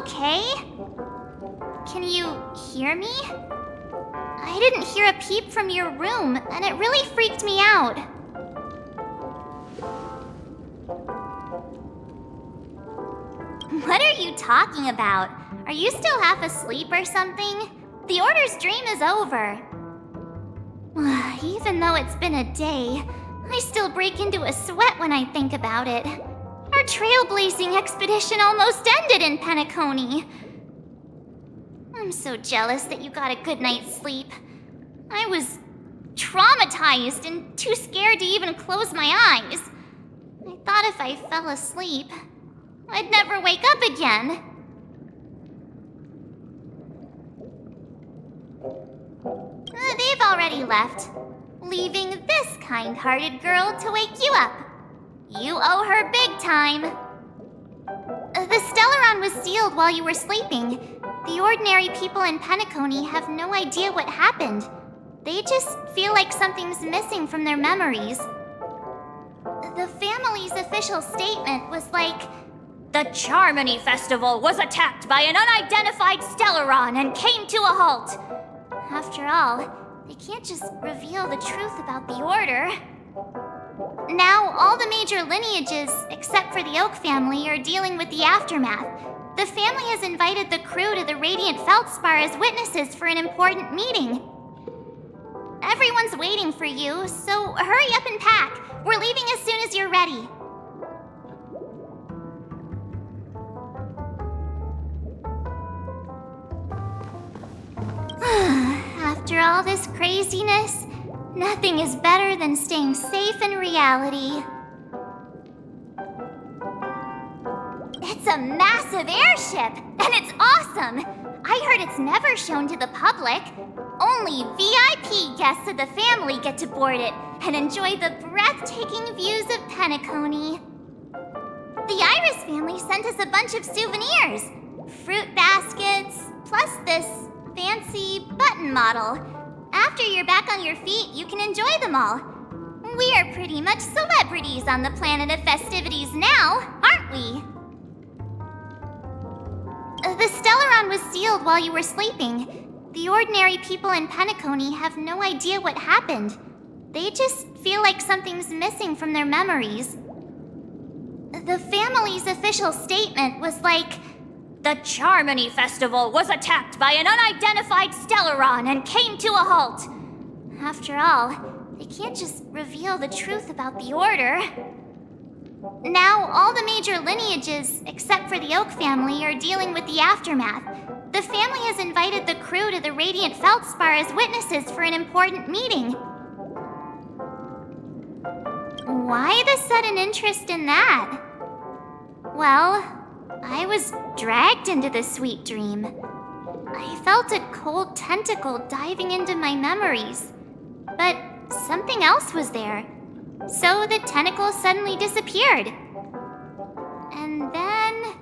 okay? Can you hear me? I didn't hear a peep from your room, and it really freaked me out. What are you talking about? Are you still half asleep or something? The Order's dream is over. Even though it's been a day, I still break into a sweat when I think about it. Our trailblazing expedition almost ended in Penacony. I'm so jealous that you got a good night's sleep. I was traumatized and too scared to even close my eyes. I thought if I fell asleep, I'd never wake up again. They've already left, leaving this kind-hearted girl to wake you up. You owe her big time. The Stellaron was sealed while you were sleeping. The ordinary people in Penacony have no idea what happened. They just feel like something's missing from their memories. The family's official statement was like, "The Charmony Festival was attacked by an unidentified Stellaron and came to a halt." After all, they can't just reveal the truth about the Order. Now, all the major lineages, except for the Oak family, are dealing with the aftermath. The family has invited the crew to the Radiant Feldspar as witnesses for an important meeting. Everyone's waiting for you, so hurry up and pack. We're leaving as soon as you're ready. After all this craziness, nothing is better than staying safe in reality. It's a massive airship, and it's awesome! I heard it's never shown to the public. Only VIP guests of the family get to board it and enjoy the breathtaking views of Penacony. The Iris family sent us a bunch of souvenirs. Fruit baskets, plus this fancy button model. After you're back on your feet, you can enjoy them all. We are pretty much celebrities on the planet of festivities now, aren't we? The Stellaron was sealed while you were sleeping. The ordinary people in Penacony have no idea what happened. They just feel like something's missing from their memories. The family's official statement was like, "The Charmony Festival was attacked by an unidentified Stellaron and came to a halt." After all, they can't just reveal the truth about the Order. Now, all the major lineages, except for the Oak family, are dealing with the aftermath. The family has invited the crew to the Radiant Feldspar as witnesses for an important meeting. Why the sudden interest in that? Well, I was dragged into the sweet dream. I felt a cold tentacle diving into my memories, but something else was there. So the tentacle suddenly disappeared. And then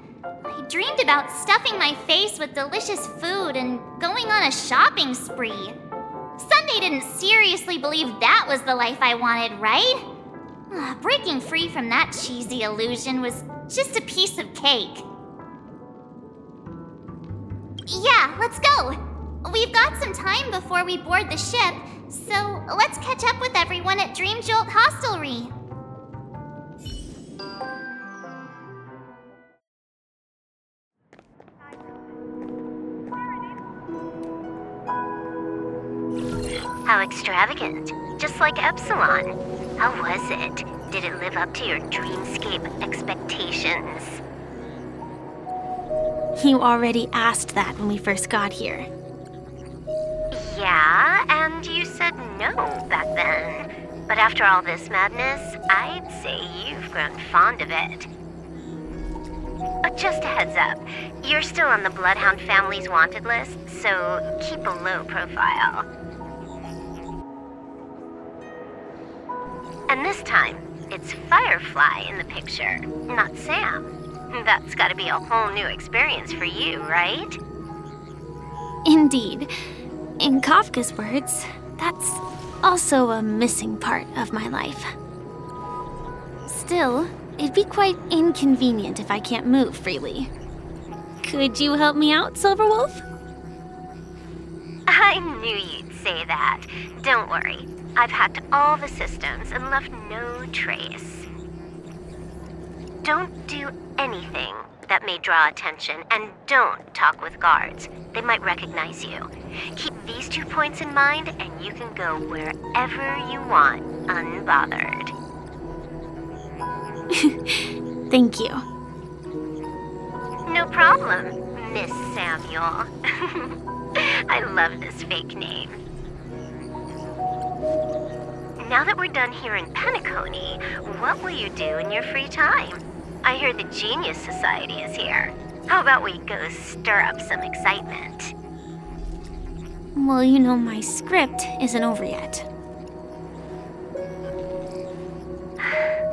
I dreamed about stuffing my face with delicious food and going on a shopping spree. Sunday didn't seriously believe that was the life I wanted, right? Breaking free from that cheesy illusion was just a piece of cake. Yeah, let's go. We've got some time before we board the ship, so let's catch up with everyone at Dream Jolt Hostelry. How extravagant. Just like Epsilon. How was it? Did it live up to your dreamscape expectations? You already asked that when we first got here. Yeah, and you said no back then. But after all this madness, I'd say you've grown fond of it. Just a heads up, you're still on the Bloodhound family's wanted list, so keep a low profile. And this time, it's Firefly in the picture, not Sam. That's gotta be a whole new experience for you, right? Indeed. In Kafka's words, that's also a missing part of my life. Still, it'd be quite inconvenient if I can't move freely. Could you help me out, Silverwolf? I knew you'd say that. Don't worry. I've hacked all the systems and left no trace. Don't do anything that may draw attention, and don't talk with guards. They might recognize you. Keep these 2 points in mind, and you can go wherever you want, unbothered. Thank you. No problem, Miss Samuel. I love this fake name. Now that we're done here in Penacony, what will you do in your free time? I hear the Genius Society is here. How about we go stir up some excitement? Well, you know my script isn't over yet.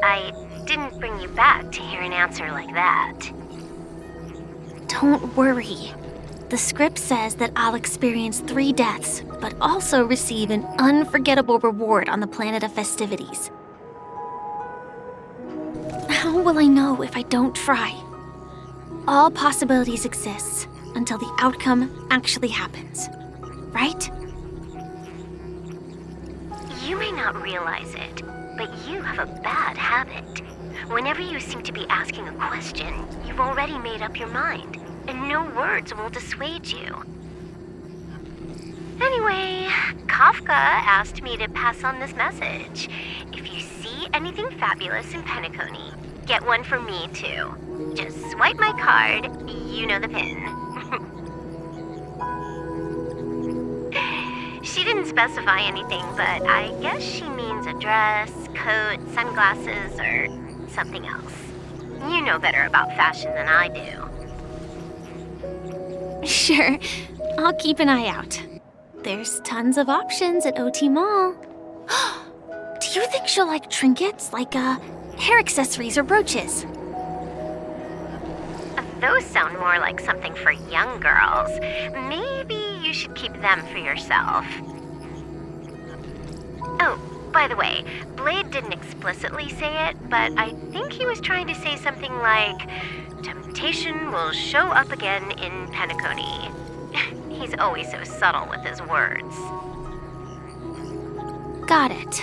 I didn't bring you back to hear an answer like that. Don't worry. The script says that I'll experience 3 deaths, but also receive an unforgettable reward on the planet of festivities. How will I know if I don't try? All possibilities exist until the outcome actually happens, right? You may not realize it, but you have a bad habit. Whenever you seem to be asking a question, you've already made up your mind, and no words will dissuade you. Anyway, Kafka asked me to pass on this message. If you see anything fabulous in Penacony, get one for me too. Just swipe my card, you know the pin. She didn't specify anything, but I guess she means a dress, coat, sunglasses, or something else. You know better about fashion than I do. Sure, I'll keep an eye out. There's tons of options at OT Mall. Do you think she'll like trinkets, like hair accessories or brooches? Those sound more like something for young girls. Maybe you should keep them for yourself. Oh, by the way, Blade didn't explicitly say it, but I think he was trying to say something like, temptation will show up again in Penacony. He's always so subtle with his words. Got it.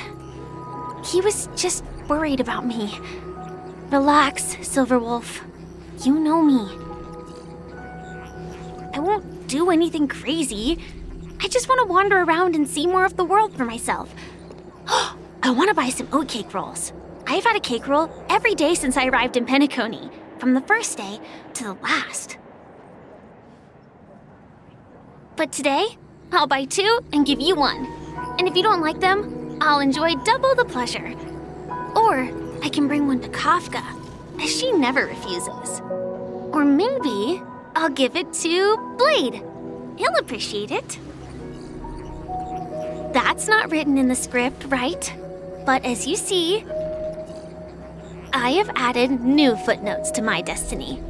He was just worried about me. Relax, Silverwolf. You know me. I won't do anything crazy. I just want to wander around and see more of the world for myself. I want to buy some oatcake rolls. I've had a cake roll every day since I arrived in Penacony, from the first day to the last. But today, I'll buy 2 and give you 1. And if you don't like them, I'll enjoy double the pleasure. Or I can bring one to Kafka, as she never refuses. Or maybe I'll give it to Blade. He'll appreciate it. That's not written in the script, right? But as you see, I have added new footnotes to my destiny.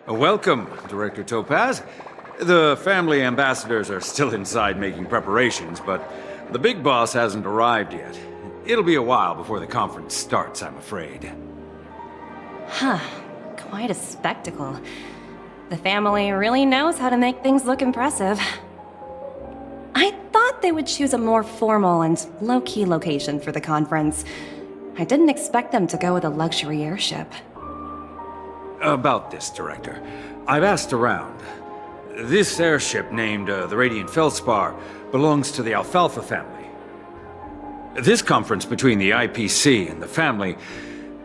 Welcome, Director Topaz. The family ambassadors are still inside making preparations, but the big boss hasn't arrived yet. It'll be a while before the conference starts, I'm afraid. Huh. Quite a spectacle. The family really knows how to make things look impressive. I thought they would choose a more formal and low-key location for the conference. I didn't expect them to go with a luxury airship. About this, Director. I've asked around. This airship, named the Radiant Feldspar, belongs to the Alfalfa family. This conference between the IPC and the family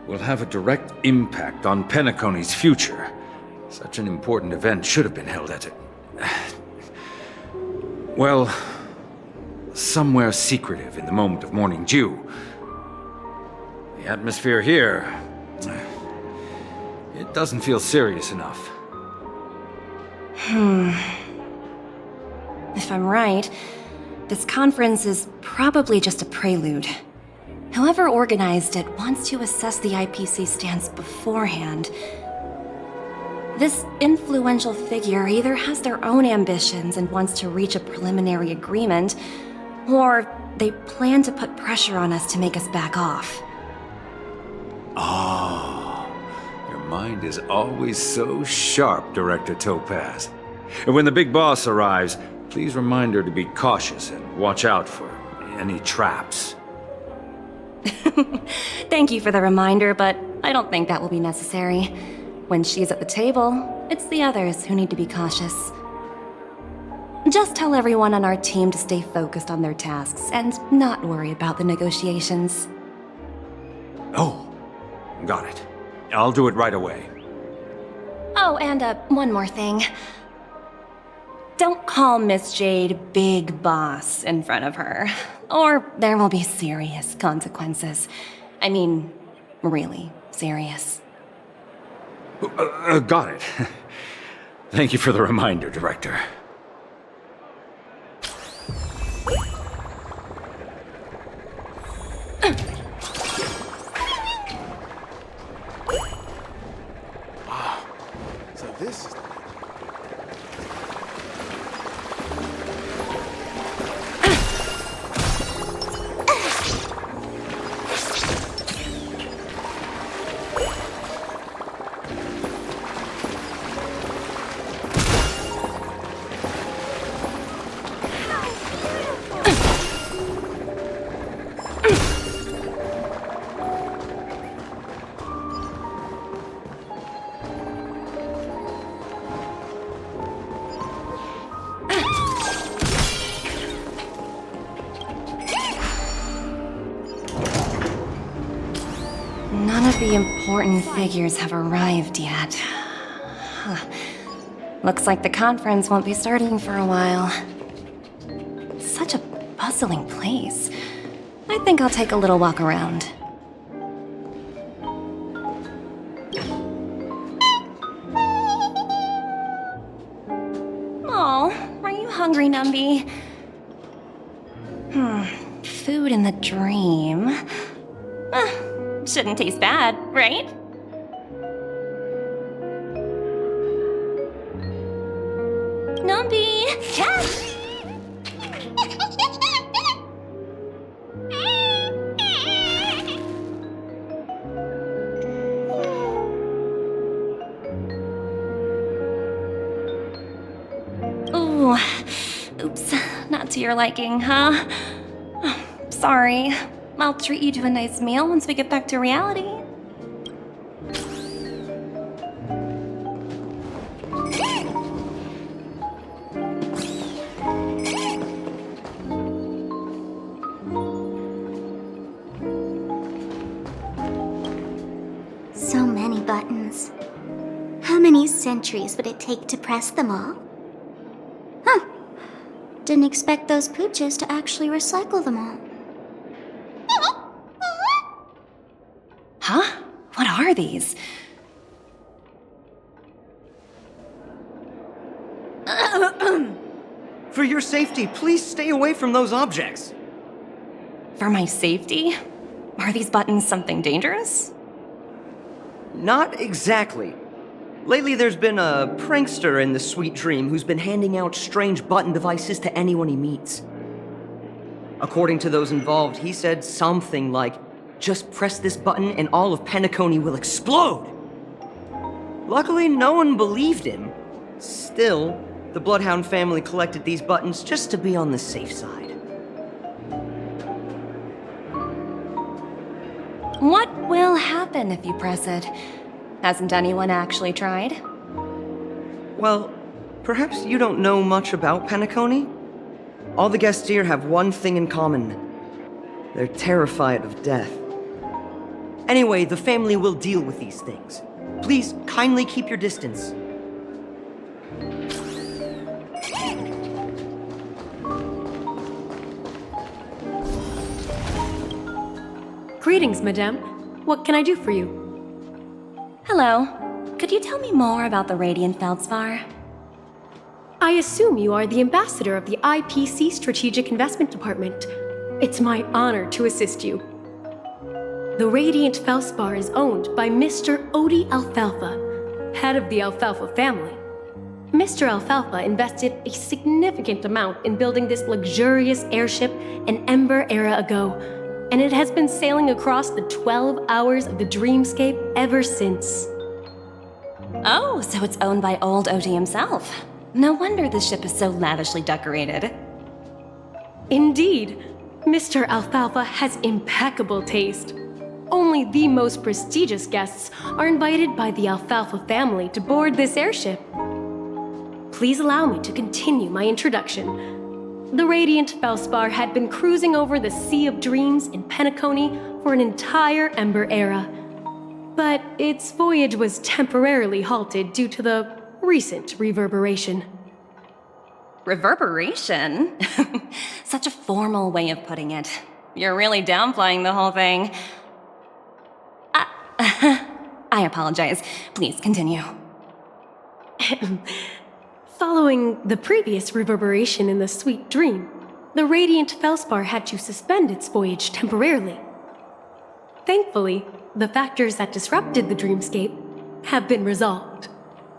will have a direct impact on Penacony's future. Such an important event should have been held at it. Well, somewhere secretive in the moment of morning dew. The atmosphere here, it doesn't feel serious enough. If I'm right, this conference is probably just a prelude. Whoever organized it wants to assess the IPC stance beforehand. This influential figure either has their own ambitions and wants to reach a preliminary agreement, or they plan to put pressure on us to make us back off. Oh, your mind is always so sharp, Director Topaz. And when the big boss arrives, please remind her to be cautious and watch out for any traps. Thank you for the reminder, but I don't think that will be necessary. When she's at the table, it's the others who need to be cautious. Just tell everyone on our team to stay focused on their tasks and not worry about the negotiations. Oh, got it. I'll do it right away. Oh, and one more thing. Don't call Miss Jade Big Boss in front of her, or there will be serious consequences. I mean, really serious. Got it. Thank you for the reminder, Director. So this is the... None of the important figures have arrived yet. Looks like the conference won't be starting for a while. Such a bustling place. I think I'll take a little walk around. Oh, are you hungry, Numby? Food in the dream. Shouldn't taste bad, right? Numby! Yes! Ooh, oops, not to your liking, huh? Sorry. I'll treat you to a nice meal once we get back to reality. So many buttons. How many centuries would it take to press them all? Huh. Didn't expect those pooches to actually recycle them all. Huh? What are these? For your safety, please stay away from those objects. For my safety? Are these buttons something dangerous? Not exactly. Lately, there's been a prankster in the Sweet Dream who's been handing out strange button devices to anyone he meets. According to those involved, he said something like, "Just press this button and all of Penacony will explode!" Luckily, no one believed him. Still, the Bloodhound family collected these buttons just to be on the safe side. What will happen if you press it? Hasn't anyone actually tried? Well, perhaps you don't know much about Penacony? All the guests here have one thing in common. They're terrified of death. Anyway, the family will deal with these things. Please, kindly keep your distance. Greetings, madame. What can I do for you? Hello. Could you tell me more about the Radiant Feldspar? I assume you are the ambassador of the IPC Strategic Investment Department. It's my honor to assist you. The Radiant Feldspar is owned by Mr. Odie Alfalfa, head of the Alfalfa family. Mr. Alfalfa invested a significant amount in building this luxurious airship an Ember era ago, and it has been sailing across the 12 hours of the dreamscape ever since. Oh, so it's owned by old Oti himself. No wonder the ship is so lavishly decorated. Indeed, Mr. Alfalfa has impeccable taste. Only the most prestigious guests are invited by the Alfalfa family to board this airship. Please allow me to continue my introduction. The Radiant Felspar had been cruising over the Sea of Dreams in Penacony for an entire Ember era. But its voyage was temporarily halted due to the recent reverberation. Reverberation? Such a formal way of putting it. You're really downplaying the whole thing. I apologize. Please continue. Following the previous reverberation in the Sweet Dream, the Radiant Felspar had to suspend its voyage temporarily. Thankfully, the factors that disrupted the dreamscape have been resolved.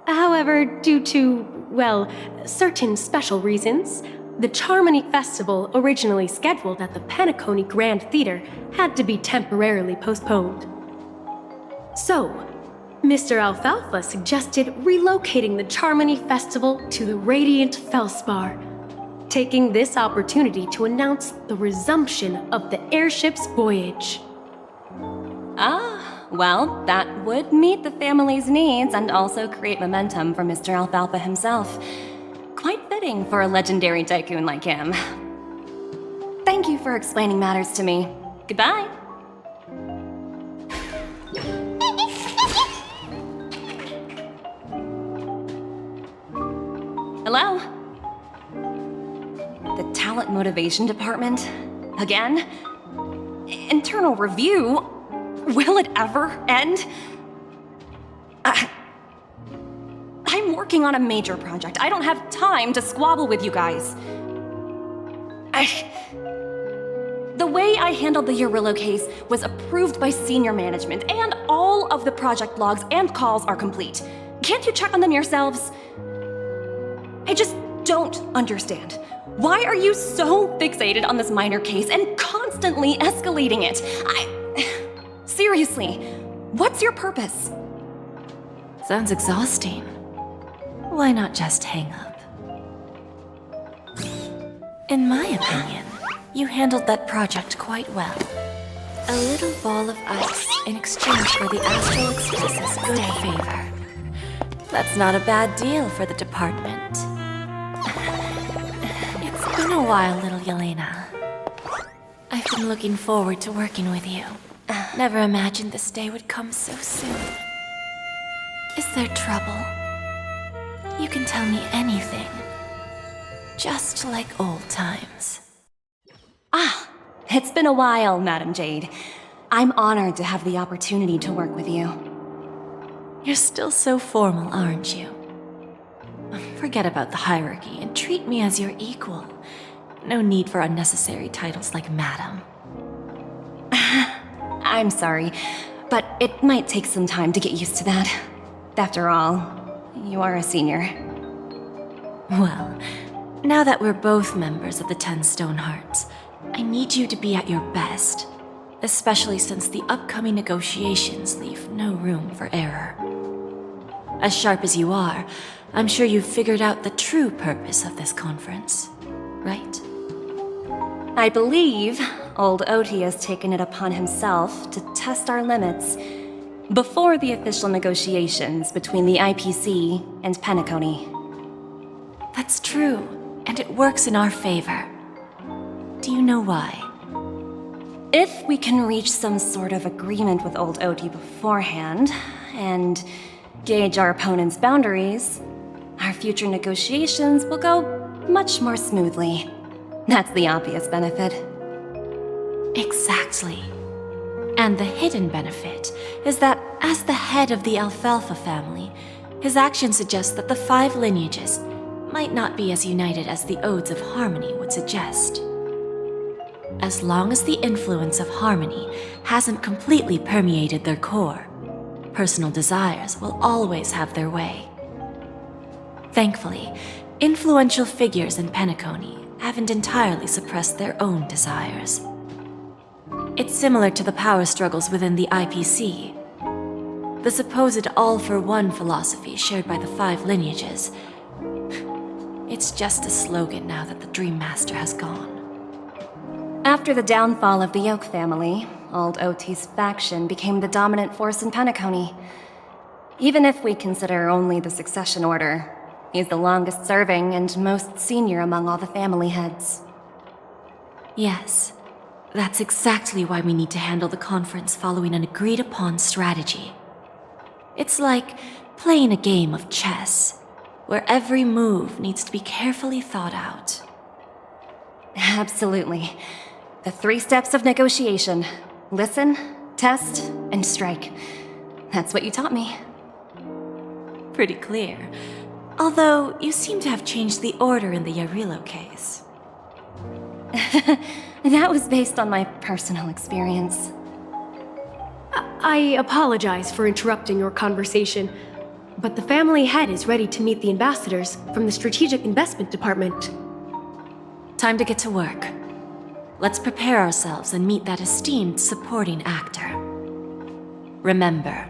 However, due to, well, certain special reasons, the Charmony Festival, originally scheduled at the Penacony Grand Theater, had to be temporarily postponed. So, Mr. Alfalfa suggested relocating the Charmony Festival to the Radiant Felspar, taking this opportunity to announce the resumption of the airship's voyage. Ah, well, that would meet the family's needs and also create momentum for Mr. Alfalfa himself. Quite fitting for a legendary tycoon like him. Thank you for explaining matters to me. Goodbye. Hello? The Talent Motivation Department? Again? Internal review? Will it ever end? I'm working on a major project. I don't have time to squabble with you guys. The way I handled the Urillo case was approved by senior management, and all of the project logs and calls are complete. Can't you check on them yourselves? I just don't understand. Why are you so fixated on this minor case and constantly escalating it? Seriously, what's your purpose? Sounds exhausting. Why not just hang up? In my opinion, you handled that project quite well. A little ball of ice in exchange for the Astral Express's good favor. That's not a bad deal for the department. It's been a while, little Yelena. I've been looking forward to working with you. Never imagined this day would come so soon. Is there trouble? You can tell me anything. Just like old times. Ah, it's been a while, Madam Jade. I'm honored to have the opportunity to work with you. You're still so formal, aren't you? Forget about the hierarchy and treat me as your equal. No need for unnecessary titles like Madam. I'm sorry, but it might take some time to get used to that. After all, you are a senior. Well, now that we're both members of the 10 Stone Hearts, I need you to be at your best, especially since the upcoming negotiations leave no room for error. As sharp as you are, I'm sure you've figured out the true purpose of this conference, right? I believe old Oti has taken it upon himself to test our limits before the official negotiations between the IPC and Penacony. That's true, and it works in our favor. Do you know why? If we can reach some sort of agreement with old Oti beforehand, and gauge our opponent's boundaries, our future negotiations will go much more smoothly. That's the obvious benefit. Exactly. And the hidden benefit is that as the head of the Alfalfa family, his actions suggest that the 5 lineages might not be as united as the Odes of Harmony would suggest. As long as the influence of Harmony hasn't completely permeated their core, personal desires will always have their way. Thankfully, influential figures in Penacony haven't entirely suppressed their own desires. It's similar to the power struggles within the IPC. The supposed all-for-one philosophy shared by the 5 lineages. It's just a slogan now that the Dream Master has gone. After the downfall of the Yoke family, Old OT's faction became the dominant force in Penacony. Even if we consider only the succession order, he's the longest serving and most senior among all the family heads. Yes, that's exactly why we need to handle the conference following an agreed-upon strategy. It's like playing a game of chess, where every move needs to be carefully thought out. Absolutely. The 3 steps of negotiation. Listen, test, and strike. That's what you taught me. Pretty clear. Although, you seem to have changed the order in the Yarilo case. That was based on my personal experience. I apologize for interrupting your conversation, but the family head is ready to meet the ambassadors from the Strategic Investment Department. Time to get to work. Let's prepare ourselves and meet that esteemed supporting actor. Remember,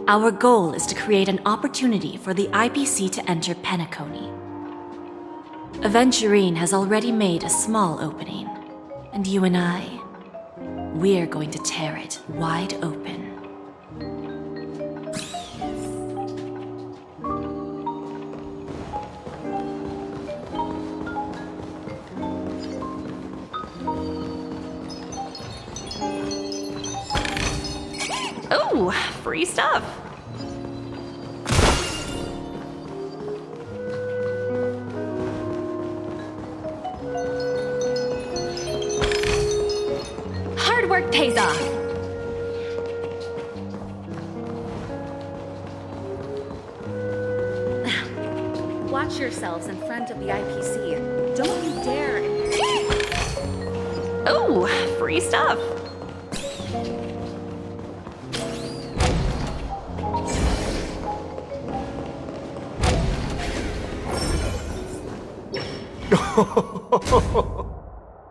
our goal is to create an opportunity for the IPC to enter Penacony. Aventurine has already made a small opening, and you and I, we're going to tear it wide open. Oh, free stuff. Hard work pays off. Watch yourselves in front of the IPC. Don't you dare. Oh, free stuff.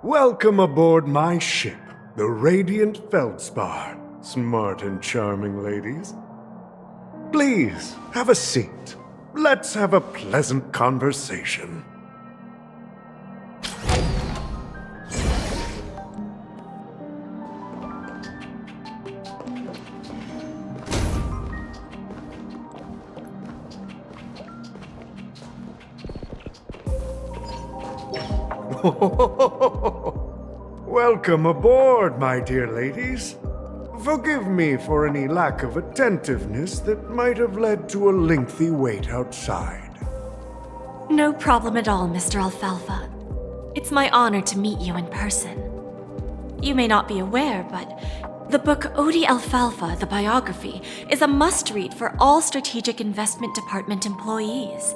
Welcome aboard my ship, the Radiant Feldspar. Smart and charming ladies. Please, have a seat. Let's have a pleasant conversation. Welcome aboard, my dear ladies. Forgive me for any lack of attentiveness that might have led to a lengthy wait outside. No problem at all, Mr. Alfalfa. It's my honor to meet you in person. You may not be aware, but the book Odie Alfalfa, the biography, is a must-read for all Strategic Investment Department employees.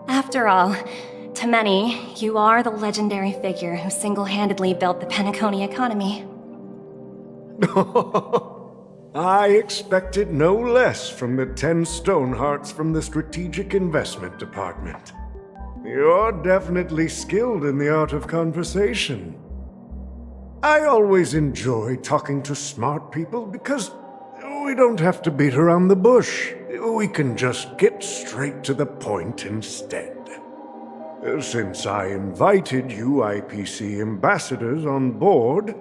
After all, to many, you are the legendary figure who single-handedly built the Penacony economy. I expected no less from the 10 Stonehearts from the Strategic Investment Department. You're definitely skilled in the art of conversation. I always enjoy talking to smart people because we don't have to beat around the bush. We can just get straight to the point instead. Since I invited you IPC ambassadors on board,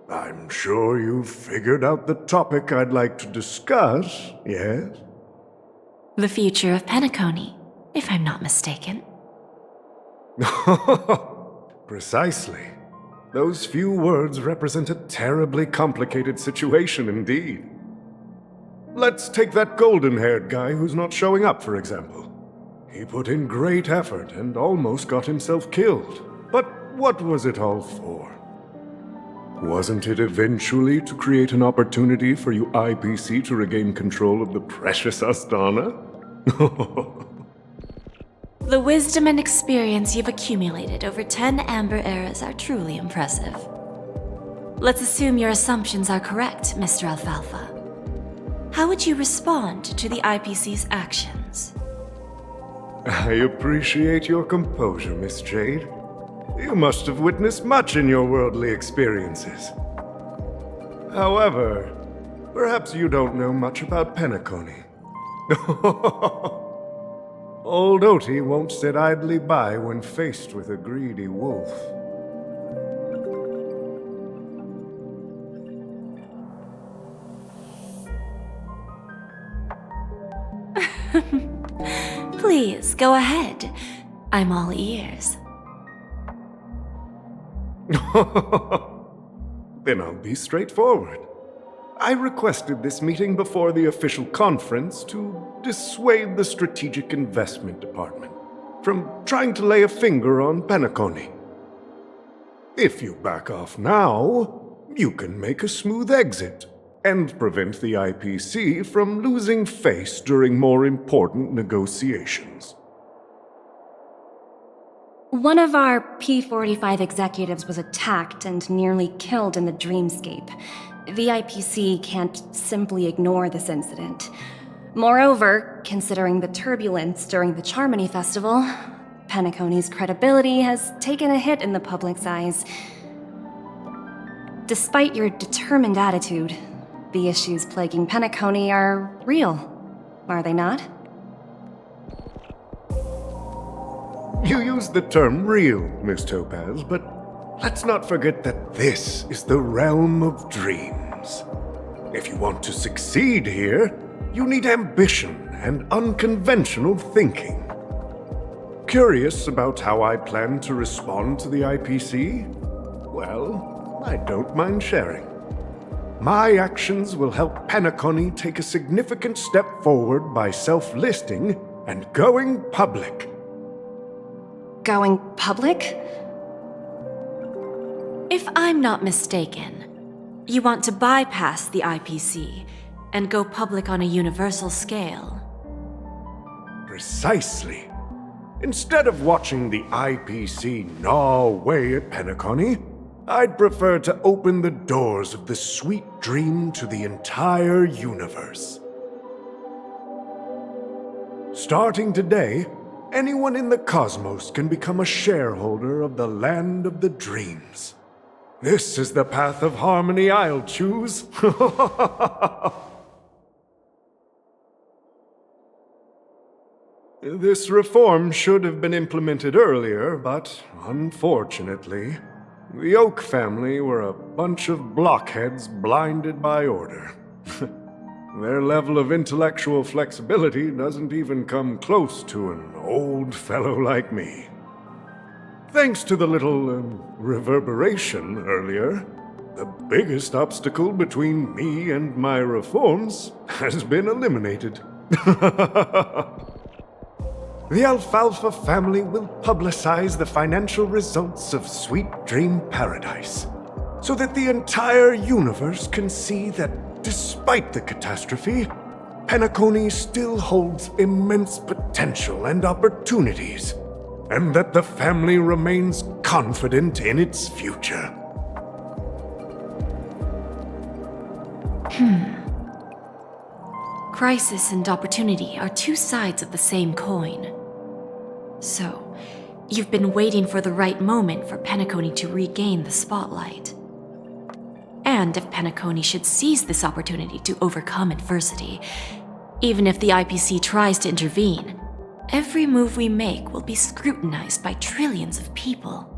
I'm sure you've figured out the topic I'd like to discuss, yes? The future of Penacony, if I'm not mistaken. Precisely. Those few words represent a terribly complicated situation indeed. Let's take that golden-haired guy who's not showing up, for example. He put in great effort and almost got himself killed. But what was it all for? Wasn't it eventually to create an opportunity for you IPC to regain control of the precious Astana? The wisdom and experience you've accumulated over 10 Amber Eras are truly impressive. Let's assume your assumptions are correct, Mr. Alfalfa. How would you respond to the IPC's actions? I appreciate your composure, Miss Jade. You must have witnessed much in your worldly experiences. However, perhaps you don't know much about Penacony. Old Oti won't sit idly by when faced with a greedy wolf. Please, go ahead. I'm all ears. Then I'll be straightforward. I requested this meeting before the official conference to dissuade the Strategic Investment Department from trying to lay a finger on Penacony. If you back off now, you can make a smooth exit and prevent the IPC from losing face during more important negotiations. One of our P-45 executives was attacked and nearly killed in the dreamscape. The IPC can't simply ignore this incident. Moreover, considering the turbulence during the Charmony Festival, Penacony's credibility has taken a hit in the public's eyes. Despite your determined attitude, the issues plaguing Penacony are real, are they not? You use the term real, Miss Topaz, but let's not forget that this is the realm of dreams. If you want to succeed here, you need ambition and unconventional thinking. Curious about how I plan to respond to the IPC? Well, I don't mind sharing. My actions will help Penacony take a significant step forward by self-listing and going public. Going public? If I'm not mistaken, you want to bypass the IPC and go public on a universal scale. Precisely. Instead of watching the IPC gnaw away at Penacony, I'd prefer to open the doors of the sweet dream to the entire universe. Starting today, anyone in the cosmos can become a shareholder of the land of the dreams. This is the path of harmony I'll choose. This reform should have been implemented earlier, but unfortunately, the Oak family were a bunch of blockheads blinded by order. Their level of intellectual flexibility doesn't even come close to an old fellow like me. Thanks to the little reverberation earlier, the biggest obstacle between me and my reforms has been eliminated. The Alfalfa family will publicize the financial results of Sweet Dream Paradise, so that the entire universe can see that despite the catastrophe, Penacony still holds immense potential and opportunities, and that the family remains confident in its future. Crisis and opportunity are two sides of the same coin. So, you've been waiting for the right moment for Penacony to regain the spotlight. And if Penacony should seize this opportunity to overcome adversity, even if the IPC tries to intervene, every move we make will be scrutinized by trillions of people.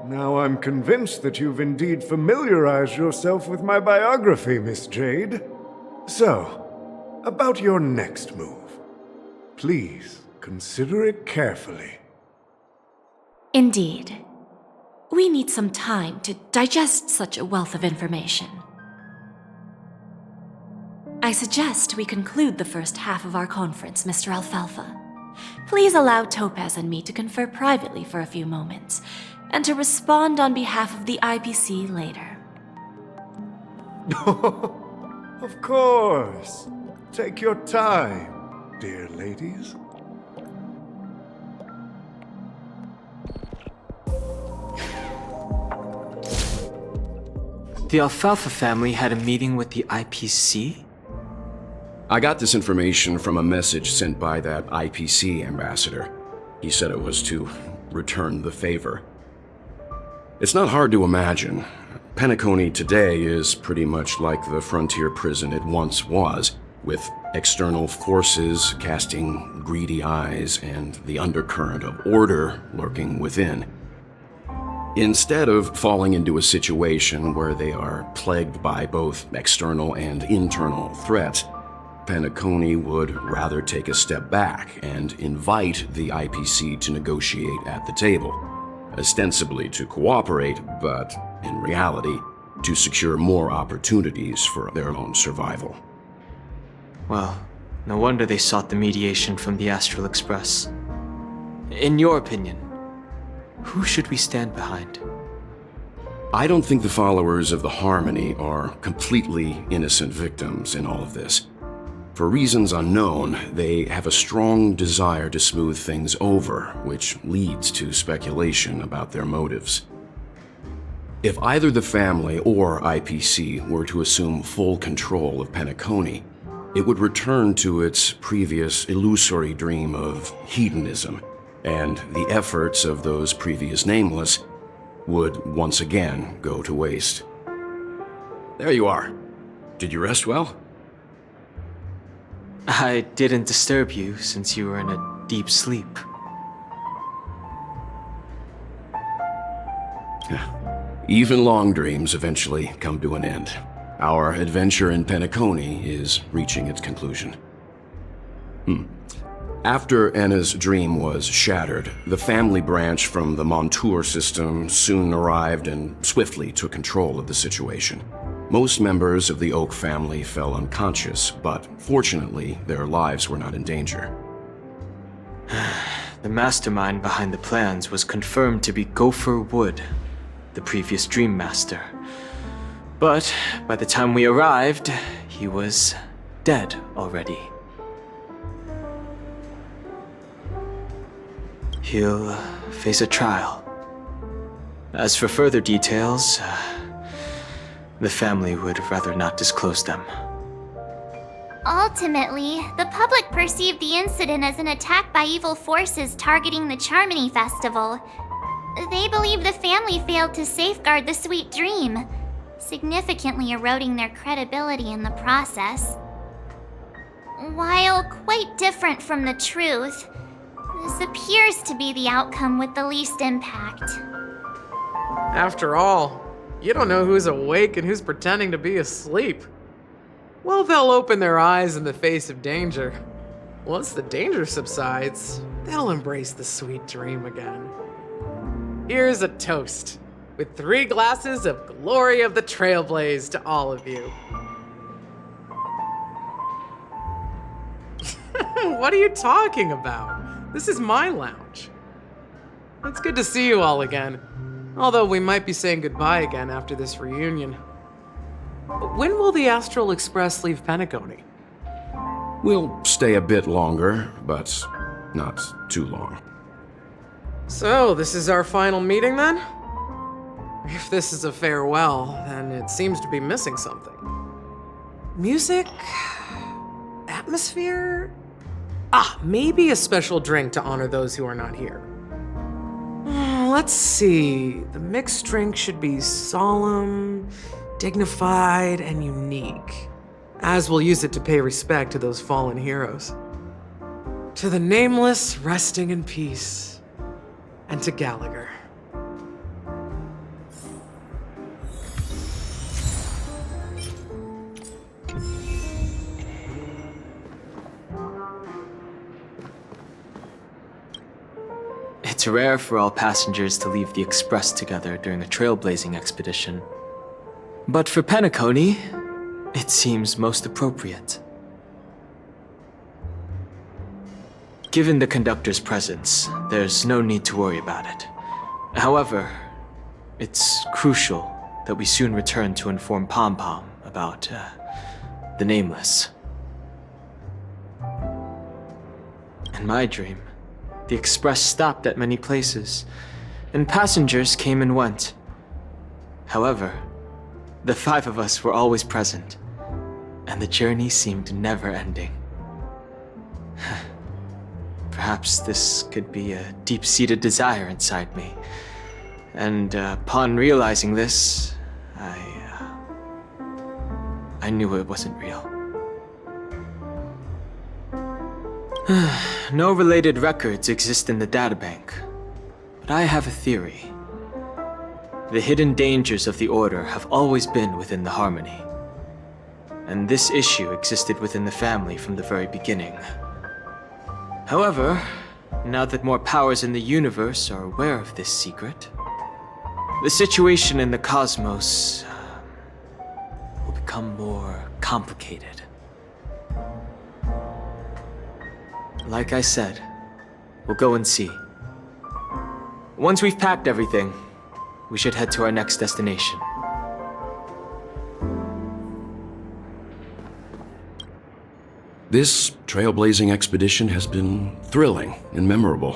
Now I'm convinced that you've indeed familiarized yourself with my biography, Miss Jade. So, about your next move. Please, consider it carefully. Indeed. We need some time to digest such a wealth of information. I suggest we conclude the first half of our conference, Mr. Alfalfa. Please allow Topaz and me to confer privately for a few moments, and to respond on behalf of the IPC later. Of course. Take your time, dear ladies. The Alfalfa family had a meeting with the IPC? I got this information from a message sent by that IPC ambassador. He said it was to return the favor. It's not hard to imagine. Penacony today is pretty much like the frontier prison it once was, with external forces casting greedy eyes and the undercurrent of order lurking within. Instead of falling into a situation where they are plagued by both external and internal threats, Penacony would rather take a step back and invite the IPC to negotiate at the table, ostensibly to cooperate, but in reality, to secure more opportunities for their own survival. Well, no wonder they sought the mediation from the Astral Express. In your opinion, who should we stand behind? I don't think the followers of the Harmony are completely innocent victims in all of this. For reasons unknown, they have a strong desire to smooth things over, which leads to speculation about their motives. If either the family or IPC were to assume full control of Penacony, it would return to its previous illusory dream of hedonism, and the efforts of those previous nameless would once again go to waste. There you are. Did you rest well? I didn't disturb you since you were in a deep sleep. Even long dreams eventually come to an end. Our adventure in Penacony is reaching its conclusion. After Anna's dream was shattered, the family branch from the Montour system soon arrived and swiftly took control of the situation. Most members of the Oak family fell unconscious, but fortunately, their lives were not in danger. The mastermind behind the plans was confirmed to be Gopher Wood, the previous Dream Master. But by the time we arrived, he was dead already. He'll face a trial. As for further details, the family would rather not disclose them. Ultimately, the public perceived the incident as an attack by evil forces targeting the Charmony Festival. They believe the family failed to safeguard the Sweet Dream, significantly eroding their credibility in the process. While quite different from the truth, this appears to be the outcome with the least impact. After all, you don't know who's awake and who's pretending to be asleep. Well, they'll open their eyes in the face of danger. Once the danger subsides, they'll embrace the sweet dream again. Here's a toast, with 3 glasses of Glory of the Trailblaze to all of you. What are you talking about? This is my lounge. It's good to see you all again, although we might be saying goodbye again after this reunion. When will the Astral Express leave Penacony? We'll stay a bit longer, but not too long. So, this is our final meeting then? If this is a farewell, then it seems to be missing something. Music? Atmosphere? Maybe a special drink to honor those who are not here. Let's see. The mixed drink should be solemn, dignified, and unique, as we'll use it to pay respect to those fallen heroes. To the nameless resting in peace, and to Gallagher. It's rare for all passengers to leave the Express together during a trailblazing expedition. But for Penacony, it seems most appropriate. Given the conductor's presence, there's no need to worry about it. However, it's crucial that we soon return to inform Pom Pom about the Nameless. In my dream, the Express stopped at many places, and passengers came and went. However, the 5 of us were always present, and the journey seemed never ending. Perhaps this could be a deep-seated desire inside me. And upon realizing this, I knew it wasn't real. No related records exist in the databank, but I have a theory. The hidden dangers of the Order have always been within the Harmony, and this issue existed within the family from the very beginning. However, now that more powers in the universe are aware of this secret, the situation in the cosmos will become more complicated. Like I said, we'll go and see. Once we've packed everything, we should head to our next destination. This trailblazing expedition has been thrilling and memorable.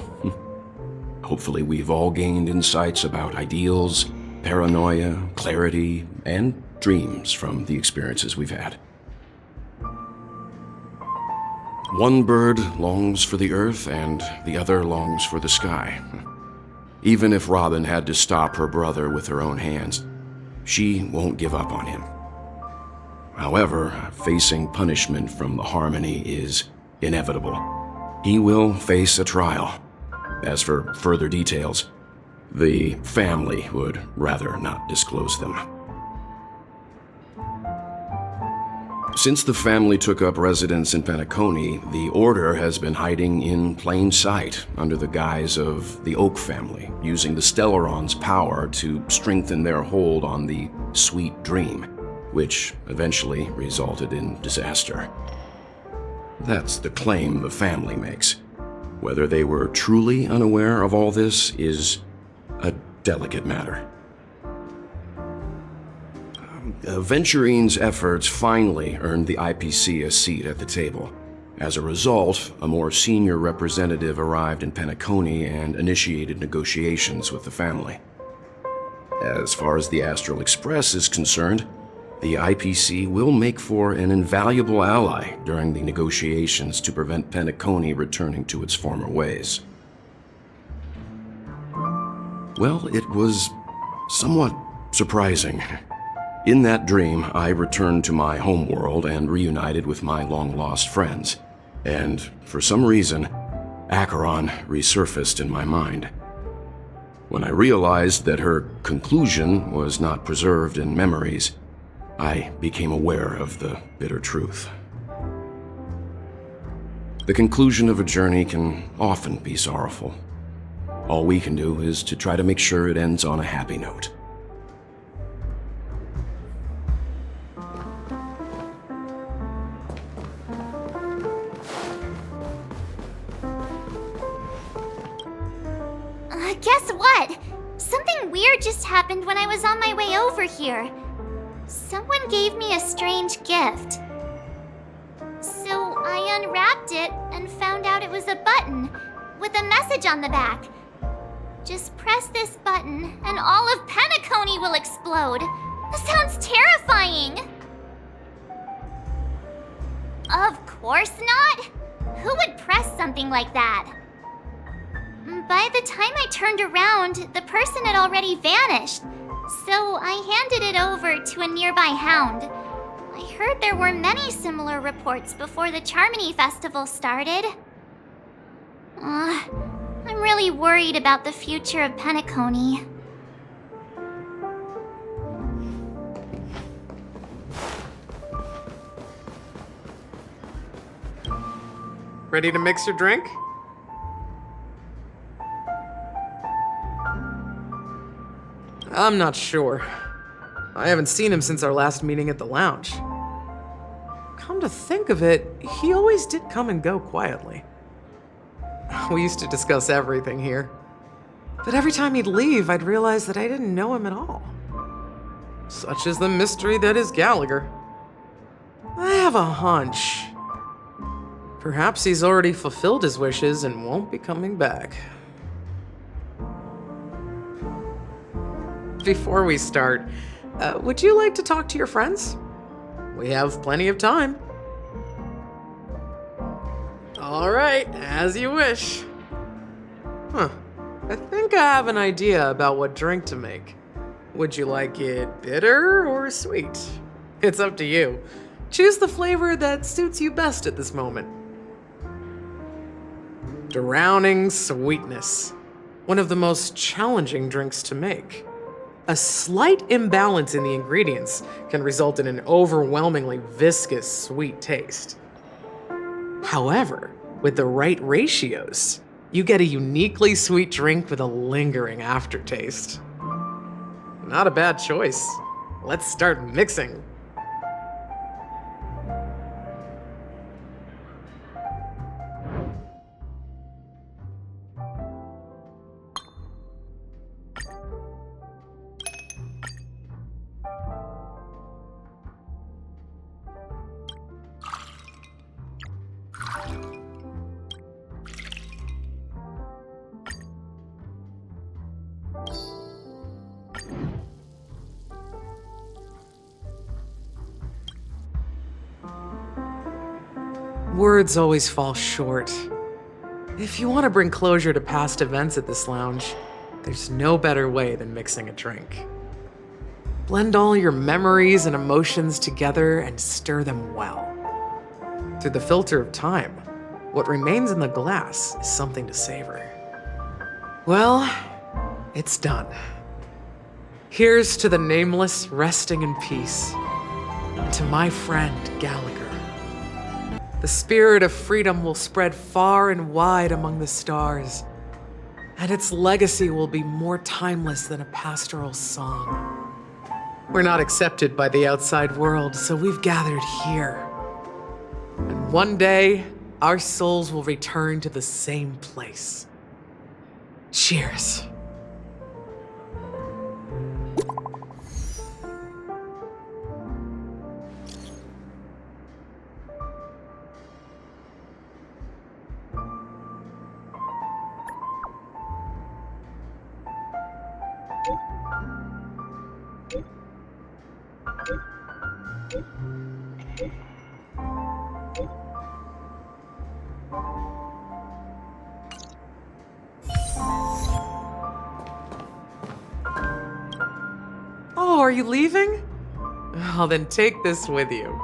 Hopefully we've all gained insights about ideals, paranoia, clarity, and dreams from the experiences we've had. One bird longs for the earth and the other longs for the sky. Even if Robin had to stop her brother with her own hands, she won't give up on him. However, facing punishment from the Harmony is inevitable. He will face a trial. As for further details, the family would rather not disclose them. Since the family took up residence in Penacony, the Order has been hiding in plain sight under the guise of the Oak family, using the Stellaron's power to strengthen their hold on the Sweet Dream, which eventually resulted in disaster. That's the claim the family makes. Whether they were truly unaware of all this is a delicate matter. Venturine's efforts finally earned the IPC a seat at the table. As a result, a more senior representative arrived in Penacony and initiated negotiations with the family. As far as the Astral Express is concerned, the IPC will make for an invaluable ally during the negotiations to prevent Penacony returning to its former ways. Well, it was somewhat surprising. In that dream, I returned to my homeworld and reunited with my long-lost friends. And for some reason, Acheron resurfaced in my mind. When I realized that her conclusion was not preserved in memories, I became aware of the bitter truth. The conclusion of a journey can often be sorrowful. All we can do is to try to make sure it ends on a happy note. Guess what? Something weird just happened when I was on my way over here. Someone gave me a strange gift. So I unwrapped it and found out it was a button with a message on the back. Just press this button and all of Penacony will explode. That sounds terrifying. Of course not. Who would press something like that? By the time I turned around, the person had already vanished. So I handed it over to a nearby hound. I heard there were many similar reports before the Charmony Festival started. I'm really worried about the future of Penacony. Ready to mix your drink? I'm not sure. I haven't seen him since our last meeting at the lounge. Come to think of it, he always did come and go quietly. We used to discuss everything here. But every time he'd leave, I'd realize that I didn't know him at all. Such is the mystery that is Gallagher. I have a hunch. Perhaps he's already fulfilled his wishes and won't be coming back. Before we start, would you like to talk to your friends? We have plenty of time. All right, as you wish. I think I have an idea about what drink to make. Would you like it bitter or sweet? It's up to you. Choose the flavor that suits you best at this moment. Drowning sweetness. One of the most challenging drinks to make. A slight imbalance in the ingredients can result in an overwhelmingly viscous sweet taste. However, with the right ratios, you get a uniquely sweet drink with a lingering aftertaste. Not a bad choice. Let's start mixing. Words always fall short. If you want to bring closure to past events at this lounge, there's no better way than mixing a drink. Blend all your memories and emotions together and stir them well. Through the filter of time, what remains in the glass is something to savor. Well, it's done. Here's to the nameless resting in peace, and to my friend Gallagher. The spirit of freedom will spread far and wide among the stars, and its legacy will be more timeless than a pastoral song. We're not accepted by the outside world, so we've gathered here. And one day, our souls will return to the same place. Cheers. Oh, are you leaving? Oh, then take this with you.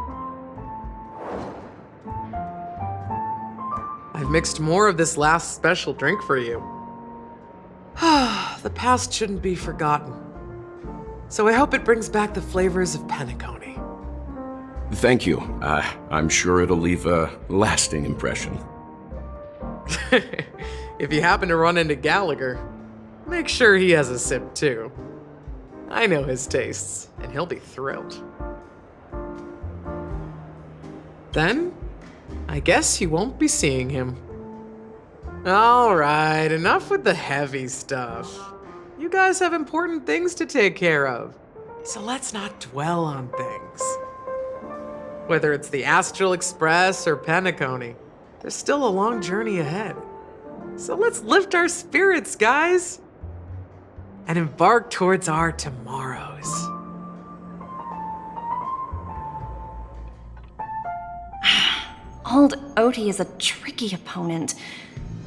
I've mixed more of this last special drink for you. The past shouldn't be forgotten. So I hope it brings back the flavors of Penacony. Thank you. I'm sure it'll leave a lasting impression. If you happen to run into Gallagher, make sure he has a sip too. I know his tastes, and he'll be thrilled. Then, I guess you won't be seeing him. All right, enough with the heavy stuff. You guys have important things to take care of, so let's not dwell on things. Whether it's the Astral Express or Penacony, there's still a long journey ahead. So let's lift our spirits, guys, and embark towards our tomorrows. Old Odie is a tricky opponent.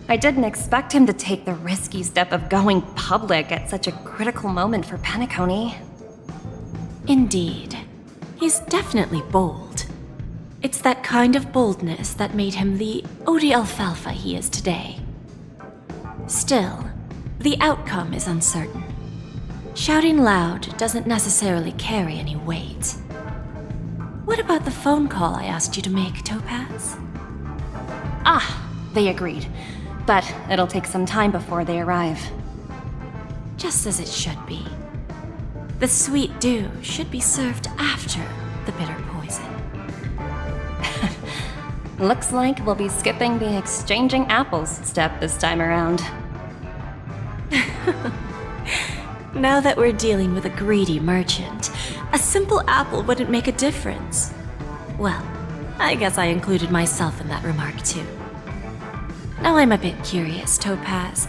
I didn't expect him to take the risky step of going public at such a critical moment for Penacony. Indeed. He's definitely bold. It's that kind of boldness that made him the Odie Alfalfa he is today. Still, the outcome is uncertain. Shouting loud doesn't necessarily carry any weight. What about the phone call I asked you to make, Topaz? They agreed. But it'll take some time before they arrive. Just as it should be. The sweet dew should be served after the bitter poison. Looks like we'll be skipping the exchanging apples step this time around. Now that we're dealing with a greedy merchant, a simple apple wouldn't make a difference. Well, I guess I included myself in that remark too. Now I'm a bit curious, Topaz.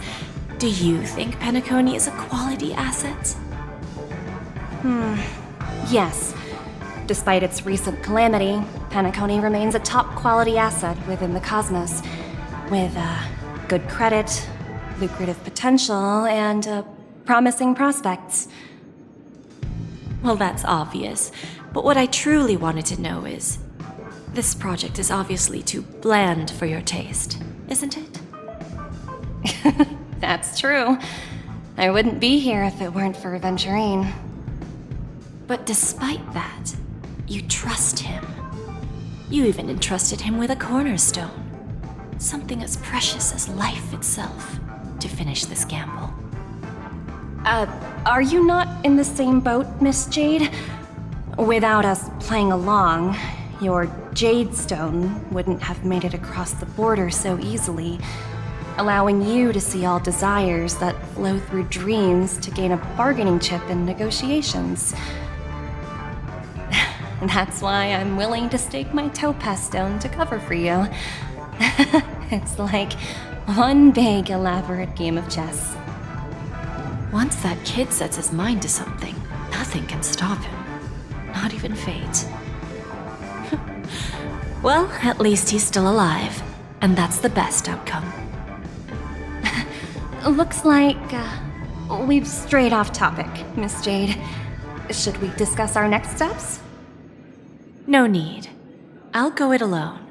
Do you think Penacony is a quality asset? Yes. Despite its recent calamity, Penacony remains a top-quality asset within the cosmos, with good credit, lucrative potential, and promising prospects. Well, that's obvious, but what I truly wanted to know is, this project is obviously too bland for your taste, isn't it? That's true. I wouldn't be here if it weren't for Aventurine. But despite that, you trust him. You even entrusted him with a cornerstone, something as precious as life itself, to finish this gamble. Are you not in the same boat, Miss Jade? Without us playing along, your Jade Stone wouldn't have made it across the border so easily, allowing you to see all desires that flow through dreams to gain a bargaining chip in negotiations. That's why I'm willing to stake my Topaz Stone to cover for you. It's like one big, elaborate game of chess. Once that kid sets his mind to something, nothing can stop him. Not even fate. Well, at least he's still alive, and that's the best outcome. Looks like we've strayed off topic, Miss Jade. Should we discuss our next steps? No need. I'll go it alone.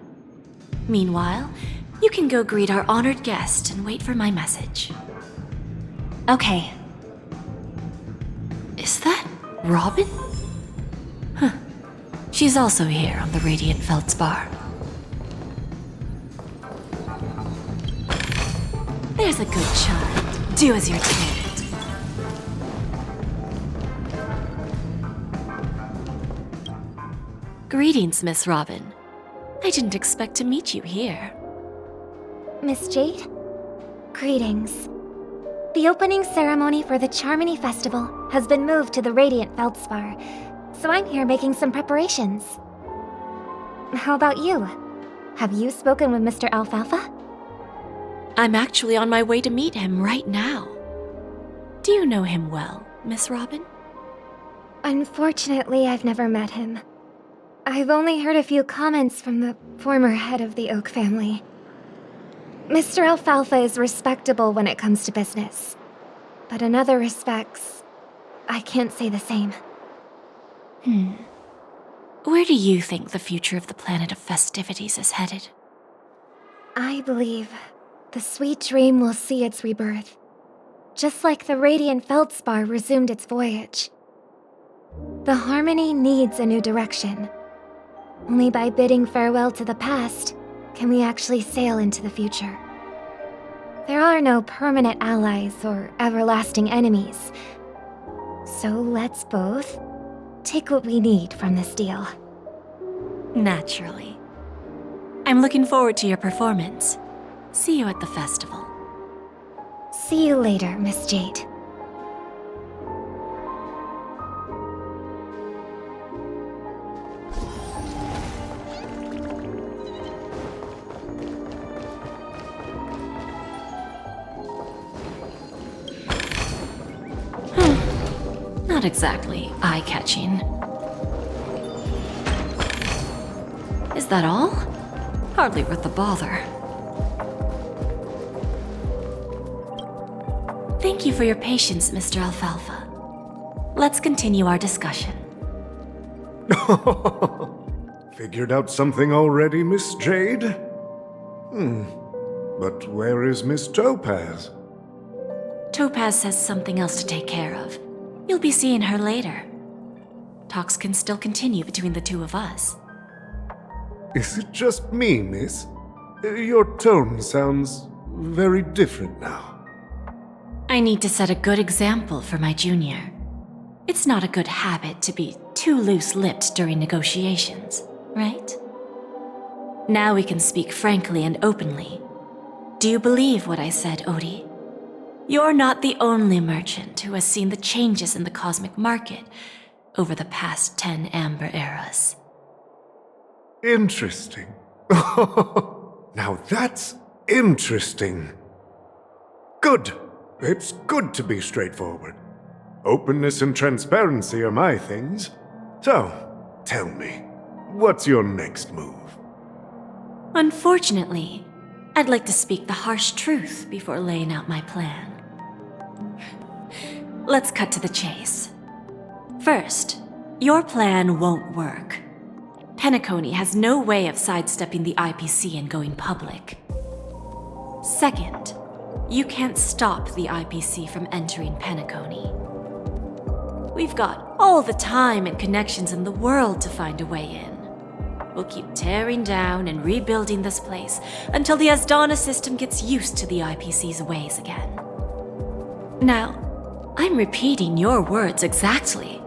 Meanwhile, you can go greet our honored guest and wait for my message. Okay. Is that Robin? Huh. She's also here on the Radiant Feldspar. There's a good child. Do as you're told. Greetings, Miss Robin. I didn't expect to meet you here. Miss Jade? Greetings. The opening ceremony for the Charmony Festival has been moved to the Radiant Feldspar, so I'm here making some preparations. How about you? Have you spoken with Mr. Alfalfa? I'm actually on my way to meet him right now. Do you know him well, Miss Robin? Unfortunately, I've never met him. I've only heard a few comments from the former head of the Oak family. Mr. Alfalfa is respectable when it comes to business, but in other respects, I can't say the same. Where do you think the future of the planet of festivities is headed? I believe the sweet dream will see its rebirth, just like the Radiant Feldspar resumed its voyage. The Harmony needs a new direction. Only by bidding farewell to the past can we actually sail into the future. There are no permanent allies or everlasting enemies, so let's both take what we need from this deal. Naturally. I'm looking forward to your performance. See you at the festival. See you later, Miss Jade. Not exactly eye-catching. Is that all? Hardly worth the bother. Thank you for your patience, Mr. Alfalfa. Let's continue our discussion. Figured out something already, Miss Jade? But where is Miss Topaz? Topaz has something else to take care of. You'll be seeing her later. Talks can still continue between the two of us. Is it just me, miss? Your tone sounds very different now. I need to set a good example for my junior. It's not a good habit to be too loose-lipped during negotiations, right? Now we can speak frankly and openly. Do you believe what I said, Odie? You're not the only merchant who has seen the changes in the cosmic market over the past 10 Amber Eras. Interesting. Now that's interesting. Good. It's good to be straightforward. Openness and transparency are my things. So, tell me, what's your next move? Unfortunately, I'd like to speak the harsh truth before laying out my plan. Let's cut to the chase. First, your plan won't work. Penacony has no way of sidestepping the IPC and going public. Second, you can't stop the IPC from entering Penacony. We've got all the time and connections in the world to find a way in. We'll keep tearing down and rebuilding this place until the Asdana system gets used to the IPC's ways again. Now, I'm repeating your words exactly.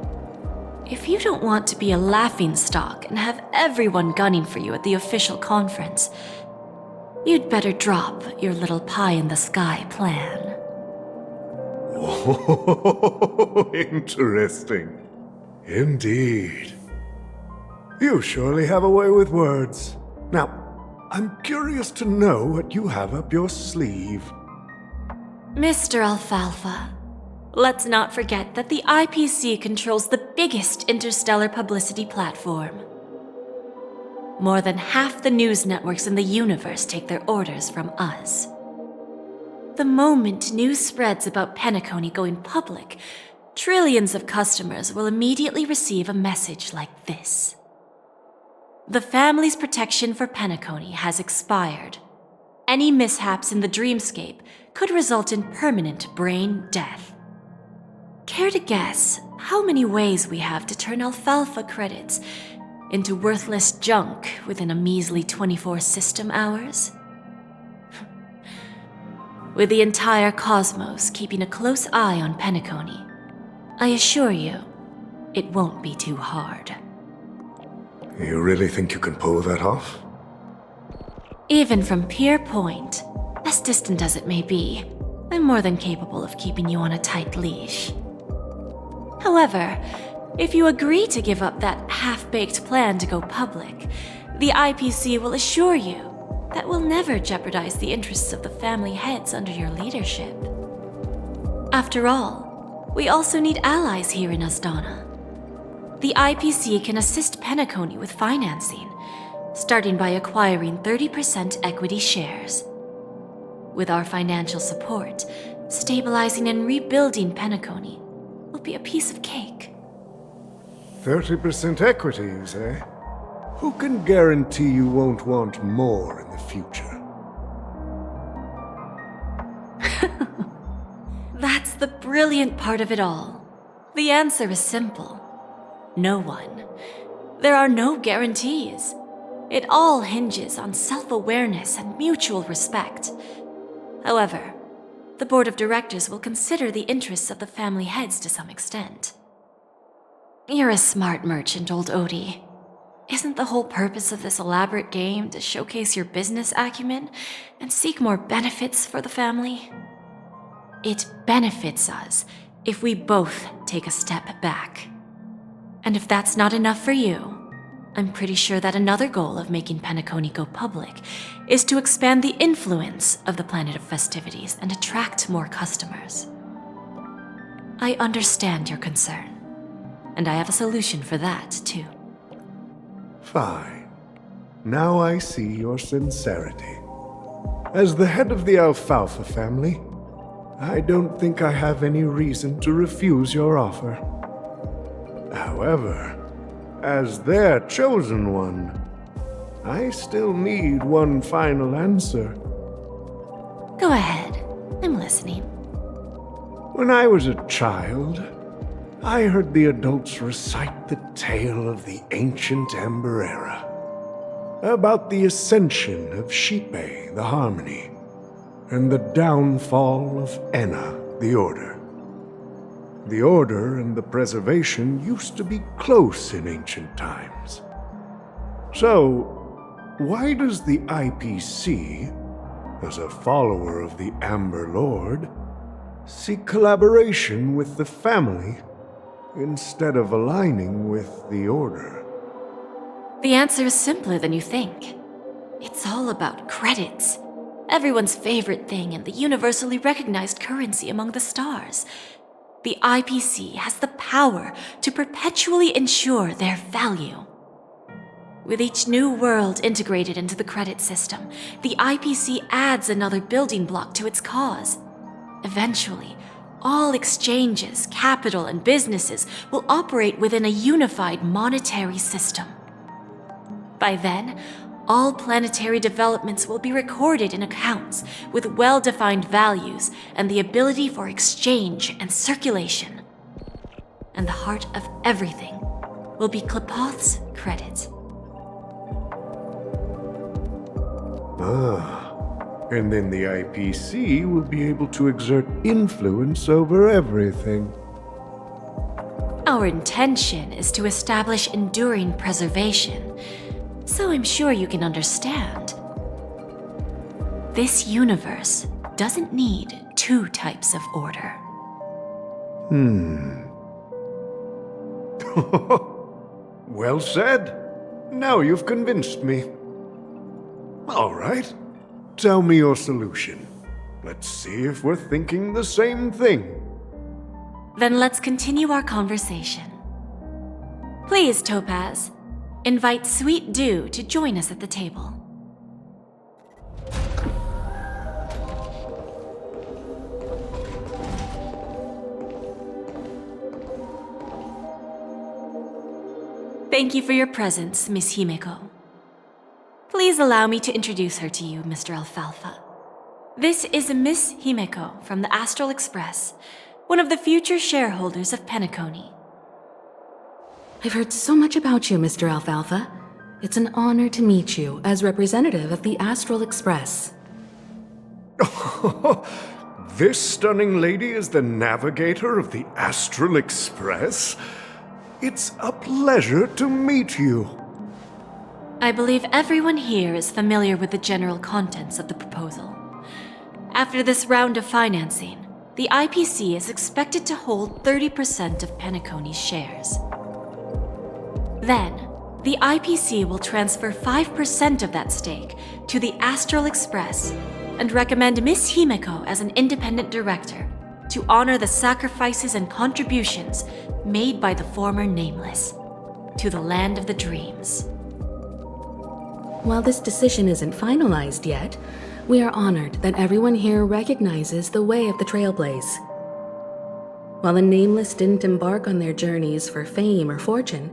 If you don't want to be a laughingstock and have everyone gunning for you at the official conference, you'd better drop your little pie-in-the-sky plan. Oh, interesting. Indeed. You surely have a way with words. Now, I'm curious to know what you have up your sleeve. Mr. Alfalfa, let's not forget that the IPC controls the biggest interstellar publicity platform. More than half the news networks in the universe take their orders from us. The moment news spreads about Penacony going public, trillions of customers will immediately receive a message like this. The family's protection for Penacony has expired. Any mishaps in the dreamscape could result in permanent brain death. Care to guess how many ways we have to turn alfalfa credits into worthless junk within a measly 24 system hours? With the entire cosmos keeping a close eye on Penacony, I assure you, it won't be too hard. You really think you can pull that off? Even from Pier Point, as distant as it may be, I'm more than capable of keeping you on a tight leash. However, if you agree to give up that half-baked plan to go public, the IPC will assure you that we'll never jeopardize the interests of the family heads under your leadership. After all, we also need allies here in Asdana. The IPC can assist Penacony with financing, starting by acquiring 30% equity shares. With our financial support, stabilizing and rebuilding Penacony will be a piece of cake. 30% equity, you say? Who can guarantee you won't want more in the future? That's the brilliant part of it all. The answer is simple. No one. There are no guarantees. It all hinges on self-awareness and mutual respect. However, the board of directors will consider the interests of the family heads to some extent. You're a smart merchant, old Odie. Isn't the whole purpose of this elaborate game to showcase your business acumen and seek more benefits for the family? It benefits us if we both take a step back. And if that's not enough for you, I'm pretty sure that another goal of making Penacony go public is to expand the influence of the Planet of Festivities and attract more customers. I understand your concern, and I have a solution for that, too. Fine. Now I see your sincerity. As the head of the Alfalfa family, I don't think I have any reason to refuse your offer. However, as their chosen one, I still need one final answer. Go ahead. I'm listening. When I was a child, I heard the adults recite the tale of the ancient Ember Era, about the ascension of Shipe, the Harmony, and the downfall of Enna, the Order. The Order and the Preservation used to be close in ancient times. So, why does the IPC, as a follower of the Amber Lord, seek collaboration with the family instead of aligning with the Order? The answer is simpler than you think. It's all about credits. Everyone's favorite thing and the universally recognized currency among the stars. The IPC has the power to perpetually ensure their value. With each new world integrated into the credit system, the IPC adds another building block to its cause. Eventually, all exchanges, capital, and businesses will operate within a unified monetary system. By then, all planetary developments will be recorded in accounts with well-defined values and the ability for exchange and circulation. And the heart of everything will be Klepoth's credit. And then the IPC will be able to exert influence over everything. Our intention is to establish enduring preservation, so I'm sure you can understand. This universe doesn't need two types of order. Well said. Now you've convinced me. All right. Tell me your solution. Let's see if we're thinking the same thing. Then let's continue our conversation. Please, Topaz, invite Sweet Dew to join us at the table. Thank you for your presence, Miss Himeko. Please allow me to introduce her to you, Mr. Alfalfa. This is Miss Himeko from the Astral Express, one of the future shareholders of Penacony. I've heard so much about you, Mr. Alfalfa. It's an honor to meet you as representative of the Astral Express. This stunning lady is the navigator of the Astral Express? It's a pleasure to meet you. I believe everyone here is familiar with the general contents of the proposal. After this round of financing, the IPC is expected to hold 30% of Penacony's shares. Then, the IPC will transfer 5% of that stake to the Astral Express and recommend Miss Himeko as an independent director to honor the sacrifices and contributions made by the former Nameless to the land of the dreams. While this decision isn't finalized yet, we are honored that everyone here recognizes the way of the Trailblaze. While the Nameless didn't embark on their journeys for fame or fortune,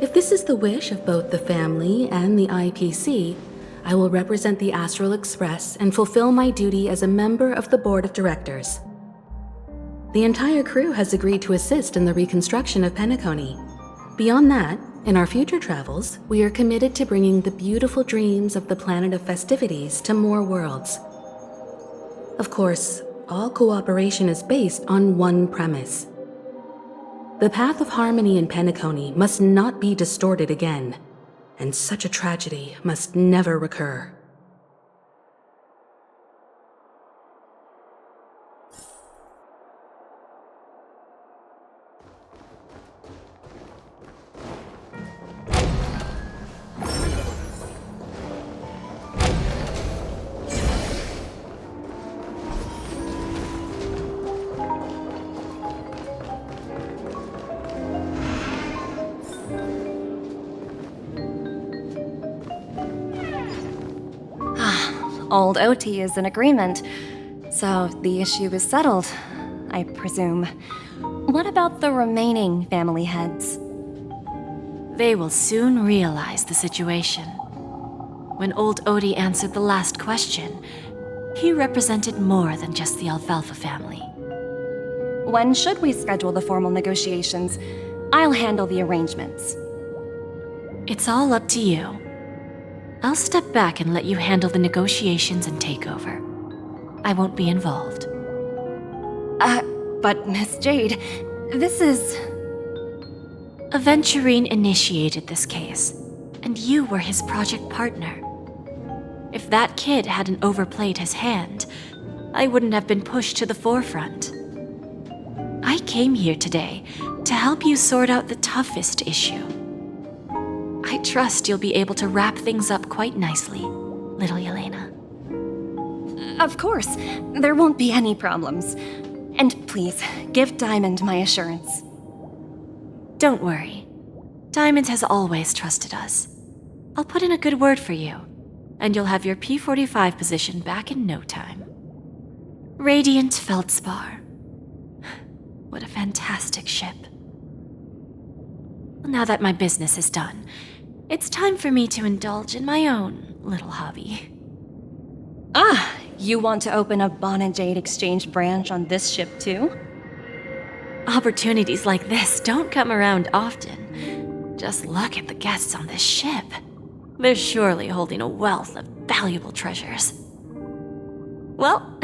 if this is the wish of both the family and the IPC, I will represent the Astral Express and fulfill my duty as a member of the board of directors. The entire crew has agreed to assist in the reconstruction of Penacony. Beyond that, in our future travels, we are committed to bringing the beautiful dreams of the planet of festivities to more worlds. Of course, all cooperation is based on one premise. The path of harmony in Penacony must not be distorted again, and such a tragedy must never recur. Old OT is in agreement, so the issue is settled, I presume. What about the remaining family heads? They will soon realize the situation. When old Odie answered the last question, he represented more than just the Alfalfa family. When should we schedule the formal negotiations? I'll handle the arrangements. It's all up to you. I'll step back and let you handle the negotiations and takeover. I won't be involved. But Miss Jade, this is... Aventurine initiated this case, and you were his project partner. If that kid hadn't overplayed his hand, I wouldn't have been pushed to the forefront. I came here today to help you sort out the toughest issue. I trust you'll be able to wrap things up quite nicely, little Yelena. Of course, there won't be any problems. And please, give Diamond my assurance. Don't worry. Diamond has always trusted us. I'll put in a good word for you, and you'll have your P-45 position back in no time. Radiant Feldspar. What a fantastic ship. Now that my business is done, it's time for me to indulge in my own little hobby. Ah, you want to open a Bon and Jade exchange branch on this ship too? Opportunities like this don't come around often. Just look at the guests on this ship. They're surely holding a wealth of valuable treasures. Well,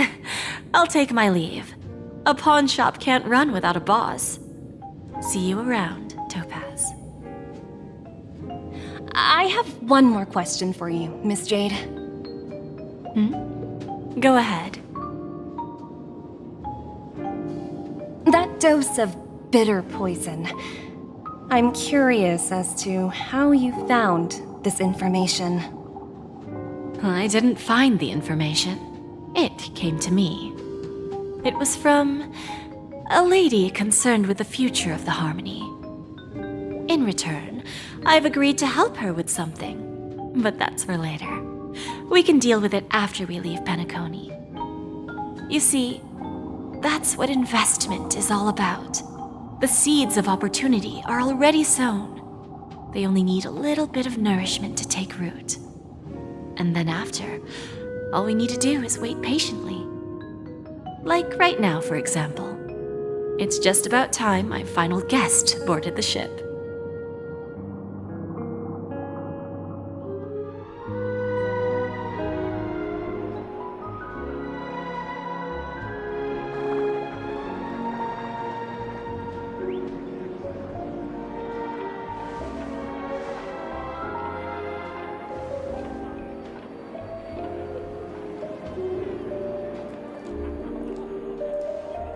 I'll take my leave. A pawn shop can't run without a boss. See you around, Topaz. I have one more question for you, Miss Jade. Go ahead. That dose of bitter poison. I'm curious as to how you found this information. I didn't find the information. It came to me. It was from a lady concerned with the future of the Harmony. In return, I've agreed to help her with something, but that's for later. We can deal with it after we leave Penacony. You see, that's what investment is all about. The seeds of opportunity are already sown. They only need a little bit of nourishment to take root. And then after, all we need to do is wait patiently. Like right now, for example. It's just about time my final guest boarded the ship.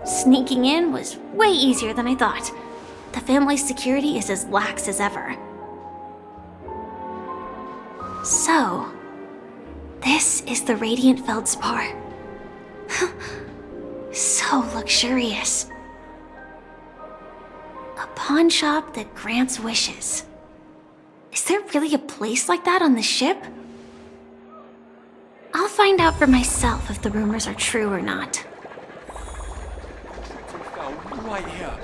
Sneaking in was way easier than I thought. The family's security is as lax as ever. So, this is the Radiant Feldspar. So luxurious. A pawn shop that grants wishes. Is there really a place like that on the ship? I'll find out for myself if the rumors are true or not. Right here.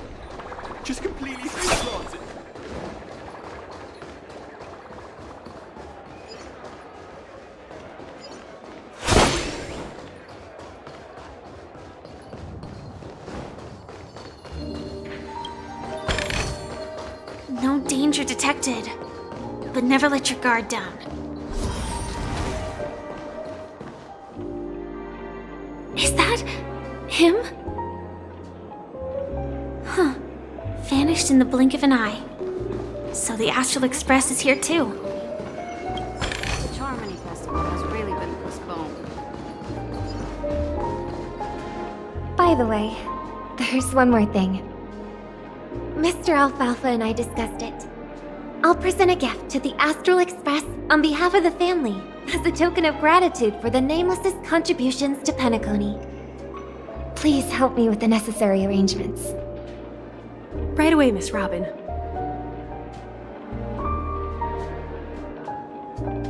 Just completely through No danger detected, but never let your guard down. Is that him? Huh. Vanished in the blink of an eye. So the Astral Express is here too. The Charmony Festival has really been postponed. By the way, there's one more thing. Mr. Alfalfa and I discussed it. I'll present a gift to the Astral Express on behalf of the family as a token of gratitude for the Nameless's contributions to Penacony. Please help me with the necessary arrangements. Right away, Miss Robin.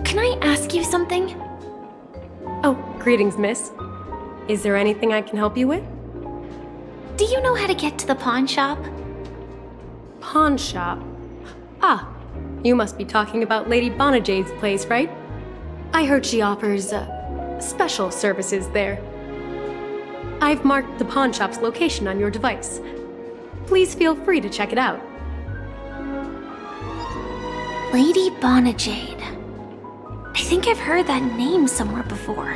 Can I ask you something? Oh, greetings, miss. Is there anything I can help you with? Do you know how to get to the pawn shop? Pawn shop? Ah, you must be talking about Lady Bonajade's place, right? I heard she offers, special services there. I've marked the pawn shop's location on your device. Please feel free to check it out. Lady Bonajade. I think I've heard that name somewhere before.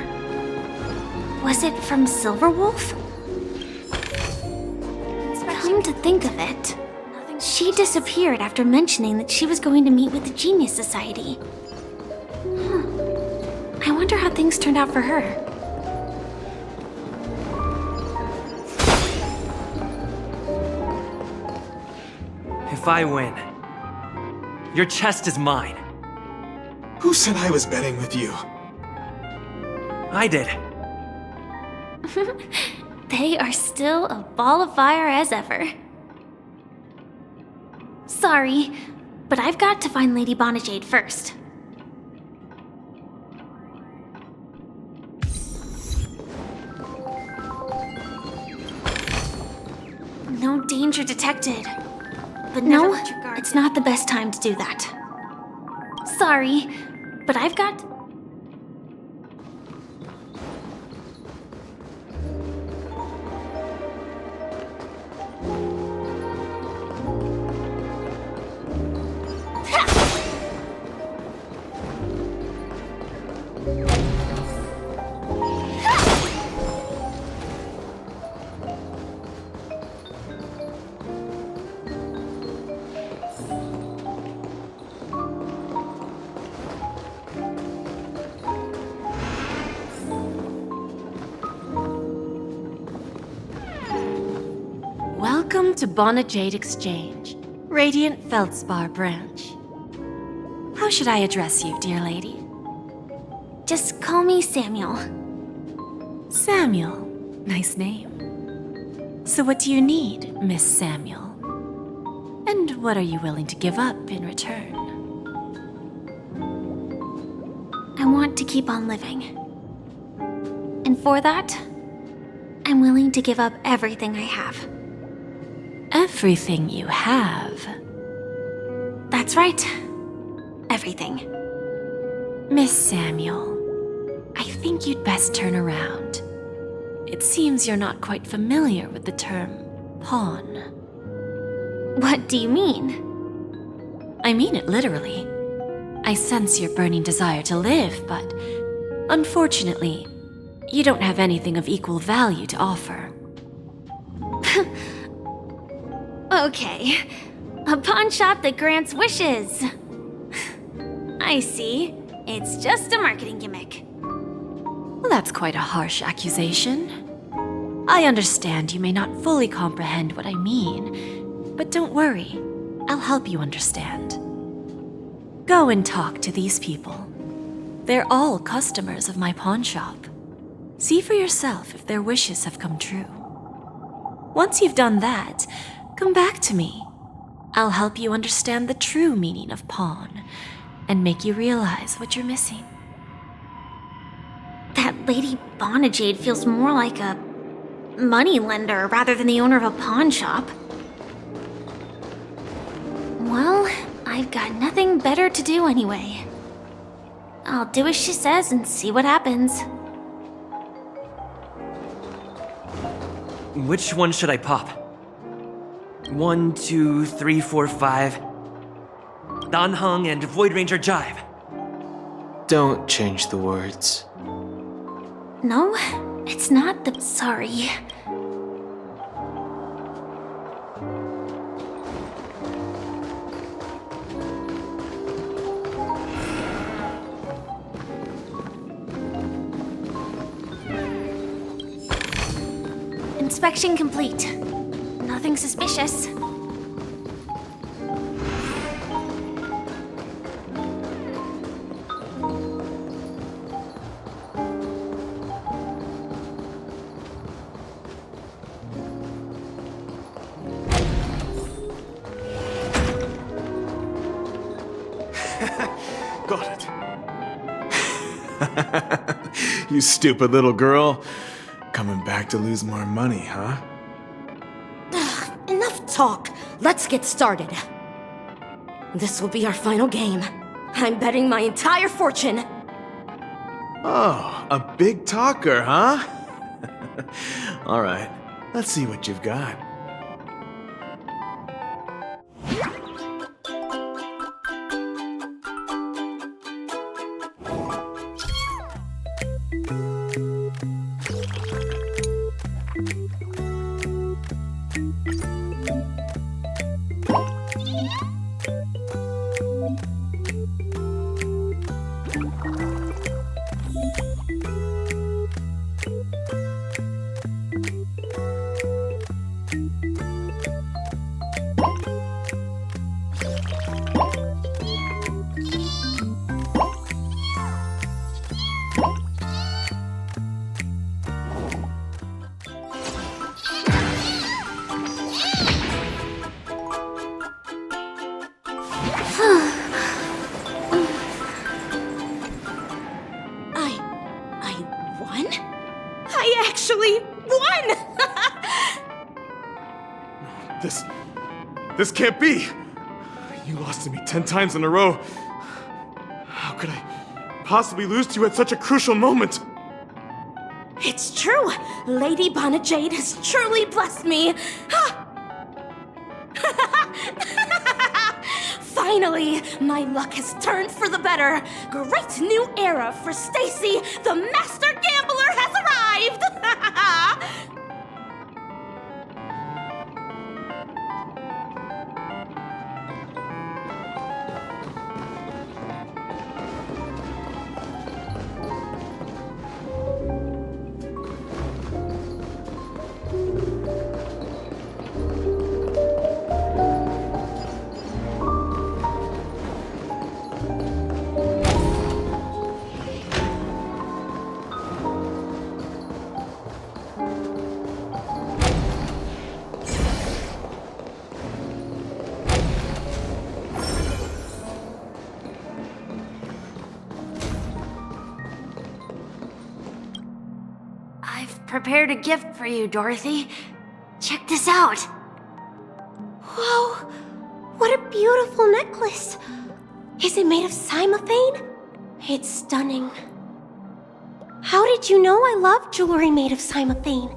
Was it from Silverwolf? Come to think of it, she disappeared after mentioning that she was going to meet with the Genius Society. I wonder how things turned out for her. If I win, your chest is mine. Who said I was betting with you? I did. They are still a ball of fire as ever. Sorry, but I've got to find Lady Bonajade first. danger detected. But no, it's not the best time to do that. Sorry, but I've got... Welcome to Bonajade Exchange, Radiant Feldspar branch. How should I address you, dear lady? Just call me Samuel. Samuel. Nice name. So what do you need, Miss Samuel? And what are you willing to give up in return? I want to keep on living. And for that, I'm willing to give up everything I have. Everything you have? That's right. Everything. Miss Samuel, I think you'd best turn around. It seems you're not quite familiar with the term pawn. What do you mean? I mean it literally. I sense your burning desire to live, but unfortunately, you don't have anything of equal value to offer. Okay. A pawn shop that grants wishes. I see. It's just a marketing gimmick. Well, that's quite a harsh accusation. I understand you may not fully comprehend what I mean, but don't worry. I'll help you understand. Go and talk to these people. They're all customers of my pawn shop. See for yourself if their wishes have come true. Once you've done that, come back to me. I'll help you understand the true meaning of pawn and make you realize what you're missing. That Lady Bonajade feels more like a money lender rather than the owner of a pawn shop. Well, I've got nothing better to do anyway. I'll do as she says and see what happens. Which one should I pop? 1, 2, 3, 4, 5. Dan Heng and Void Ranger Jive. Don't change the words. No, it's not the... Sorry. Inspection complete. Nothing suspicious. Got it. You stupid little girl. Coming back to lose more money, huh? Enough talk. Let's get started. This will be our final game. I'm betting my entire fortune. Oh, a big talker, huh? All right, let's see what you've got. This can't be! You lost to me 10 times in a row. How could I possibly lose to you at such a crucial moment? It's true! Lady Bonajade has truly blessed me! Finally, my luck has turned for the better. Great new era for Stacy. The master gambler has arrived! Prepared a gift for you, Dorothy. Check this out. Whoa! What a beautiful necklace! Is it made of cymophane? It's stunning. How did you know I love jewelry made of cymophane?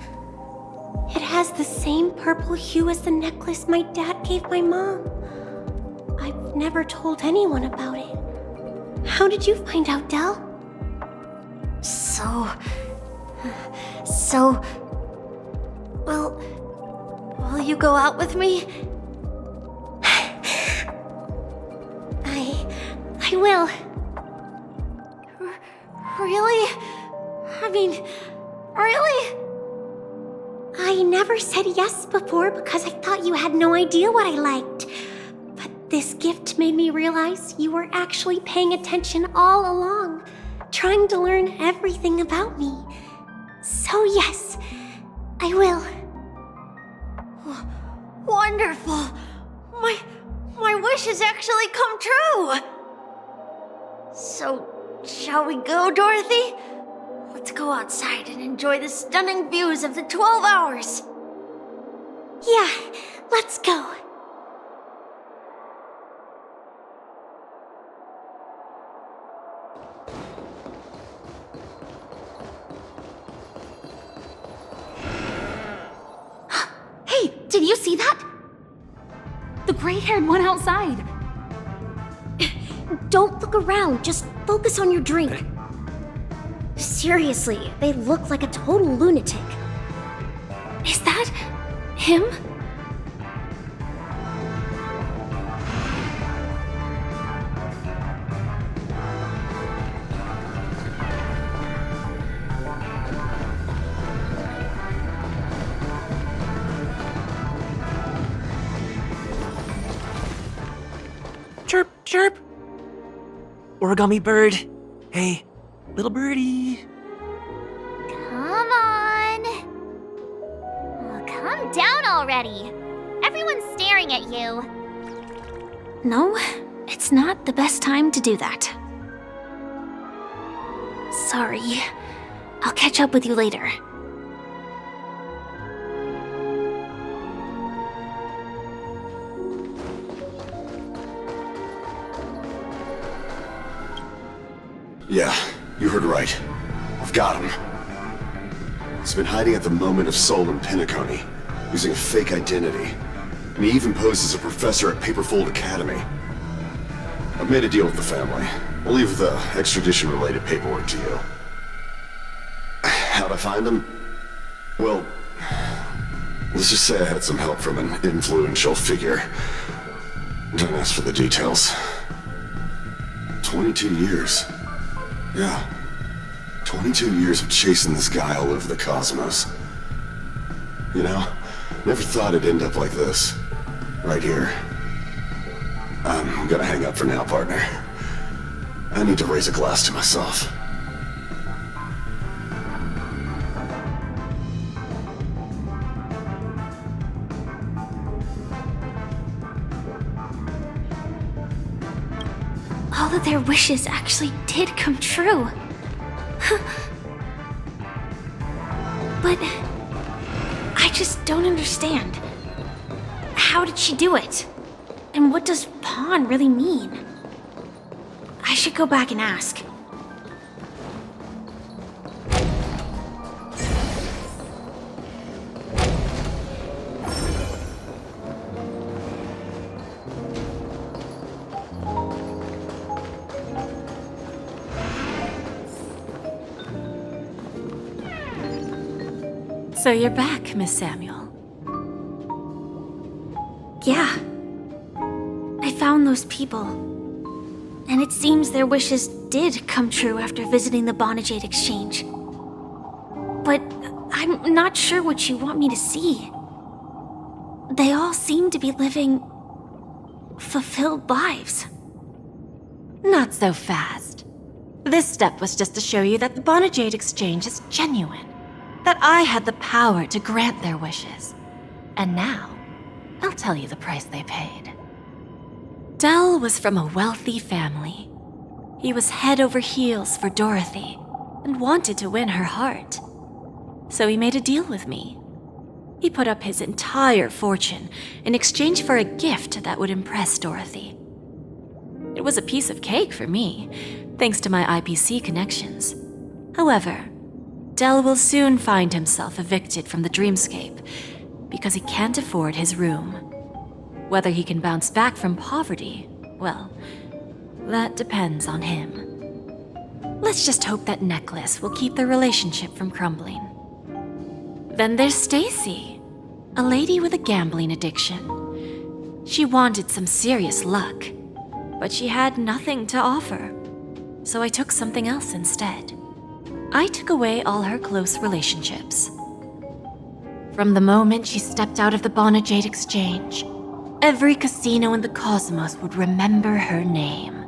It has the same purple hue as the necklace my dad gave my mom. I've never told anyone about it. How did you find out, Del? Will you go out with me? I will. Really? I mean, really? I never said yes before because I thought you had no idea what I liked. But this gift made me realize you were actually paying attention all along, trying to learn everything about me. So yes, I will. Wonderful! My wish has actually come true! So, shall we go, Dorothy? Let's go outside and enjoy the stunning views of the 12 hours! Yeah, let's go. Hey, did you see that? The gray-haired one outside. Don't look around, just focus on your drink. Seriously, they look like a total lunatic. Is that him? Chirp, chirp. Origami bird. Hey, little birdie. Come on. Oh, calm down already. Everyone's staring at you. No, it's not the best time to do that. Sorry. I'll catch up with you later. Yeah, you heard right. I've got him. He's been hiding at the moment of soul in Penacony, using a fake identity. And he even posed as a professor at Paperfold Academy. I've made a deal with the family. I'll leave the extradition-related paperwork to you. How'd I find him? Well, let's just say I had some help from an influential figure. Don't ask for the details. 22 years. Yeah. 22 years of chasing this guy all over the cosmos. You know, never thought it'd end up like this. Right here. I'm gonna hang up for now, partner. I need to raise a glass to myself. All of their wishes actually did come true. But I just don't understand. How did she do it? And what does pawn really mean? I should go back and ask. So you're back, Miss Samuel. Yeah. I found those people. And it seems their wishes did come true after visiting the Bonajade Exchange. But I'm not sure what you want me to see. They all seem to be living fulfilled lives. Not so fast. This step was just to show you that the Bonajade Exchange is genuine. That I had the power to grant their wishes. And now, I'll tell you the price they paid. Dell was from a wealthy family. He was head over heels for Dorothy and wanted to win her heart. So he made a deal with me. He put up his entire fortune in exchange for a gift that would impress Dorothy. It was a piece of cake for me, thanks to my IPC connections. However, Dell will soon find himself evicted from the dreamscape because he can't afford his room. Whether he can bounce back from poverty, well, that depends on him. Let's just hope that necklace will keep their relationship from crumbling. Then there's Stacy, a lady with a gambling addiction. She wanted some serious luck, but she had nothing to offer, so I took something else instead. I took away all her close relationships. From the moment she stepped out of the Bonajade Exchange, every casino in the cosmos would remember her name.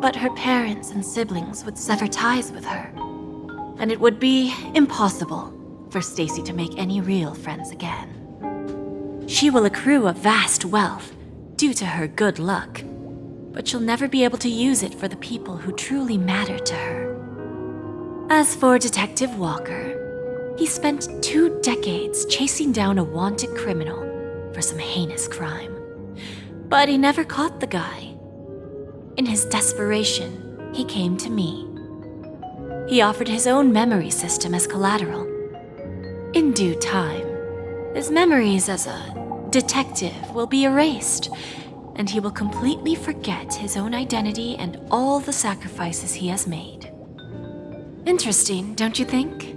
But her parents and siblings would sever ties with her, and it would be impossible for Stacy to make any real friends again. She will accrue a vast wealth due to her good luck, but she'll never be able to use it for the people who truly matter to her. As for Detective Walker, he spent 2 decades chasing down a wanted criminal for some heinous crime. But he never caught the guy. In his desperation, he came to me. He offered his own memory system as collateral. In due time, his memories as a detective will be erased, and he will completely forget his own identity and all the sacrifices he has made. Interesting, don't you think?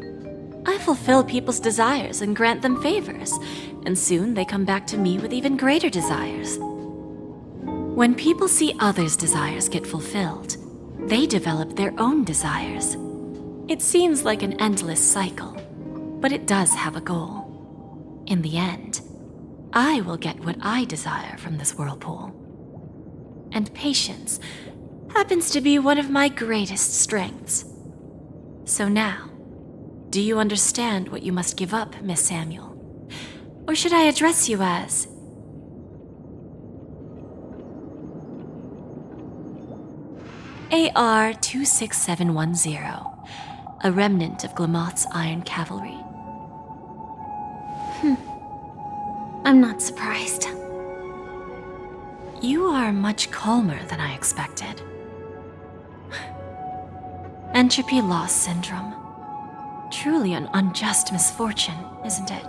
I fulfill people's desires and grant them favors, and soon they come back to me with even greater desires. When people see others' desires get fulfilled, they develop their own desires. It seems like an endless cycle, but it does have a goal. In the end, I will get what I desire from this whirlpool. And patience happens to be one of my greatest strengths. So now, do you understand what you must give up, Miss Samuel? Or should I address you as... AR-26710, a remnant of Glamoth's Iron Cavalry? I'm not surprised. You are much calmer than I expected. Entropy loss syndrome. Truly an unjust misfortune, isn't it?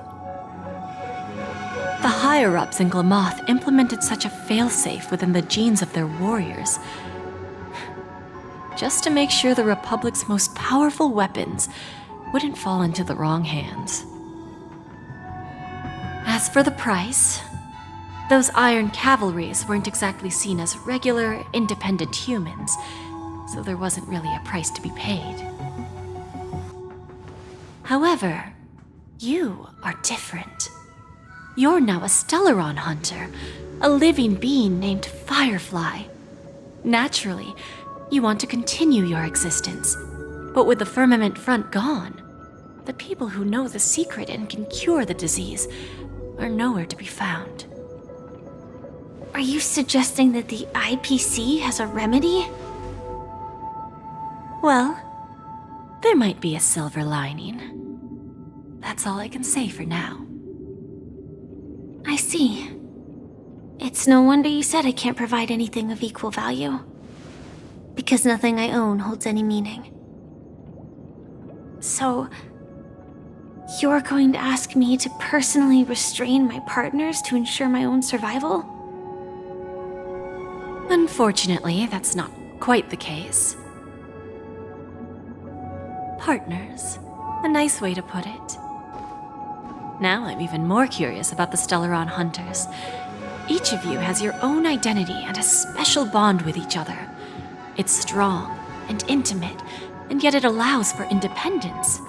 The higher-ups in Glamoth implemented such a failsafe within the genes of their warriors, just to make sure the Republic's most powerful weapons wouldn't fall into the wrong hands. As for the price, those Iron Cavalries weren't exactly seen as regular, independent humans, so there wasn't really a price to be paid. However, you are different. You're now a Stellaron hunter, a living being named Firefly. Naturally, you want to continue your existence, but with the Firmament Front gone, the people who know the secret and can cure the disease are nowhere to be found. Are you suggesting that the IPC has a remedy? Well, there might be a silver lining. That's all I can say for now. I see. It's no wonder you said I can't provide anything of equal value. Because nothing I own holds any meaning. So, you're going to ask me to personally restrain my partners to ensure my own survival? Unfortunately, that's not quite the case. Partners. A nice way to put it. Now I'm even more curious about the Stellaron Hunters. Each of you has your own identity and a special bond with each other. It's strong and intimate, and yet it allows for independence.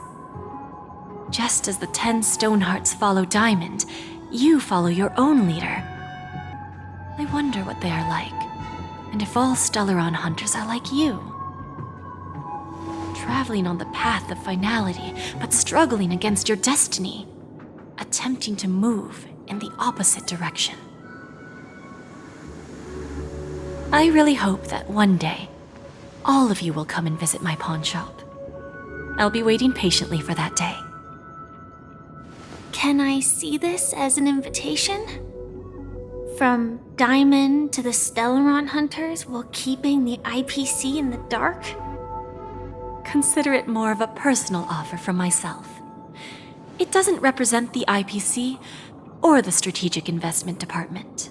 Just as the 10 Stonehearts follow Diamond, you follow your own leader. I wonder what they are like, and if all Stellaron Hunters are like you. Traveling on the path of finality, but struggling against your destiny. Attempting to move in the opposite direction. I really hope that one day, all of you will come and visit my pawn shop. I'll be waiting patiently for that day. Can I see this as an invitation? From Diamond to the Stellaron Hunters while keeping the IPC in the dark? Consider it more of a personal offer from myself. It doesn't represent the IPC or the Strategic Investment Department.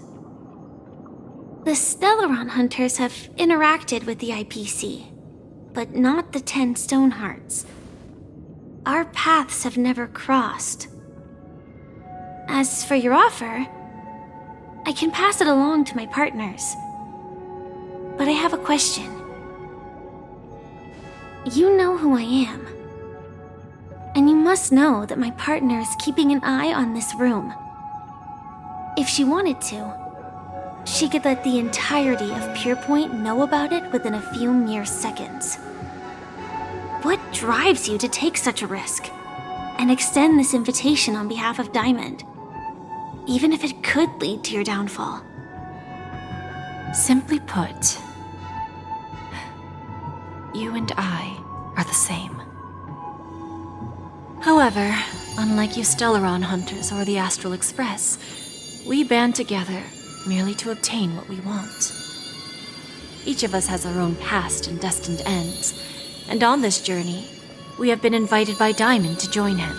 The Stellaron Hunters have interacted with the IPC, but not the 10 Stonehearts. Our paths have never crossed. As for your offer, I can pass it along to my partners. But I have a question. You know who I am. And you must know that my partner is keeping an eye on this room. If she wanted to, she could let the entirety of Purepoint know about it within a few mere seconds. What drives you to take such a risk and extend this invitation on behalf of Diamond, even if it could lead to your downfall? Simply put, you and I are the same. However, unlike you Stellaron Hunters or the Astral Express, we band together merely to obtain what we want. Each of us has our own past and destined ends, and on this journey, we have been invited by Diamond to join him.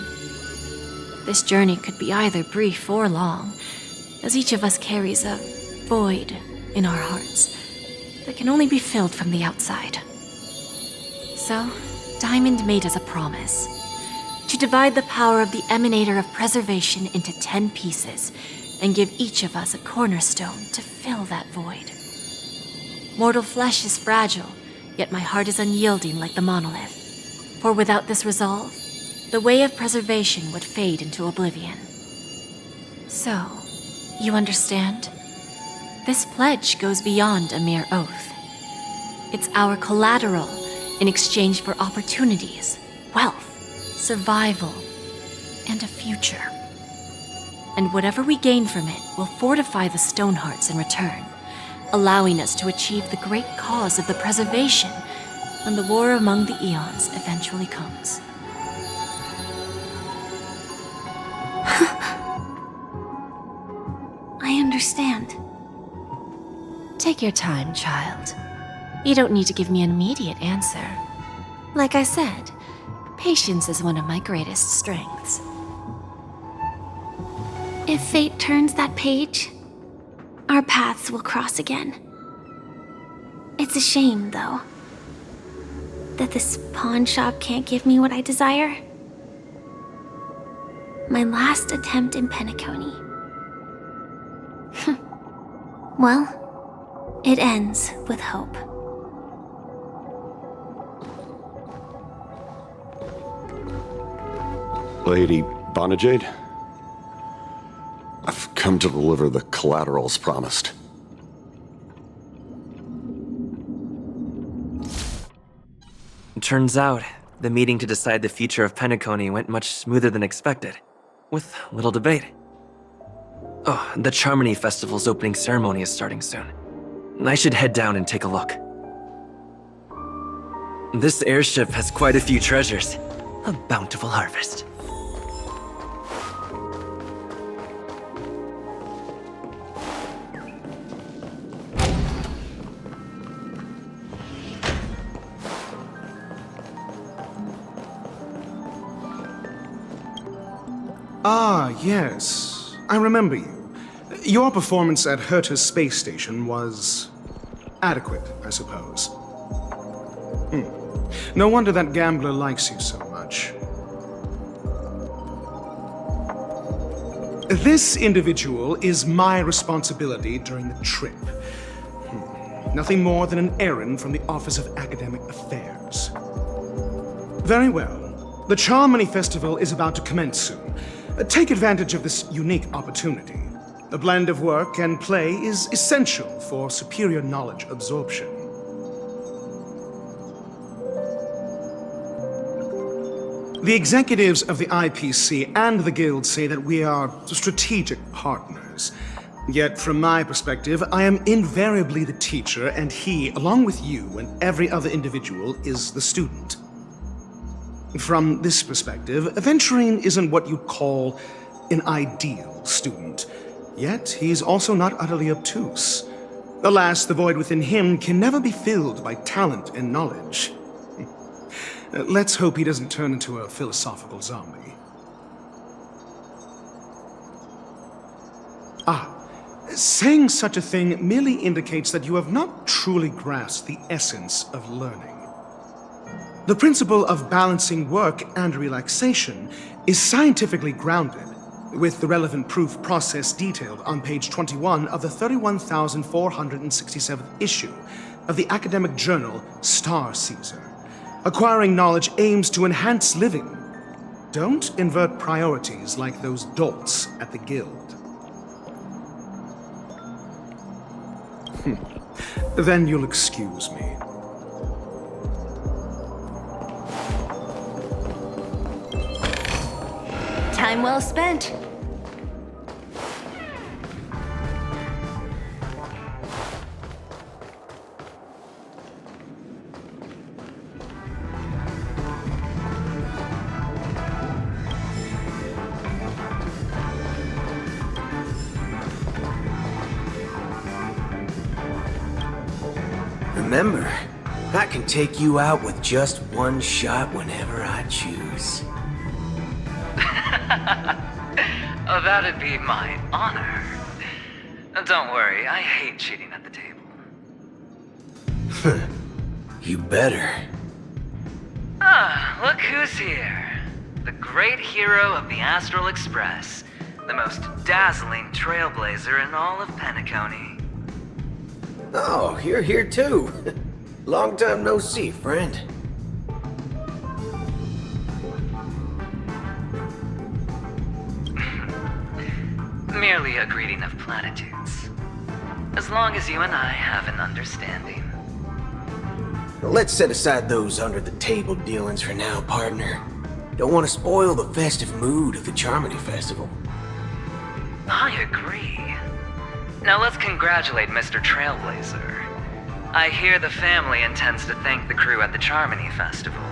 This journey could be either brief or long, as each of us carries a void in our hearts that can only be filled from the outside. So, Diamond made us a promise to divide the power of the Emanator of Preservation into 10 pieces and give each of us a cornerstone to fill that void. Mortal flesh is fragile, yet my heart is unyielding like the monolith. For without this resolve, the way of preservation would fade into oblivion. So, you understand? This pledge goes beyond a mere oath. It's our collateral in exchange for opportunities, wealth, survival, and a future. And whatever we gain from it will fortify the Stonehearts in return, allowing us to achieve the great cause of the preservation when the war among the eons eventually comes. I understand. Take your time, child. You don't need to give me an immediate answer. Like I said, patience is one of my greatest strengths. If fate turns that page, our paths will cross again. It's a shame, though, that this pawn shop can't give me what I desire. My last attempt in Penacony. Well, it ends with hope. Lady Bonajade? I've come to deliver the collaterals promised. It turns out, the meeting to decide the future of Penacony went much smoother than expected, with little debate. Oh, the Charmony Festival's opening ceremony is starting soon. I should head down and take a look. This airship has quite a few treasures. A bountiful harvest. Ah, yes. I remember you. Your performance at Herta's space station was adequate, I suppose. No wonder that gambler likes you so much. This individual is my responsibility during the trip. Nothing more than an errand from the Office of Academic Affairs. Very well. The Charmony Festival is about to commence soon. Take advantage of this unique opportunity. A blend of work and play is essential for superior knowledge absorption. The executives of the IPC and the Guild say that we are strategic partners. Yet, from my perspective, I am invariably the teacher, and he, along with you and every other individual, is the student. From this perspective, Aventurine isn't what you'd call an ideal student. Yet, he's also not utterly obtuse. Alas, the void within him can never be filled by talent and knowledge. Let's hope he doesn't turn into a philosophical zombie. Saying such a thing merely indicates that you have not truly grasped the essence of learning. The principle of balancing work and relaxation is scientifically grounded, with the relevant proof process detailed on page 21 of the 31,467th issue of the academic journal Star Caesar. Acquiring knowledge aims to enhance living. Don't invert priorities like those dolts at the Guild. Then you'll excuse me. Time well spent. Remember, I can take you out with just one shot whenever I choose. Oh, that'd be my honor. Don't worry, I hate cheating at the table. You better. Ah, look who's here. The great hero of the Astral Express. The most dazzling trailblazer in all of Penacony. Oh, you're here too. Long time no see, friend. Merely a greeting of platitudes. As long as you and I have an understanding. Let's set aside those under-the-table dealings for now, partner. Don't want to spoil the festive mood of the Charmony Festival. I agree. Now let's congratulate Mr. Trailblazer. I hear the family intends to thank the crew at the Charmony Festival.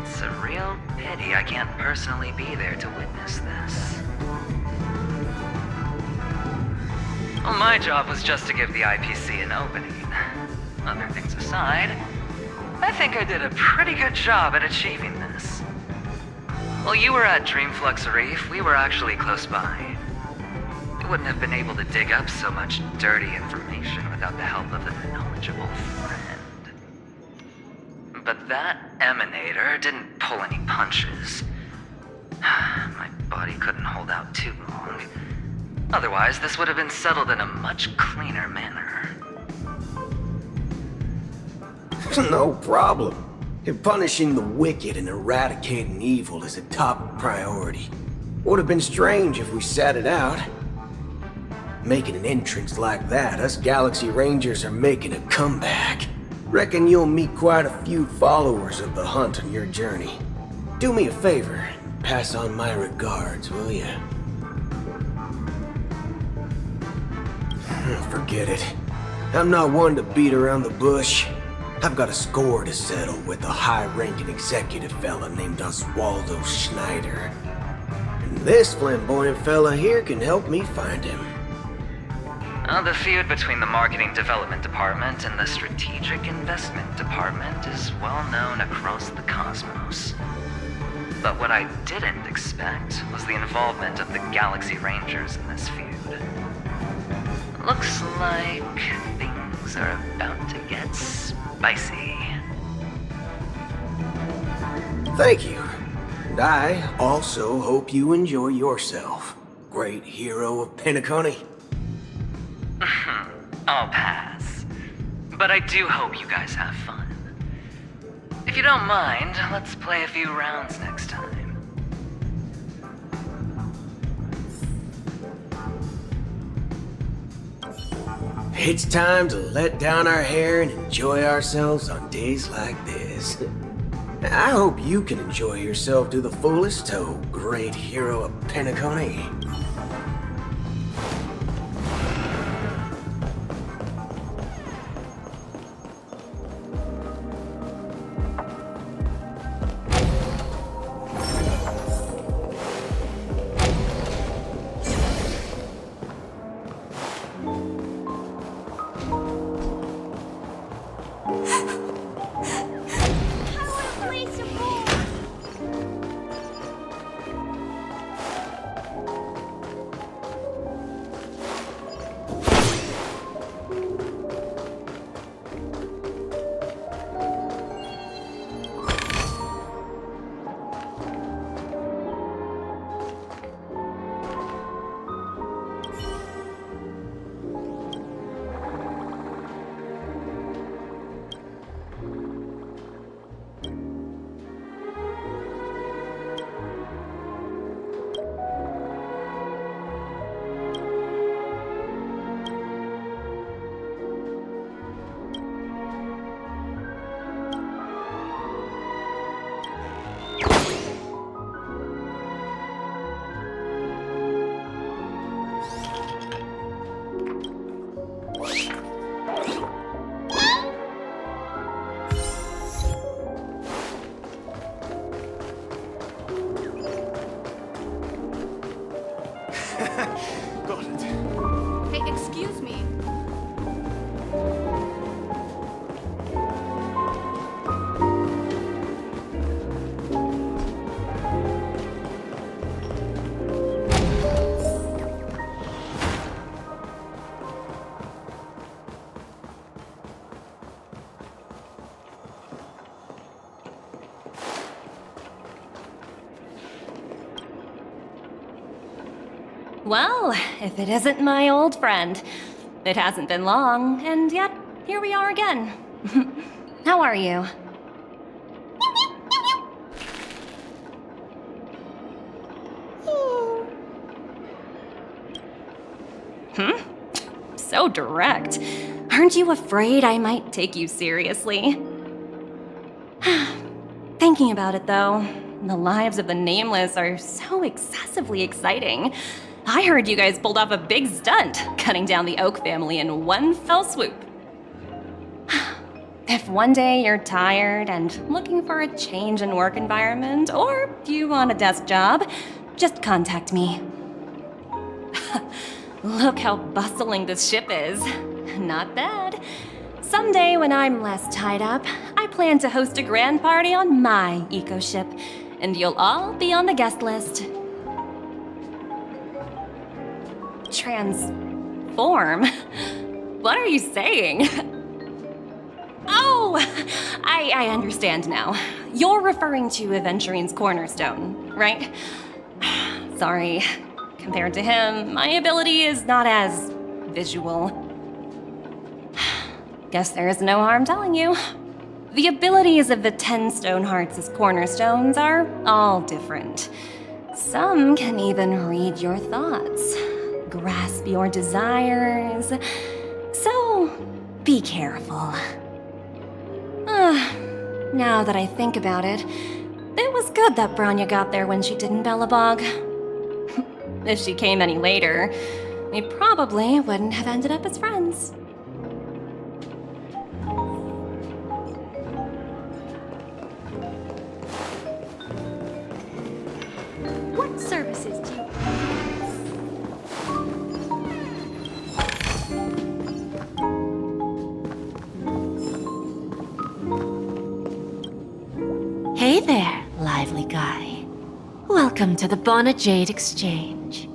It's a real pity I can't personally be there to witness this. Well, my job was just to give the IPC an opening. Other things aside, I think I did a pretty good job at achieving this. While you were at Dreamflux Reef, we were actually close by. You wouldn't have been able to dig up so much dirty information without the help of a knowledgeable friend. But that emanator didn't pull any punches. My body couldn't hold out too long. Otherwise, this would have been settled in a much cleaner manner. No problem. Punishing the wicked and eradicating evil is a top priority. Would have been strange if we sat it out. Making an entrance like that, us Galaxy Rangers are making a comeback. Reckon you'll meet quite a few followers of the hunt on your journey. Do me a favor, pass on my regards, will ya? Forget it. I'm not one to beat around the bush. I've got a score to settle with a high-ranking executive fella named Oswaldo Schneider. And this flamboyant fella here can help me find him. The feud between the Marketing Development Department and the Strategic Investment Department is well known across the cosmos. But what I didn't expect was the involvement of the Galaxy Rangers in this feud. Looks like things are about to get spicy. Thank you. And I also hope you enjoy yourself, great hero of Penacony. I'll pass. But I do hope you guys have fun. If you don't mind, let's play a few rounds next time. It's time to let down our hair and enjoy ourselves on days like this. I hope you can enjoy yourself to the fullest, oh great hero of Penacony. Got it. Hey, excuse me. Well, if it isn't my old friend. It hasn't been long, and yet here we are again. How are you? So direct. Aren't you afraid I might take you seriously? Thinking about it, though, the lives of the Nameless are so excessively exciting. I heard you guys pulled off a big stunt, cutting down the Oak family in one fell swoop. If one day you're tired and looking for a change in work environment, or you want a desk job, just contact me. Look how bustling this ship is. Not bad. Someday when I'm less tied up, I plan to host a grand party on my eco-ship, and you'll all be on the guest list. Transform? What are you saying? Oh, I understand now. You're referring to Aventurine's cornerstone, right? Sorry. Compared to him, my ability is not as visual. Guess there is no harm telling you. The abilities of the 10 Stonehearts' cornerstones are all different. Some can even read your thoughts, grasp your desires. So, be careful. Now that I think about it, it was good that Branya got there when she did in Bellabog. If she came any later, we probably wouldn't have ended up as friends. What services do you... Hey there, lively guy. Welcome to the Bonnet Jade Exchange.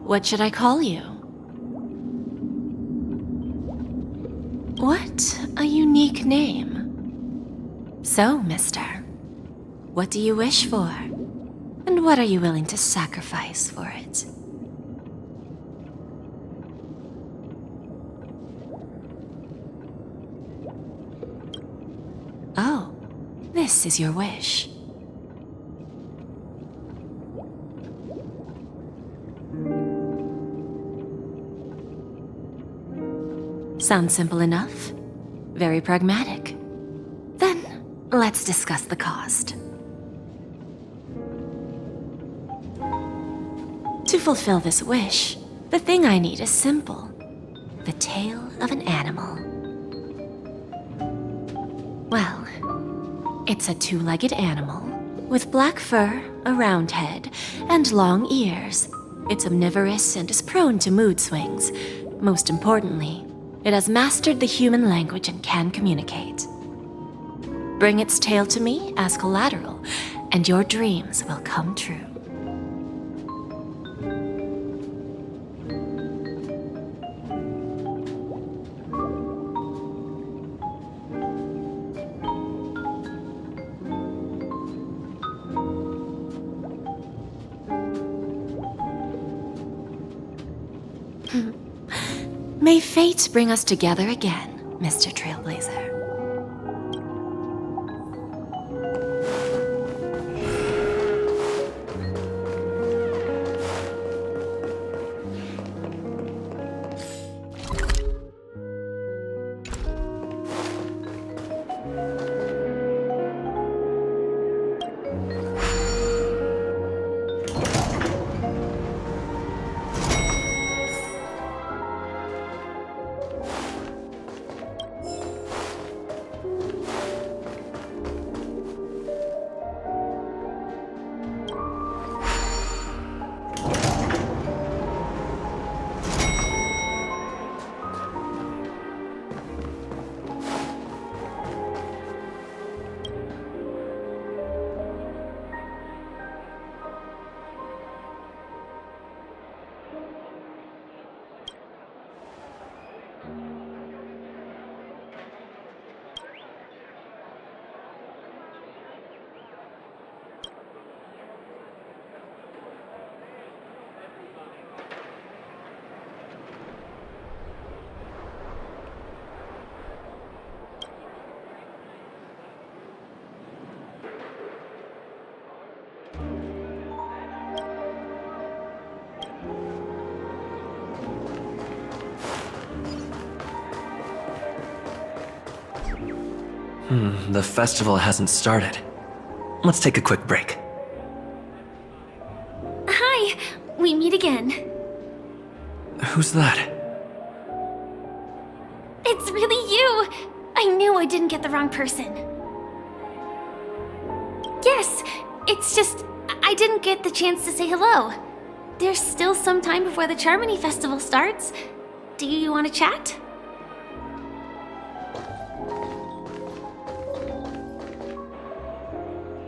What should I call you? What a unique name. So, mister, what do you wish for? And what are you willing to sacrifice for it? Oh, this is your wish. Sounds simple enough. Very pragmatic. Then, let's discuss the cost. To fulfill this wish, the thing I need is simple. The tail of an animal. Well, it's a two-legged animal with black fur, a round head, and long ears. It's omnivorous and is prone to mood swings. Most importantly, it has mastered the human language and can communicate. Bring its tail to me as collateral, and your dreams will come true. May fate bring us together again, Mr. Trailblazer. The festival hasn't started. Let's take a quick break. Hi, we meet again. Who's that? It's really you! I knew I didn't get the wrong person. Yes, it's just I didn't get the chance to say hello. There's still some time before the Charmony Festival starts. Do you want to chat?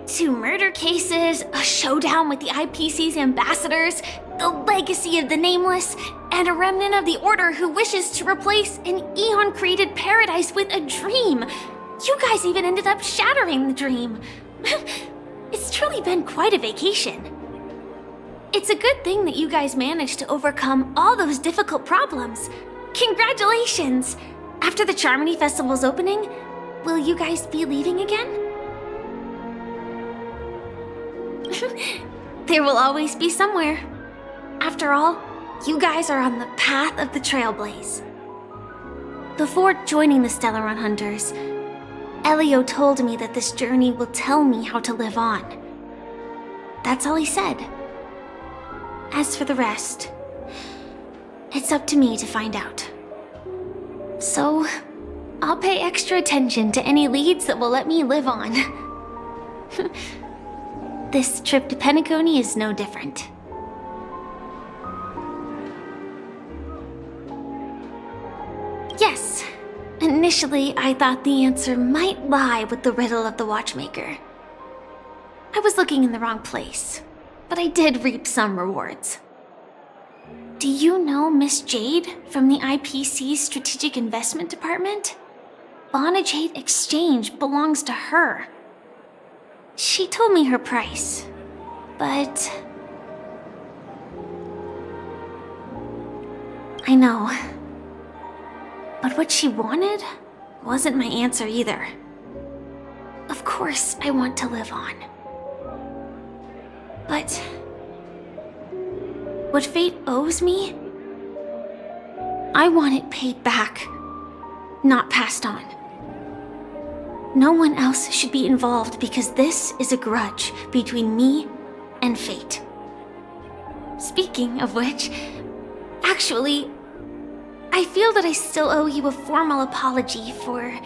Two murder cases, a showdown with the IPC's ambassadors, the legacy of the Nameless, and a remnant of the Order who wishes to replace an Eon-created paradise with a dream. You guys even ended up shattering the dream. It's truly been quite a vacation. It's a good thing that you guys managed to overcome all those difficult problems. Congratulations! After the Charmony Festival's opening, will you guys be leaving again? There will always be somewhere. After all, you guys are on the path of the Trailblaze. Before joining the Stellaron Hunters, Elio told me that this journey will tell me how to live on. That's all he said. As for the rest, it's up to me to find out. So, I'll pay extra attention to any leads that will let me live on. This trip to Penacony is no different. Yes, initially I thought the answer might lie with the riddle of the watchmaker. I was looking in the wrong place, but I did reap some rewards. Do you know Miss Jade from the IPC's Strategic Investment Department? Bonajade Exchange belongs to her. She told me her price, but... I know. But what she wanted wasn't my answer either. Of course, I want to live on. But... what fate owes me? I want it paid back, not passed on. No one else should be involved because this is a grudge between me and fate. Speaking of which, actually, I feel that I still owe you a formal apology for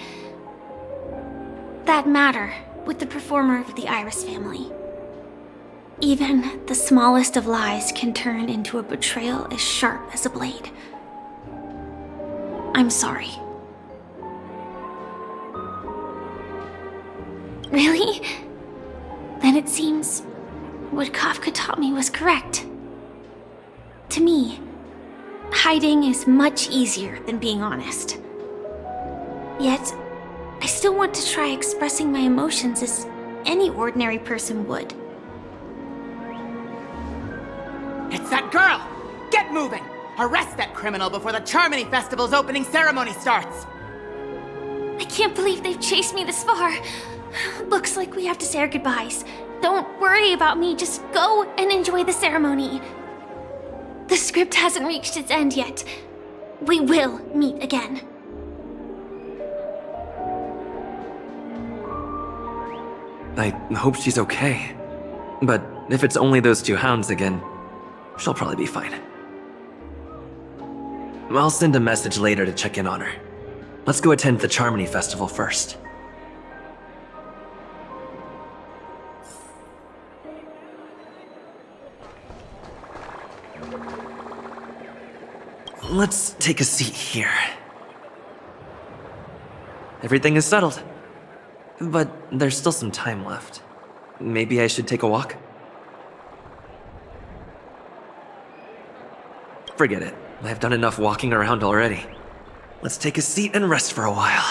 that matter with the performer of the Iris family. Even the smallest of lies can turn into a betrayal as sharp as a blade. I'm sorry. Really? Then it seems what Kafka taught me was correct. To me, hiding is much easier than being honest. Yet, I still want to try expressing my emotions as any ordinary person would. It's that girl! Get moving! Arrest that criminal before the Charmony Festival's opening ceremony starts! I can't believe they've chased me this far. Looks like we have to say our goodbyes. Don't worry about me, just go and enjoy the ceremony. The script hasn't reached its end yet. We will meet again. I hope she's okay. But if it's only those two hounds again, she'll probably be fine. I'll send a message later to check in on her. Let's go attend the Charmony Festival first. Let's take a seat here. Everything is settled. But there's still some time left. Maybe I should take a walk? Forget it. I've done enough walking around already. Let's take a seat and rest for a while.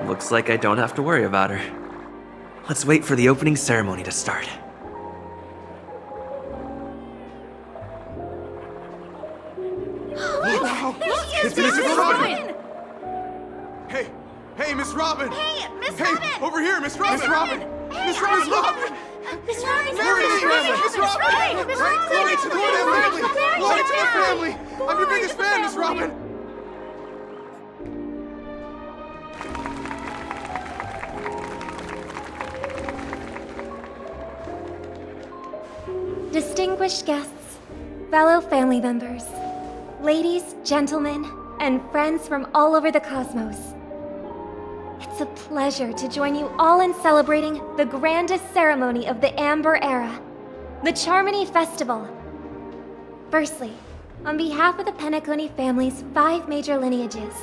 Looks like I don't have to worry about her. Let's wait for the opening ceremony to start. It's Miss Robin! Hey, Miss Robin! Hey, Miss Robin! Over here, Miss Robin! Miss Robin! Miss Robin! Miss Robin! Mary, Miss Robin! Miss Robin! Glory to the family! Glory to the family! I'm your biggest fan, Miss Robin! Distinguished guests, fellow family members, ladies, gentlemen, and friends from all over the cosmos. It's a pleasure to join you all in celebrating the grandest ceremony of the Amber Era, the Charmony Festival. Firstly, on behalf of the Penacony family's 5 major lineages,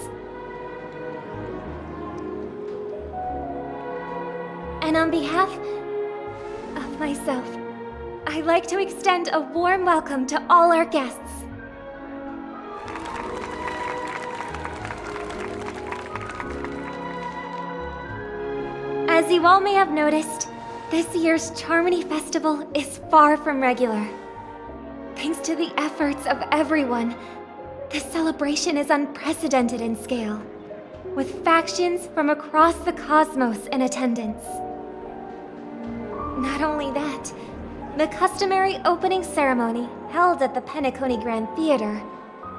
and on behalf of myself, I'd like to extend a warm welcome to all our guests. As you all may have noticed, this year's Charmony Festival is far from regular. Thanks to the efforts of everyone, this celebration is unprecedented in scale, with factions from across the cosmos in attendance. Not only that, the customary opening ceremony held at the Penacony Grand Theater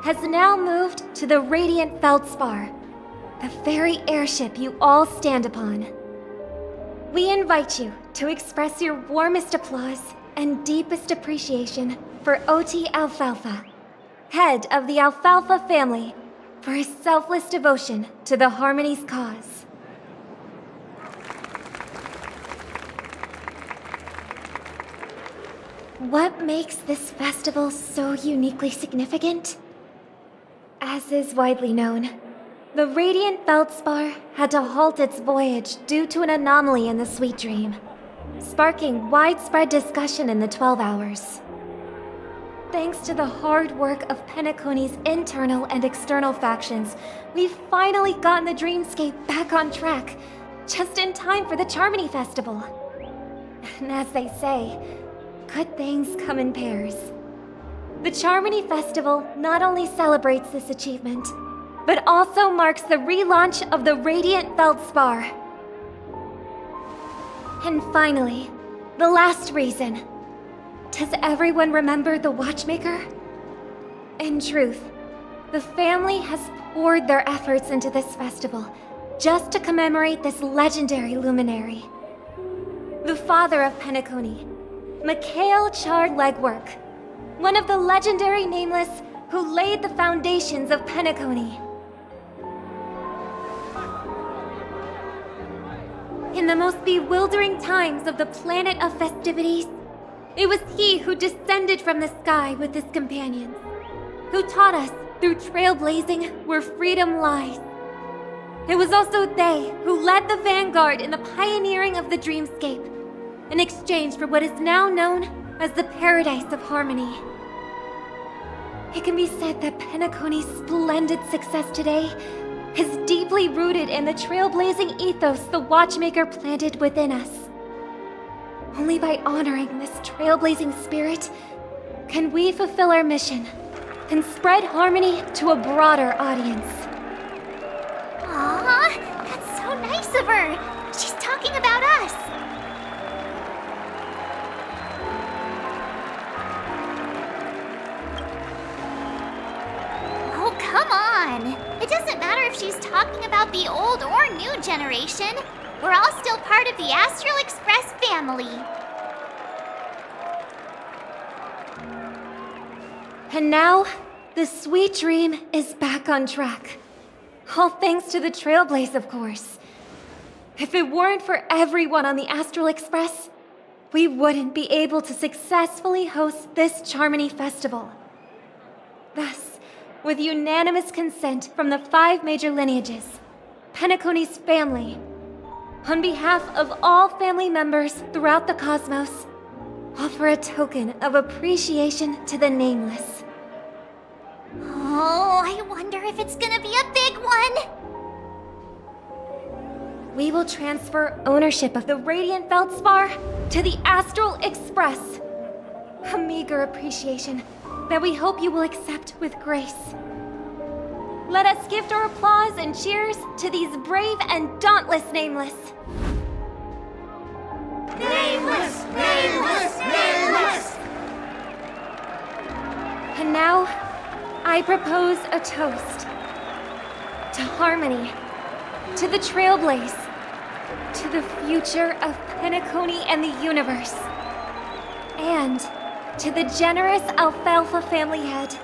has now moved to the Radiant Feldspar, the very airship you all stand upon. We invite you to express your warmest applause and deepest appreciation for OT Alfalfa, head of the Alfalfa family, for his selfless devotion to the Harmony's cause. What makes this festival so uniquely significant? As is widely known, the Radiant Feldspar had to halt its voyage due to an anomaly in the Sweet Dream, sparking widespread discussion in the 12 Hours. Thanks to the hard work of Penacony's internal and external factions, we've finally gotten the dreamscape back on track, just in time for the Charmony Festival. And as they say, good things come in pairs. The Charmony Festival not only celebrates this achievement, but also marks the relaunch of the Radiant Feldspar. And finally, the last reason. Does everyone remember the Watchmaker? In truth, the family has poured their efforts into this festival just to commemorate this legendary luminary. The father of Penacony, Mikhail Chard Legwork, one of the legendary Nameless who laid the foundations of Penacony. In the most bewildering times of the planet of festivities, it was he who descended from the sky with his companions, who taught us through trailblazing where freedom lies. It was also they who led the vanguard in the pioneering of the dreamscape, in exchange for what is now known as the Paradise of Harmony. It can be said that Penacony's splendid success today is deeply rooted in the trailblazing ethos the Watchmaker planted within us. Only by honoring this trailblazing spirit can we fulfill our mission and spread harmony to a broader audience. Aw, that's so nice of her. She's talking about us. Oh, come on. It doesn't matter if she's talking about the old or new generation. We're all still part of the Astral Express family. And now, the Sweet Dream is back on track. All thanks to the Trailblaze, of course. If it weren't for everyone on the Astral Express, we wouldn't be able to successfully host this Charmony Festival. Thus, with unanimous consent from the 5 major lineages, Penacony's family, on behalf of all family members throughout the cosmos, offer a token of appreciation to the Nameless. Oh, I wonder if it's gonna be a big one. We will transfer ownership of the Radiant Feldspar to the Astral Express. A meager appreciation that we hope you will accept with grace. Let us gift our applause and cheers to these brave and dauntless Nameless. Nameless! Nameless! Nameless! And now, I propose a toast. To harmony, to the Trailblaze, to the future of Penacony and the universe, and to the generous Alfalfa family head,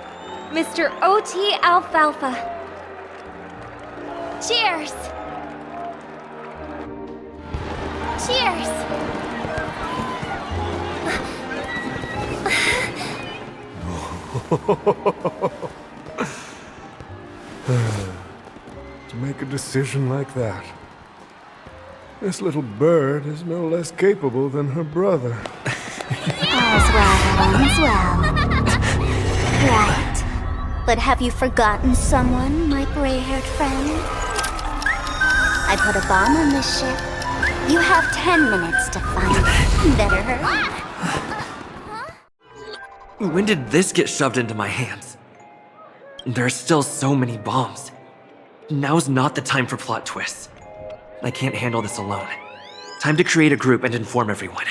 Mr. O.T. Alfalfa. Cheers! Cheers! To make a decision like that. This little bird is no less capable than her brother. All's well. Right. But have you forgotten someone, my gray-haired friend? I put a bomb on this ship. You have 10 minutes to find it. Better hurry. When did this get shoved into my hands? There are still so many bombs. Now's not the time for plot twists. I can't handle this alone. Time to create a group and inform everyone.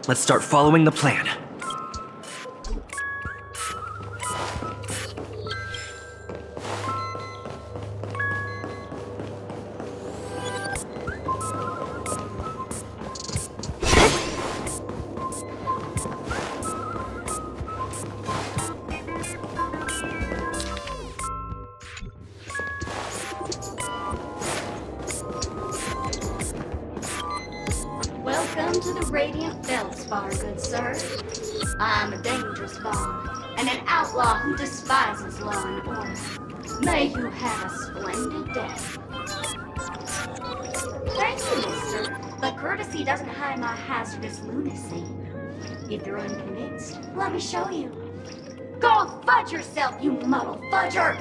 Let's start following the plan. Welcome to the Radiant Feldspar, good sir. I'm a dangerous bomb, and an outlaw who despises law and order. May you have a splendid day. Thank you, mister, but courtesy doesn't hide my hazardous lunacy. If you're unconvinced, let me show you. Go fudge yourself, you muddle fudger!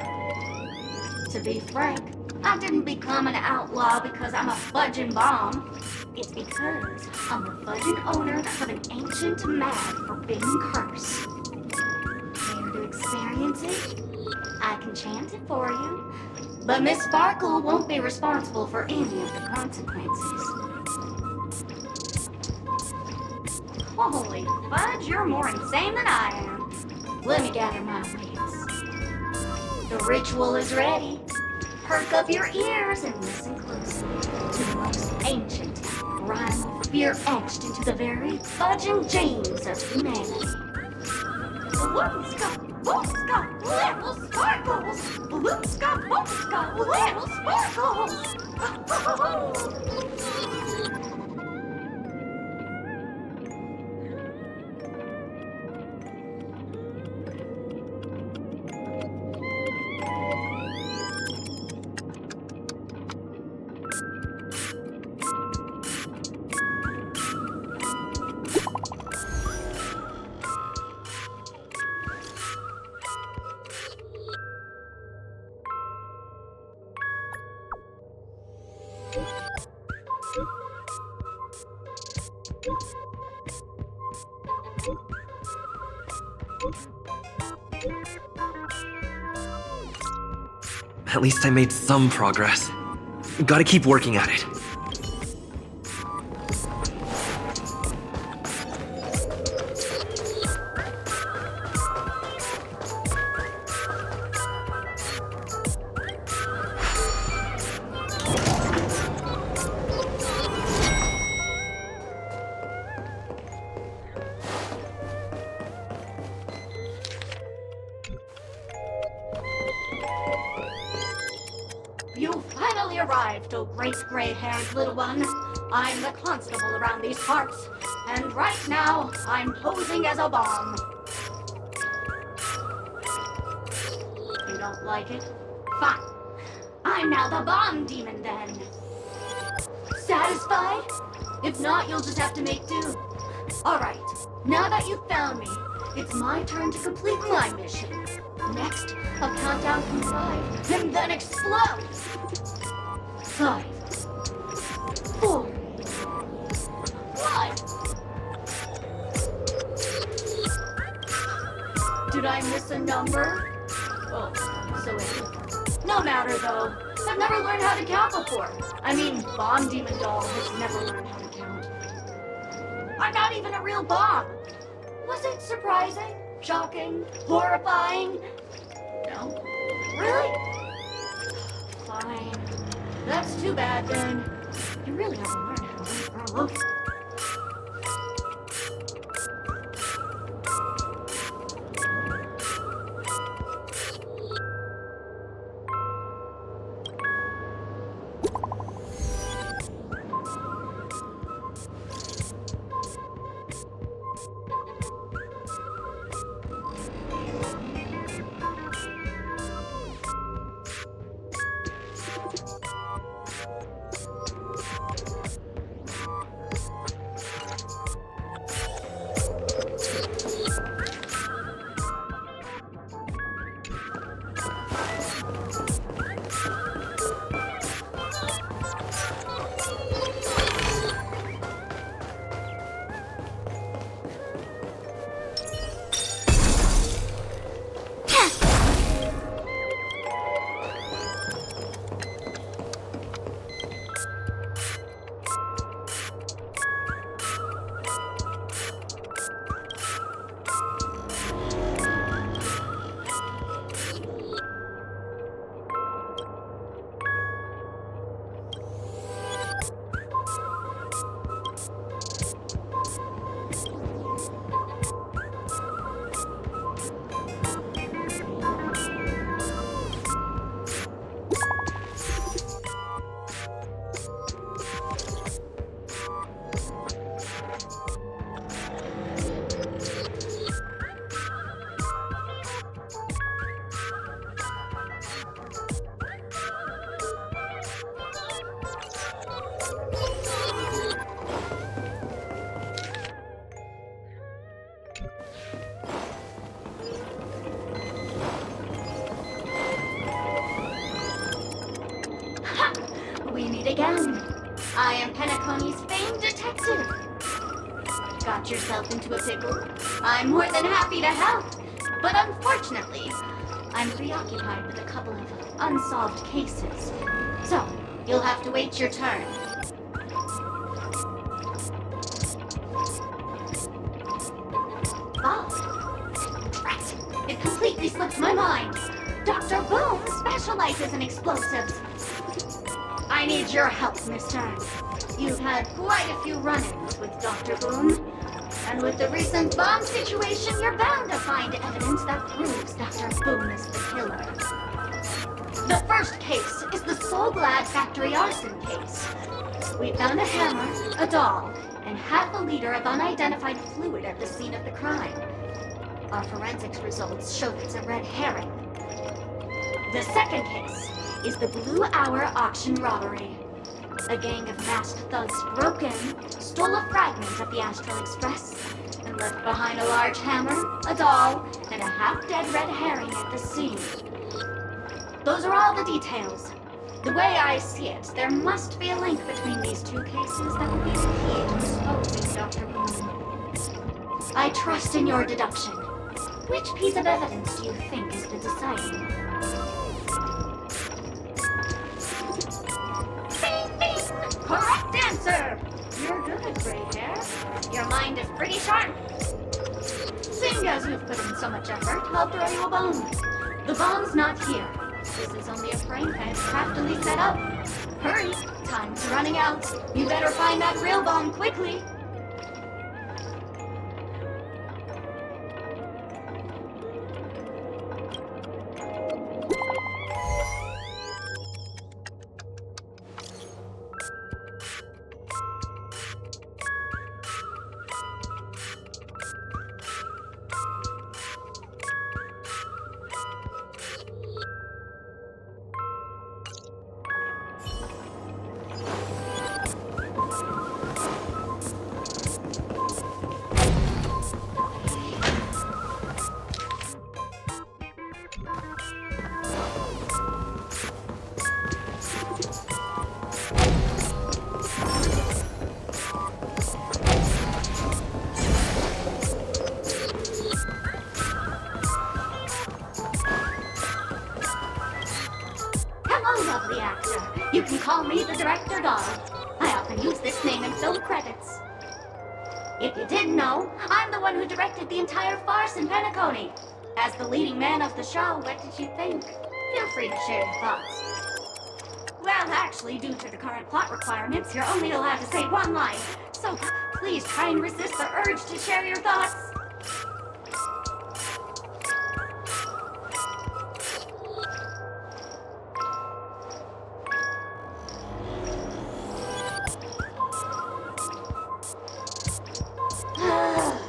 To be frank, I didn't become an outlaw because I'm a fudging bomb. It's because I'm the fudging owner of an ancient mad forbidden curse. Care to experience it? I can chant it for you, but Miss Sparkle won't be responsible for any of the consequences. Holy fudge, you're more insane than I am. Let me gather my wits. The ritual is ready. Perk up your ears and listen closely to the most ancient rhyme of fear etched into the very fudging genes of humanity. Bloomska, boomska, little sparkles! Bloomska, boomska, little sparkles! At least I made some progress. Gotta keep working at it. You finally arrived, oh great gray-haired little one. I'm the constable around these parts, and right now, I'm posing as a bomb. You don't like it? Fine. I'm now the bomb demon then. Satisfied? If not, you'll just have to make do. Alright, now that you've found me, it's my turn to complete my mission. Next, I'll count down from 5, and then explode! 5, 4, 1. Did I miss a number? Oh, so it. No matter though. I've never learned how to count before. I mean, Bomb Demon Doll has never learned how to count. I'm not even a real bomb. Was it surprising? Shocking? Horrifying? No. Really? Fine. That's too bad then. You really haven't learned how to grow up. again. I am Penacony's famed detective. Got yourself into a pickle? I'm more than happy to help. But unfortunately, I'm preoccupied with a couple of unsolved cases. So, you'll have to wait your turn. Oh, drat! It completely slipped my mind. Dr. Boom specializes in explosives. I need your help, mister. You've had quite a few run-ins with Dr. Boom. And with the recent bomb situation, you're bound to find evidence that proves Dr. Boom is the killer. The first case is the Soul Glad factory arson case. We found a hammer, a doll, and half a liter of unidentified fluid at the scene of the crime. Our forensics results show it's a red herring. The second case is the Blue Hour auction robbery. A gang of masked thugs broke in, stole a fragment of the Astral Express, and left behind a large hammer, a doll, and a half-dead red herring at the scene. Those are all the details. The way I see it, there must be a link between these two cases that will be the key to exposing Dr. Boom. I trust in your deduction. Which piece of evidence do you think is the deciding? Bing, bing! Correct answer! You're good, gray hair. Your mind is pretty sharp. Seeing as you've put in so much effort, I'll throw you a bone. The bomb's not here. This is only a frame head craftily set up. Hurry! Time's running out. You better find that real bomb quickly. Lovely actor. You can call me the director dog. I often use this name in film credits. If you didn't know, I'm the one who directed the entire farce in Penacony. As the leading man of the show, what did you think? Feel free to share your thoughts. Well, actually, due to the current plot requirements, you're only allowed to say one line. So please try and resist the urge to share your thoughts.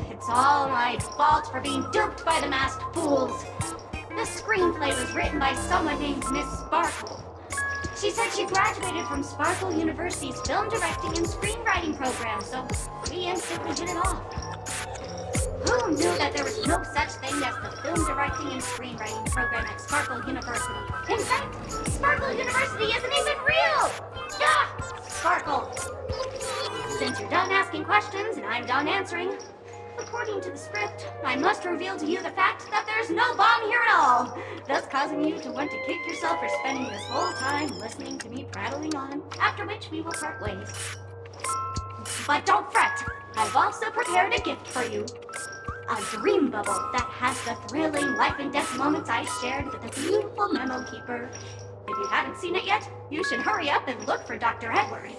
It's all my fault for being duped by the masked fools. The screenplay was written by someone named Miss Sparkle. She said she graduated from Sparkle University's film directing and screenwriting program, so we instantly hit it off. Who knew that there was no such thing as the film directing and screenwriting program at Sparkle University? In fact, Sparkle University isn't even real! Ah! Sparkle! Since you're done asking questions and I'm done answering, according to the script, I must reveal to you the fact that there's no bomb here at all, thus causing you to want to kick yourself for spending this whole time listening to me prattling on, after which we will part ways. But don't fret, I've also prepared a gift for you. A dream bubble that has the thrilling life and death moments I shared with the beautiful memo keeper. If you haven't seen it yet, you should hurry up and look for Dr. Edward.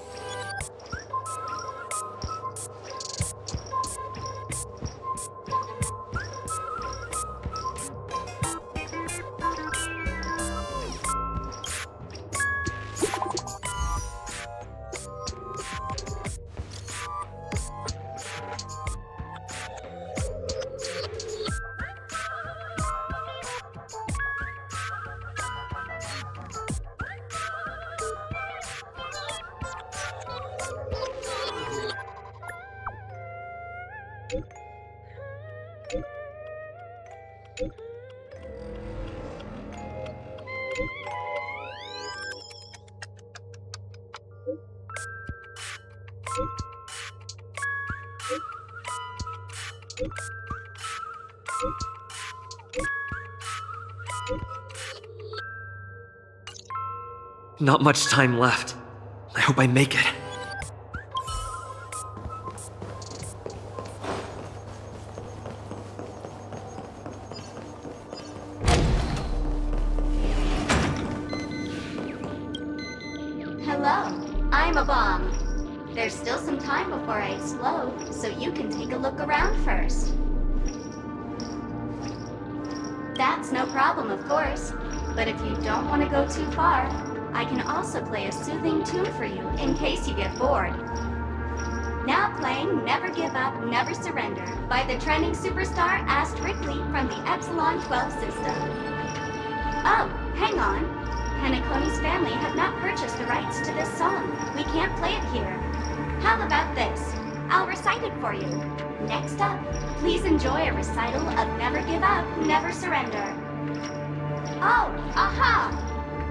Not much time left. I hope I make it. Hello, I'm a bomb. There's still some time before I explode, so you can take a look around first. That's no problem, of course. But if you don't want to go too far, I can also play a soothing tune for you in case you get bored. Now playing Never Give Up, Never Surrender by the trending superstar Astrictly from the Epsilon 12 system. Oh, hang on. Penacony's family have not purchased the rights to this song. We can't play it here. How about this? I'll recite it for you. Next up, please enjoy a recital of Never Give Up, Never Surrender. Oh, aha!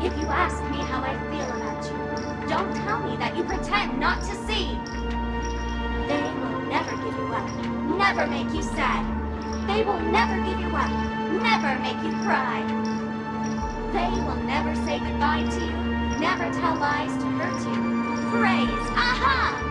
If you ask me how I feel about you, don't tell me that you pretend not to see. They will never give you up, never make you sad. They will never give you up, never make you cry. They will never say goodbye to you, never tell lies to hurt you. Praise, aha!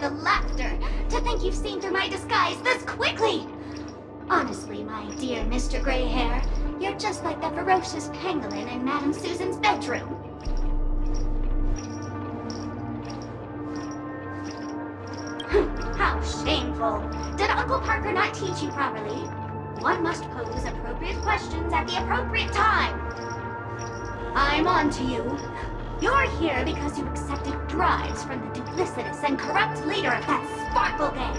The laughter! To think you've seen through my disguise this quickly! Honestly, my dear Mr. Gray Hair, you're just like the ferocious pangolin in Madame Susan's bedroom. How shameful! Did Uncle Parker not teach you properly? One must pose appropriate questions at the appropriate time. I'm on to you. You're here because you accepted bribes from the duplicitous and corrupt leader of that Sparkle gang.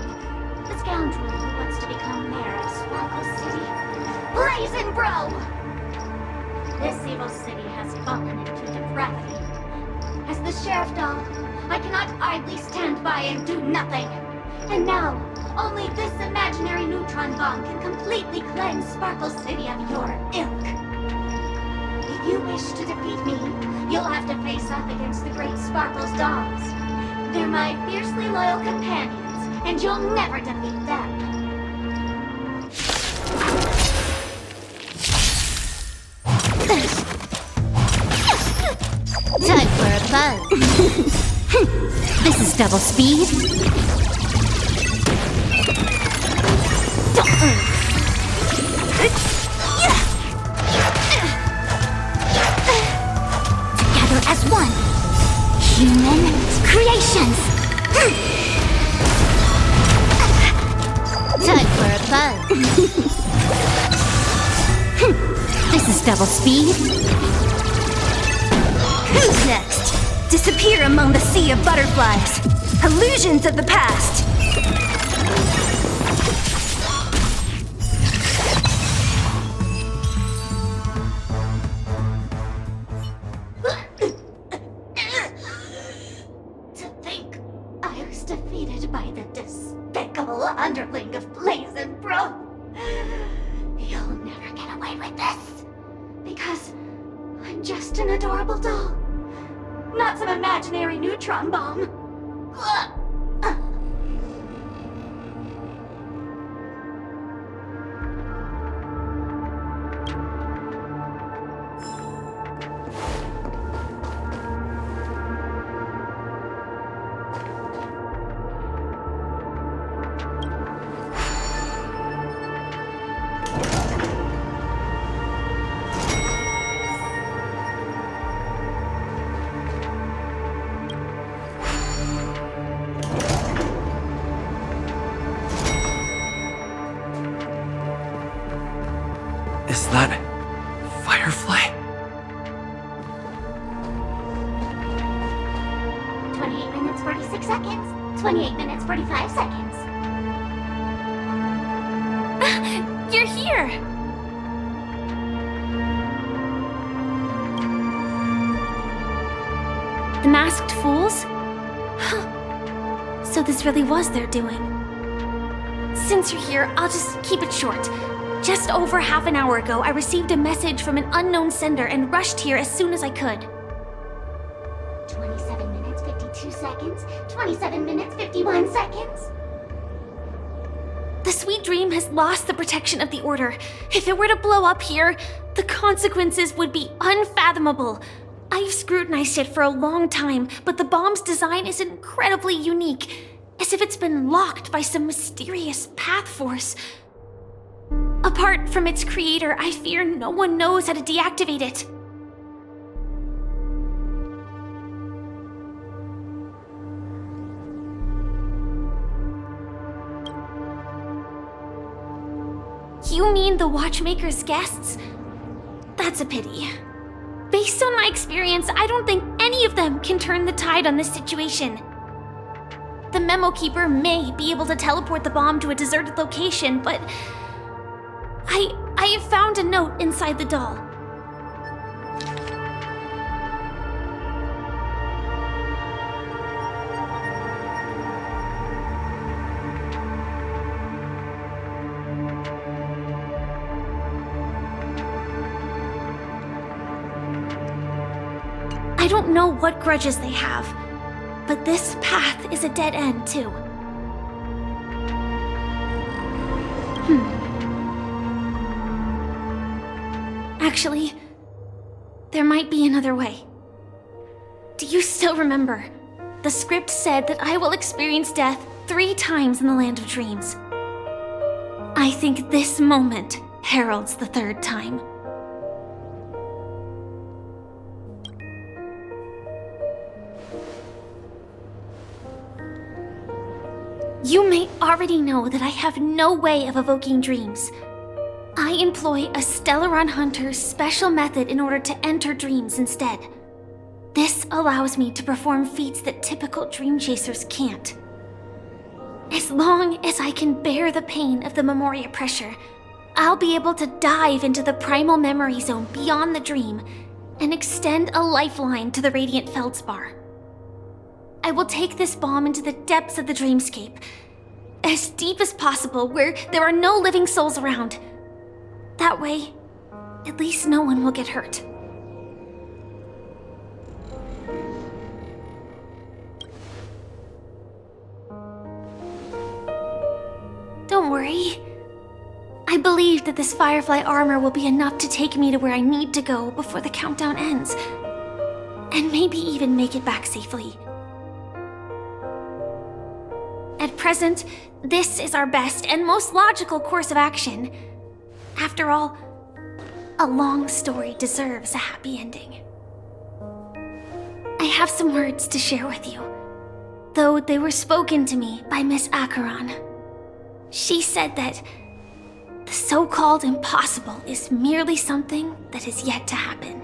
The scoundrel who wants to become mayor of Sparkle City. Blazin' Bro! This evil city has fallen into depravity. As the sheriff doll, I cannot idly stand by and do nothing. And now, only this imaginary neutron bomb can completely cleanse Sparkle City of your ilk. If you wish to defeat me, you'll have to face off against the great Sparkle's dolls. They're my fiercely loyal companions, and you'll never defeat them. Time for a buzz. This is double speed. Together as one. Human creations. Time for a buzz. This is double speed. Who's next? Disappear among the sea of butterflies. Illusions of the past. To think I was defeated by the despicable underling of Blazin' Bro. You'll never get away with this. Because I'm just an adorable doll. Not some imaginary neutron bomb. Firefly? 28 minutes, 46 seconds. 28 minutes, 45 seconds. You're here! The masked fools? Huh. So this really was their doing. Since you're here, I'll just keep it short. Just over half an hour ago, I received a message from an unknown sender and rushed here as soon as I could. 27 minutes, 52 seconds. 27 minutes, 51 seconds. The Sweet Dream has lost the protection of the Order. If it were to blow up here, the consequences would be unfathomable. I've scrutinized it for a long time, but the bomb's design is incredibly unique, as if it's been locked by some mysterious path force. Apart from its creator, I fear no one knows how to deactivate it. You mean the Watchmaker's guests? That's a pity. Based on my experience, I don't think any of them can turn the tide on this situation. The Memo Keeper may be able to teleport the bomb to a deserted location, but I have found a note inside the doll. I don't know what grudges they have, but this path is a dead end, too. Actually, there might be another way. Do you still remember? The script said that I will experience death 3 times in the Land of Dreams. I think this moment heralds the 3rd time. You may already know that I have no way of evoking dreams. I employ a Stellaron Hunter's special method in order to enter dreams instead. This allows me to perform feats that typical dream chasers can't. As long as I can bear the pain of the Memoria pressure, I'll be able to dive into the primal memory zone beyond the dream and extend a lifeline to the Radiant Feldspar. I will take this bomb into the depths of the dreamscape, as deep as possible where there are no living souls around. That way, at least no one will get hurt. Don't worry. I believe that this Firefly armor will be enough to take me to where I need to go before the countdown ends, and maybe even make it back safely. At present, this is our best and most logical course of action. After all, a long story deserves a happy ending. I have some words to share with you, though they were spoken to me by Miss Acheron. She said that the so-called impossible is merely something that is yet to happen.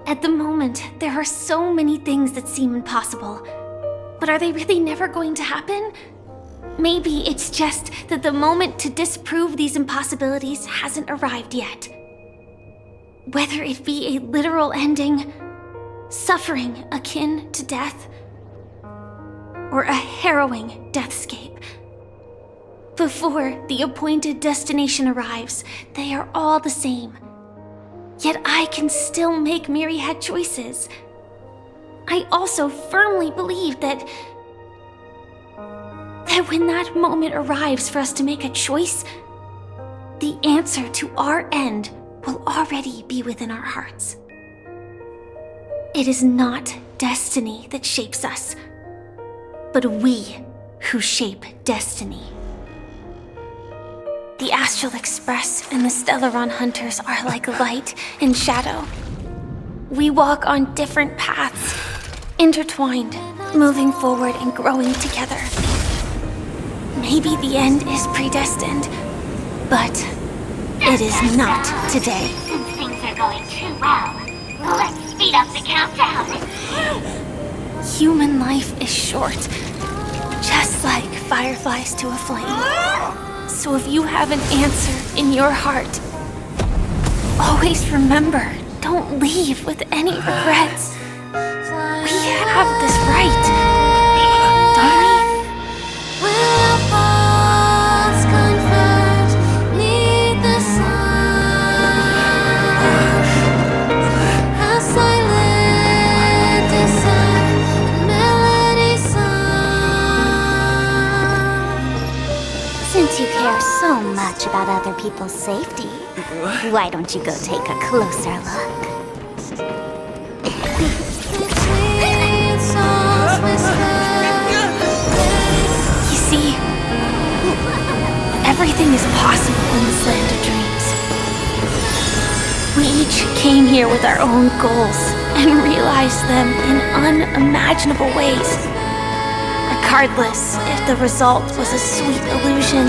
At the moment, there are so many things that seem impossible, but are they really never going to happen? Maybe it's just that the moment to disprove these impossibilities hasn't arrived yet. Whether it be a literal ending, suffering akin to death, or a harrowing deathscape. Before the appointed destination arrives, they are all the same. Yet I can still make myriad choices. I also firmly believe that when that moment arrives for us to make a choice, the answer to our end will already be within our hearts. It is not destiny that shapes us, but we who shape destiny. The Astral Express and the Stellaron Hunters are like light and shadow. We walk on different paths, intertwined, moving forward and growing together. Maybe the end is predestined, but it is not today. Since things are the countdown. Human life is short, just like fireflies to a flame. So if you have an answer in your heart, always remember, don't leave with any regrets. We have this right, don't we? Since you care so much about other people's safety, why don't you go take a closer look? You see, everything is possible in this land of dreams. We each came here with our own goals and realized them in unimaginable ways. Regardless if the result was a sweet illusion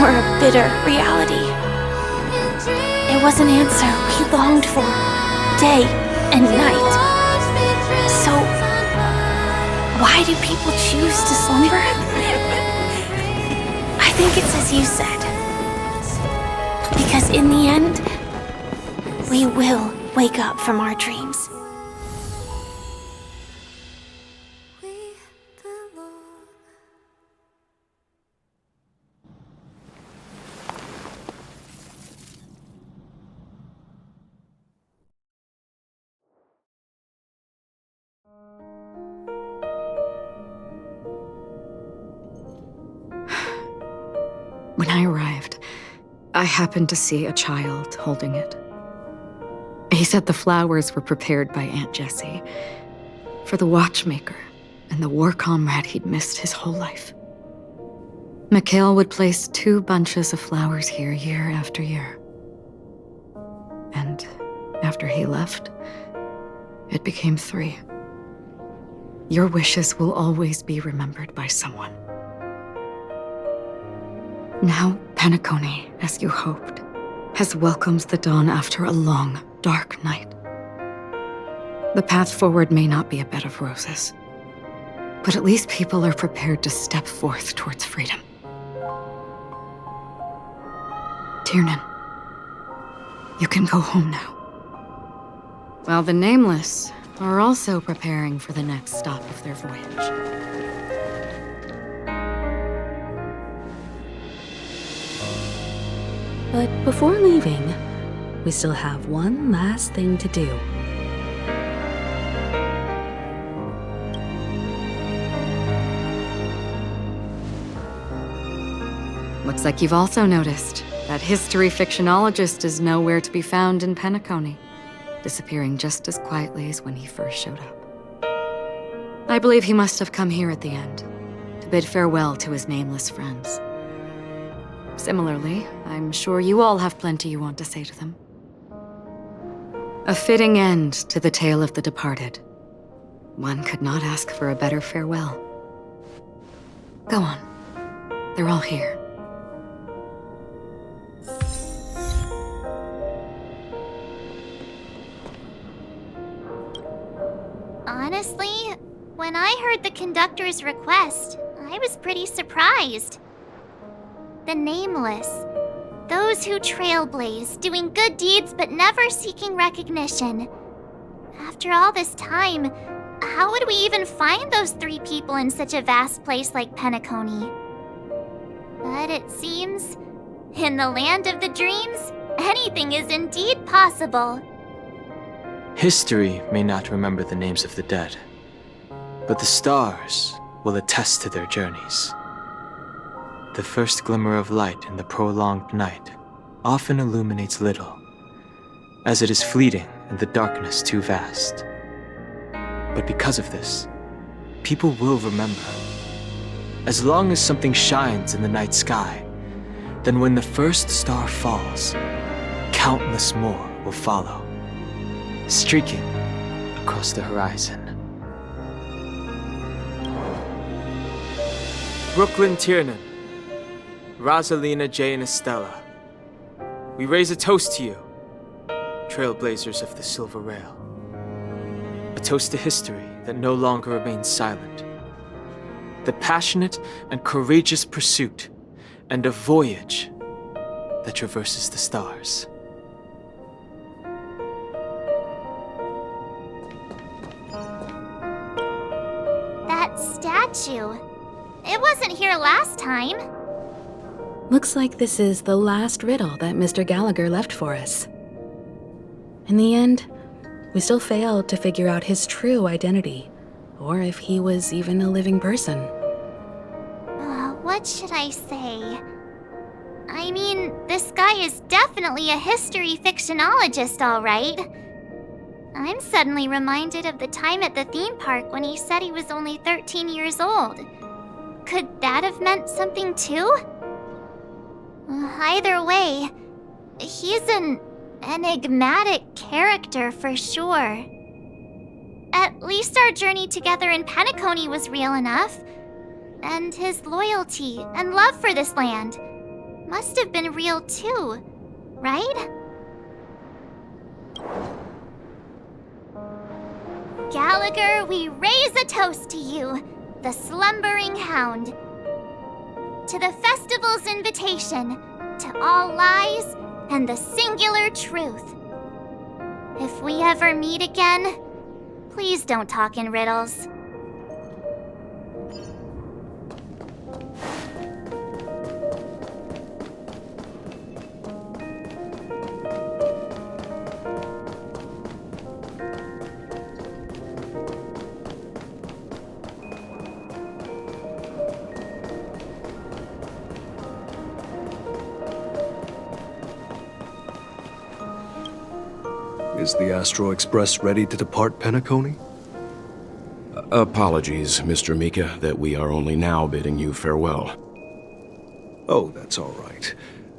or a bitter reality. It was an answer we longed for, day and night. So, why do people choose to slumber? I think it's as you said. Because in the end, we will wake up from our dreams. When I arrived, I happened to see a child holding it. He said the flowers were prepared by Aunt Jessie for the watchmaker and the war comrade he'd missed his whole life. Mikhail would place 2 bunches of flowers here year after year. And after he left, it became 3. Your wishes will always be remembered by someone. Now, Penacony, as you hoped, has welcomed the dawn after a long, dark night. The path forward may not be a bed of roses, but at least people are prepared to step forth towards freedom. Tiernan, you can go home now. While the Nameless are also preparing for the next stop of their voyage. But before leaving, we still have one last thing to do. Looks like you've also noticed that history fictionologist is nowhere to be found in Penacony, disappearing just as quietly as when he first showed up. I believe he must have come here at the end, to bid farewell to his nameless friends. Similarly, I'm sure you all have plenty you want to say to them. A fitting end to the tale of the departed. One could not ask for a better farewell. Go on. They're all here. Honestly, when I heard the conductor's request, I was pretty surprised. The Nameless. Those who trailblaze, doing good deeds but never seeking recognition. After all this time, how would we even find those 3 people in such a vast place like Penacony? But it seems, in the land of the dreams, anything is indeed possible. History may not remember the names of the dead, but the stars will attest to their journeys. The first glimmer of light in the prolonged night often illuminates little, as it is fleeting and the darkness too vast. But because of this, people will remember. As long as something shines in the night sky, then when the first star falls, countless more will follow, streaking across the horizon. Brooklyn Tiernan, Rosalina, Jay, and Estella, we raise a toast to you, trailblazers of the Silver Rail. toast to history that no longer remains silent. The passionate and courageous pursuit, and a voyage that traverses the stars. That statue. It wasn't here last time. Looks like this is the last riddle that Mr. Gallagher left for us. In the end, we still failed to figure out his true identity, or if he was even a living person. What should I say? I mean, this guy is definitely a history fictionologist, all right. I'm suddenly reminded of the time at the theme park when he said he was only 13 years old. Could that have meant something too? Either way, he's an enigmatic character for sure. At least our journey together in Penacony was real enough. And his loyalty and love for this land must have been real too, right? Gallagher, we raise a toast to you, the slumbering hound. To the festival's invitation, to all lies and the singular truth. If we ever meet again, please don't talk in riddles. Is the Astro Express ready to depart Penacony? Apologies, Mr. Mika, that we are only now bidding you farewell. Oh, that's all right.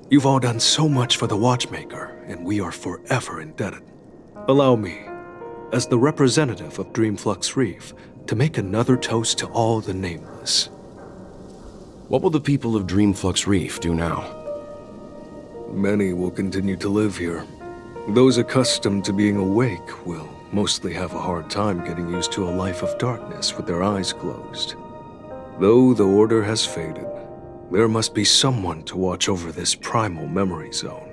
You've all done so much for the Watchmaker, and we are forever indebted. Allow me, as the representative of Dreamflux Reef, to make another toast to all the nameless. What will the people of Dreamflux Reef do now? Many will continue to live here. Those accustomed to being awake will mostly have a hard time getting used to a life of darkness with their eyes closed. Though the order has faded, there must be someone to watch over this primal memory zone.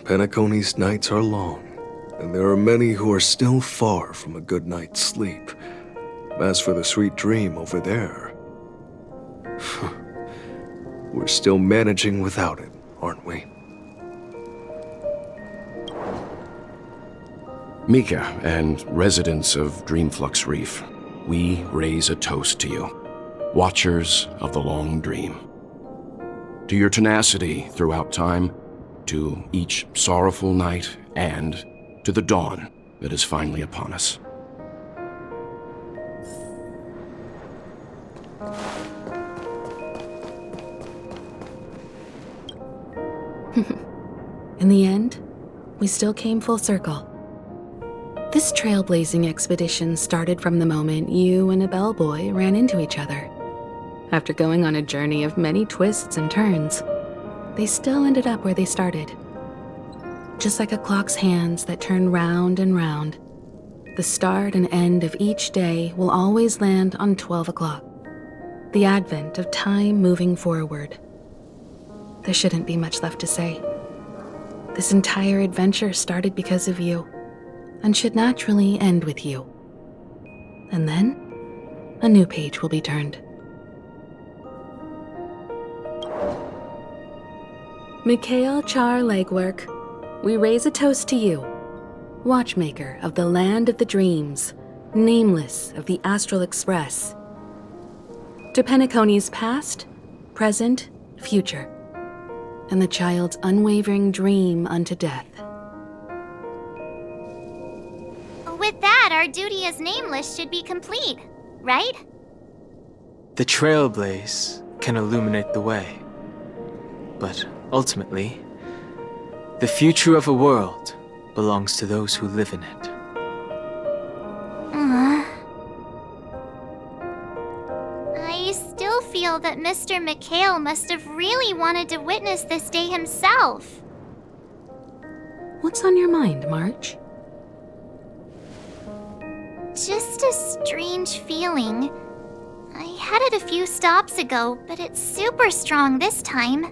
Penacony's nights are long, and there are many who are still far from a good night's sleep. As for the sweet dream over there, we're still managing without it, aren't we? Mika and residents of Dreamflux Reef, we raise a toast to you, watchers of the long dream. To your tenacity throughout time, to each sorrowful night, and to the dawn that is finally upon us. In the end, we still came full circle. This trailblazing expedition started from the moment you and a bellboy ran into each other. After going on a journey of many twists and turns, they still ended up where they started. Just like a clock's hands that turn round and round, the start and end of each day will always land on 12 o'clock, the advent of time moving forward. There shouldn't be much left to say. This entire adventure started because of you, and should naturally end with you. And then, a new page will be turned. Mikhail Char Legwork, we raise a toast to you, watchmaker of the land of the dreams, nameless of the Astral Express. To Penacony's past, present, future, and the child's unwavering dream unto death. With that, our duty as nameless should be complete, right? The trailblaze can illuminate the way. But ultimately, the future of a world belongs to those who live in it. I still feel that Mr. Mikhail must have really wanted to witness this day himself. What's on your mind, March? just a strange feeling. I had it a few stops ago, but it's super strong this time.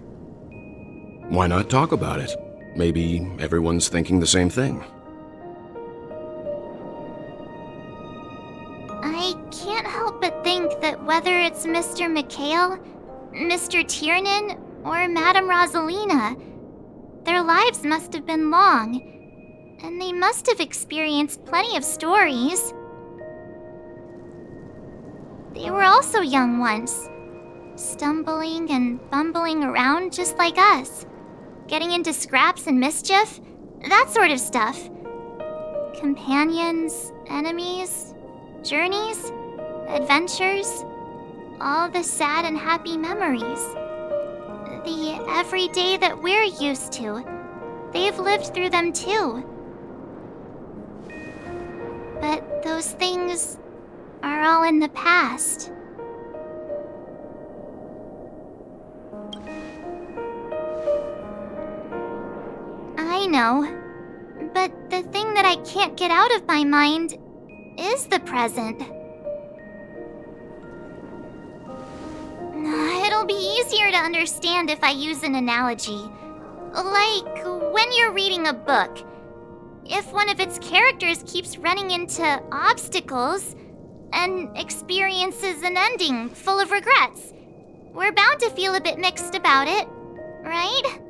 Why not talk about it? Maybe everyone's thinking the same thing. I can't help but think that whether it's Mr. Mikhail, Mr. Tiernan, or Madame Rosalina, their lives must have been long, and they must have experienced plenty of stories. They were also young once, stumbling and bumbling around just like us, getting into scraps and mischief, that sort of stuff. Companions, enemies, journeys, adventures, all the sad and happy memories. The everyday that we're used to, they've lived through them too. But those things are all in the past. I know, but the thing that I can't get out of my mind is the present. It'll be easier to understand if I use an analogy. Like when you're reading a book. If one of its characters keeps running into obstacles and experiences an ending full of regrets, we're bound to feel a bit mixed about it, right?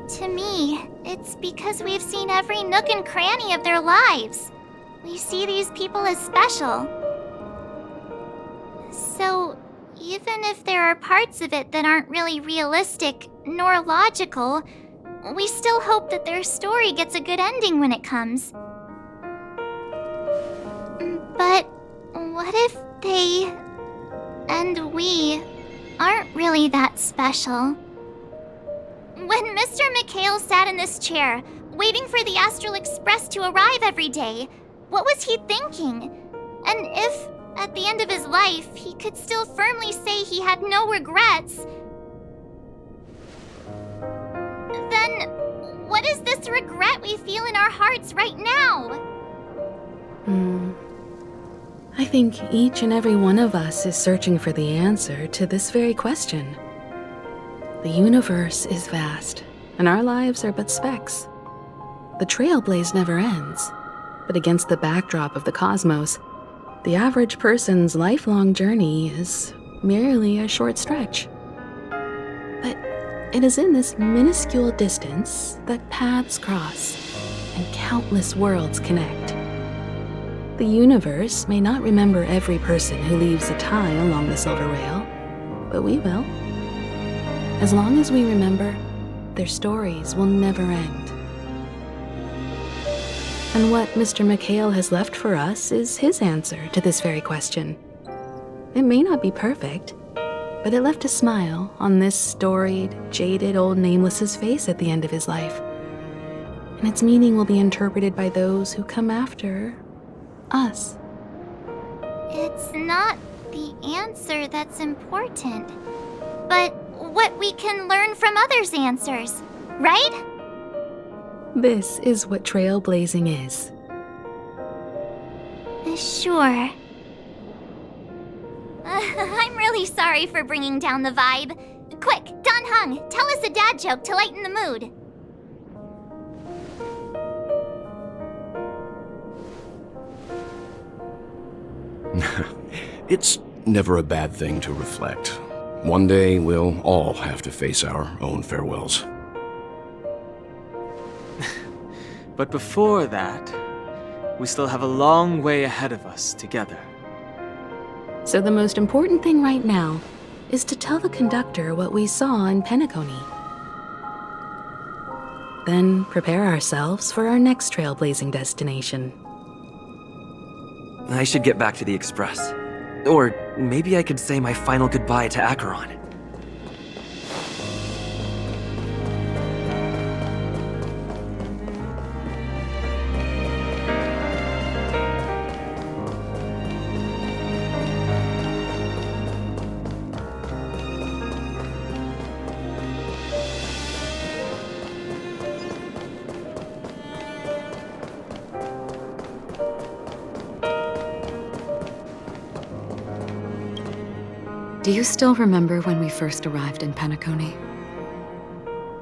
To me, it's because we've seen every nook and cranny of their lives. We see these people as special. So, even if there are parts of it that aren't really realistic nor logical, we still hope that their story gets a good ending when it comes. But what if they and we aren't really that special? When Mr. Mikhail sat in this chair, waiting for the Astral Express to arrive every day, what was he thinking? And if, at the end of his life, he could still firmly say he had no regrets, then what is this regret we feel in our hearts right now? I think each and every one of us is searching for the answer to this very question. The universe is vast, and our lives are but specks. The trailblaze never ends, but against the backdrop of the cosmos, the average person's lifelong journey is merely a short stretch. But it is in this minuscule distance that paths cross and countless worlds connect. The universe may not remember every person who leaves a tie along the silver rail, but we will. As long as we remember, their stories will never end. And what Mr. Mikhail has left for us is his answer to this very question. It may not be perfect, but it left a smile on this storied, jaded old Nameless's face at the end of his life. And its meaning will be interpreted by those who come after us. It's not the answer that's important, but what we can learn from others' answers, right? This is what trailblazing is. Sure. I'm really sorry for bringing down the vibe. Quick, Don Hung, tell us a dad joke to lighten the mood. It's never a bad thing to reflect. One day, we'll all have to face our own farewells. But before that, we still have a long way ahead of us together. So the most important thing right now is to tell the conductor what we saw in Penacony. Then prepare ourselves for our next trailblazing destination. I should get back to the Express. Or maybe I could say my final goodbye to Acheron. Do you still remember when we first arrived in Penacony?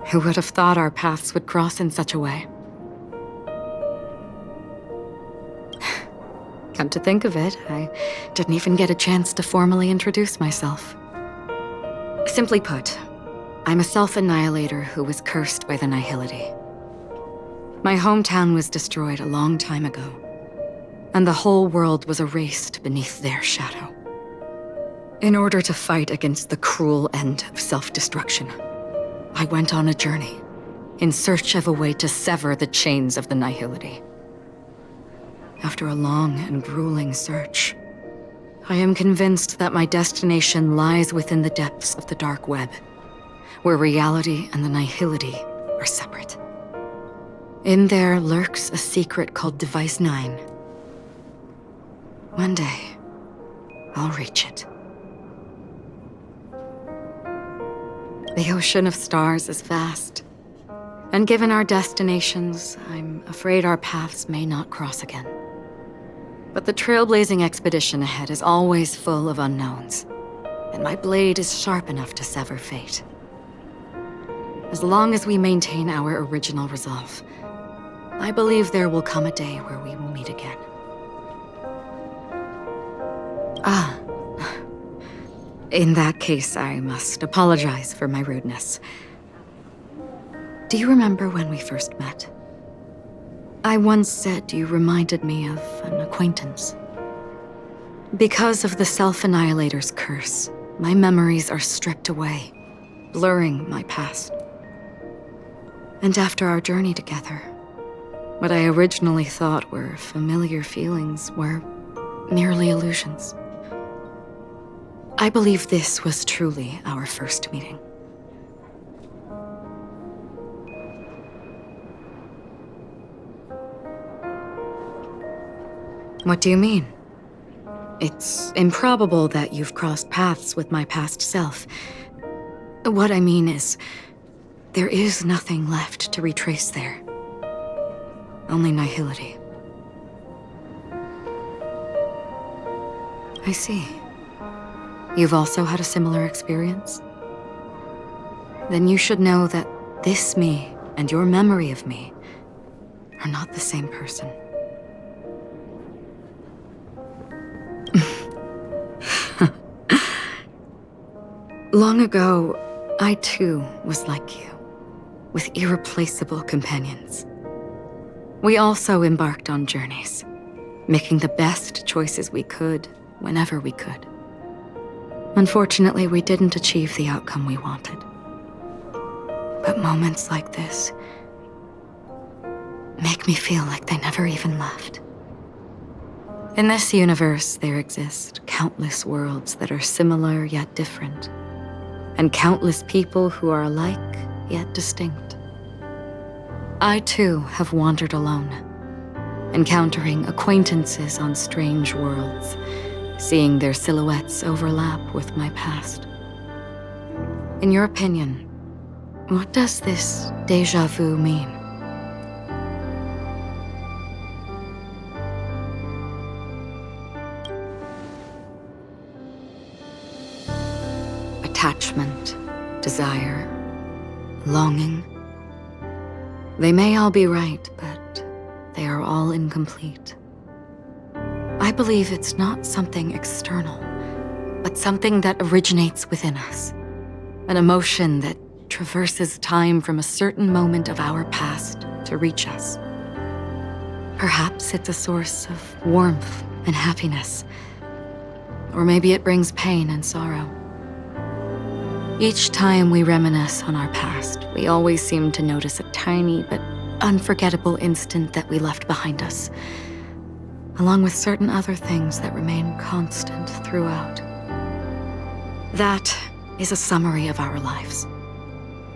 Who would have thought our paths would cross in such a way? Come to think of it, I didn't even get a chance to formally introduce myself. Simply put, I'm a self-annihilator who was cursed by the Nihility. My hometown was destroyed a long time ago, and the whole world was erased beneath their shadow. In order to fight against the cruel end of self-destruction, I went on a journey in search of a way to sever the chains of the Nihility. After a long and grueling search, I am convinced that my destination lies within the depths of the dark web, where reality and the Nihility are separate. In there lurks a secret called Device 9. One day, I'll reach it. The ocean of stars is vast, and given our destinations, I'm afraid our paths may not cross again. But the trailblazing expedition ahead is always full of unknowns, and my blade is sharp enough to sever fate. As long as we maintain our original resolve, I believe there will come a day where we will meet again. In that case, I must apologize for my rudeness. Do you remember when we first met? I once said you reminded me of an acquaintance. Because of the Self-Annihilator's curse, my memories are stripped away, blurring my past. And after our journey together, what I originally thought were familiar feelings were merely illusions. I believe this was truly our first meeting. What do you mean? It's improbable that you've crossed paths with my past self. What I mean is, there is nothing left to retrace there. Only nihility. I see. You've also had a similar experience? Then you should know that this me and your memory of me are not the same person. Long ago, I too was like you, with irreplaceable companions. We also embarked on journeys, making the best choices we could, whenever we could. Unfortunately, we didn't achieve the outcome we wanted. But moments like this make me feel like they never even left. In this universe, there exist countless worlds that are similar yet different, and countless people who are alike yet distinct. I too have wandered alone, encountering acquaintances on strange worlds, seeing their silhouettes overlap with my past. In your opinion, what does this déjà vu mean? Attachment, desire, longing. They may all be right, but they are all incomplete. I believe it's not something external, but something that originates within us. An emotion that traverses time from a certain moment of our past to reach us. Perhaps it's a source of warmth and happiness, or maybe it brings pain and sorrow. Each time we reminisce on our past, we always seem to notice a tiny but unforgettable instant that we left behind us, along with certain other things that remain constant throughout. That is a summary of our lives,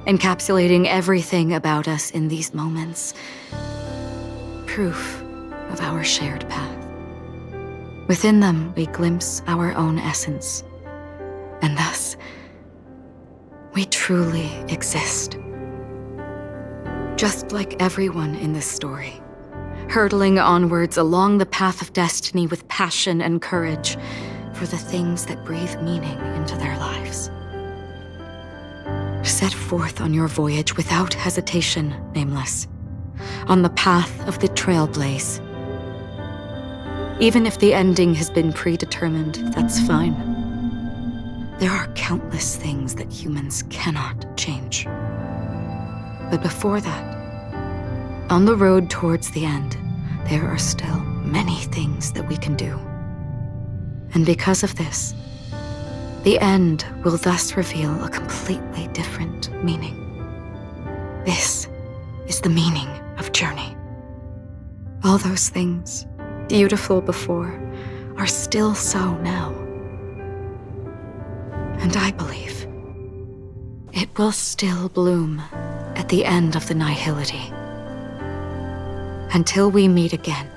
encapsulating everything about us in these moments. Proof of our shared path. Within them, we glimpse our own essence, and thus, we truly exist. Just like everyone in this story, hurtling onwards along the path of destiny with passion and courage, for the things that breathe meaning into their lives. Set forth on your voyage without hesitation, Nameless, on the path of the Trailblaze. Even if the ending has been predetermined, that's fine. There are countless things that humans cannot change. But before that, on the road towards the end, there are still many things that we can do. And because of this, the end will thus reveal a completely different meaning. This is the meaning of journey. All those things, beautiful before, are still so now. And I believe it will still bloom at the end of the nihility. Until we meet again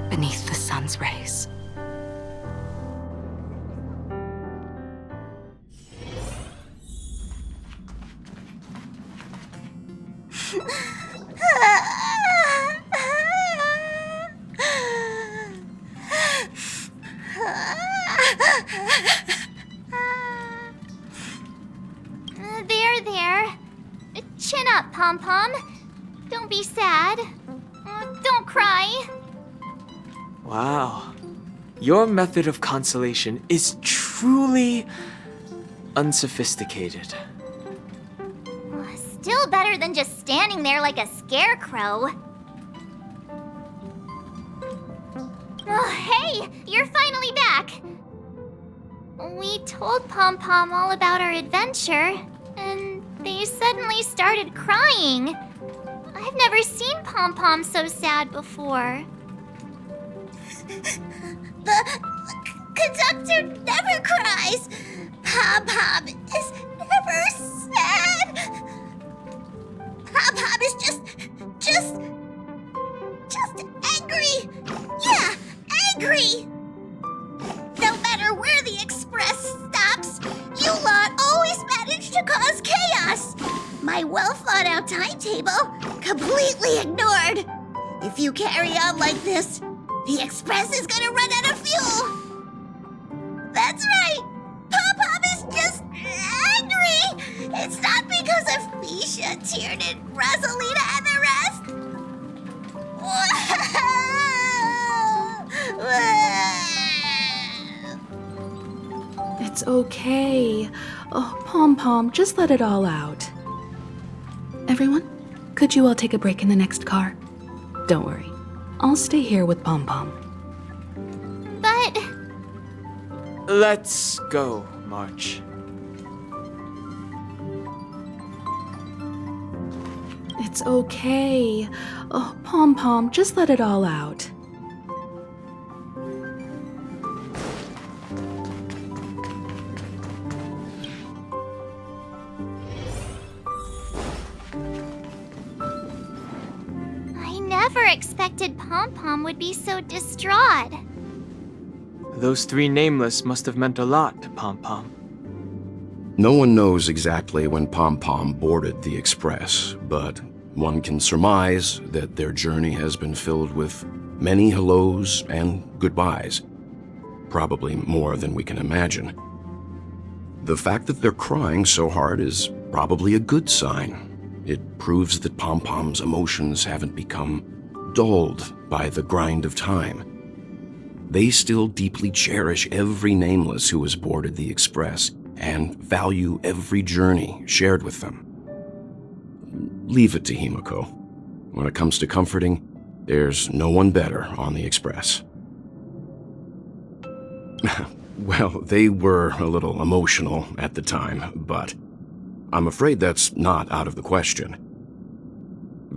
beneath the sun's rays. There. Chin up, Pom-Pom. Don't be sad. Don't cry. Wow. Your method of consolation is truly unsophisticated. Still better than just standing there like a scarecrow. Oh, hey! You're finally back! We told Pom-Pom all about our adventure, and they suddenly started crying. I've never seen Pom-Pom so sad before. The conductor never cries. Pom-Pom is never sad. Pom-Pom is just angry. Yeah, angry. No matter where the express stops, you lot always manage to cause chaos. My well-thought-out timetable completely ignored. If you carry on like this, the express is gonna run out of fuel. That's right. Pom-Pom is just angry. It's not because of Misha, Tiernan, Rosalina, and the rest. It's okay. Oh, Pom-Pom, just let it all out. Everyone, could you all take a break in the next car? Don't worry. I'll stay here with Pom-Pom. But... Let's go, March. It's okay. Oh, Pom-Pom, just let it all out. I never expected Pom-Pom would be so distraught. Those three nameless must have meant a lot to Pom-Pom. No one knows exactly when Pom-Pom boarded the Express, but one can surmise that their journey has been filled with many hellos and goodbyes. Probably more than we can imagine. The fact that they're crying so hard is probably a good sign. It proves that Pom-Pom's emotions haven't become dulled by the grind of time. They still deeply cherish every nameless who has boarded the Express and value every journey shared with them. Leave it to Himiko. When it comes to comforting, there's no one better on the Express. Well, they were a little emotional at the time, but I'm afraid that's not out of the question.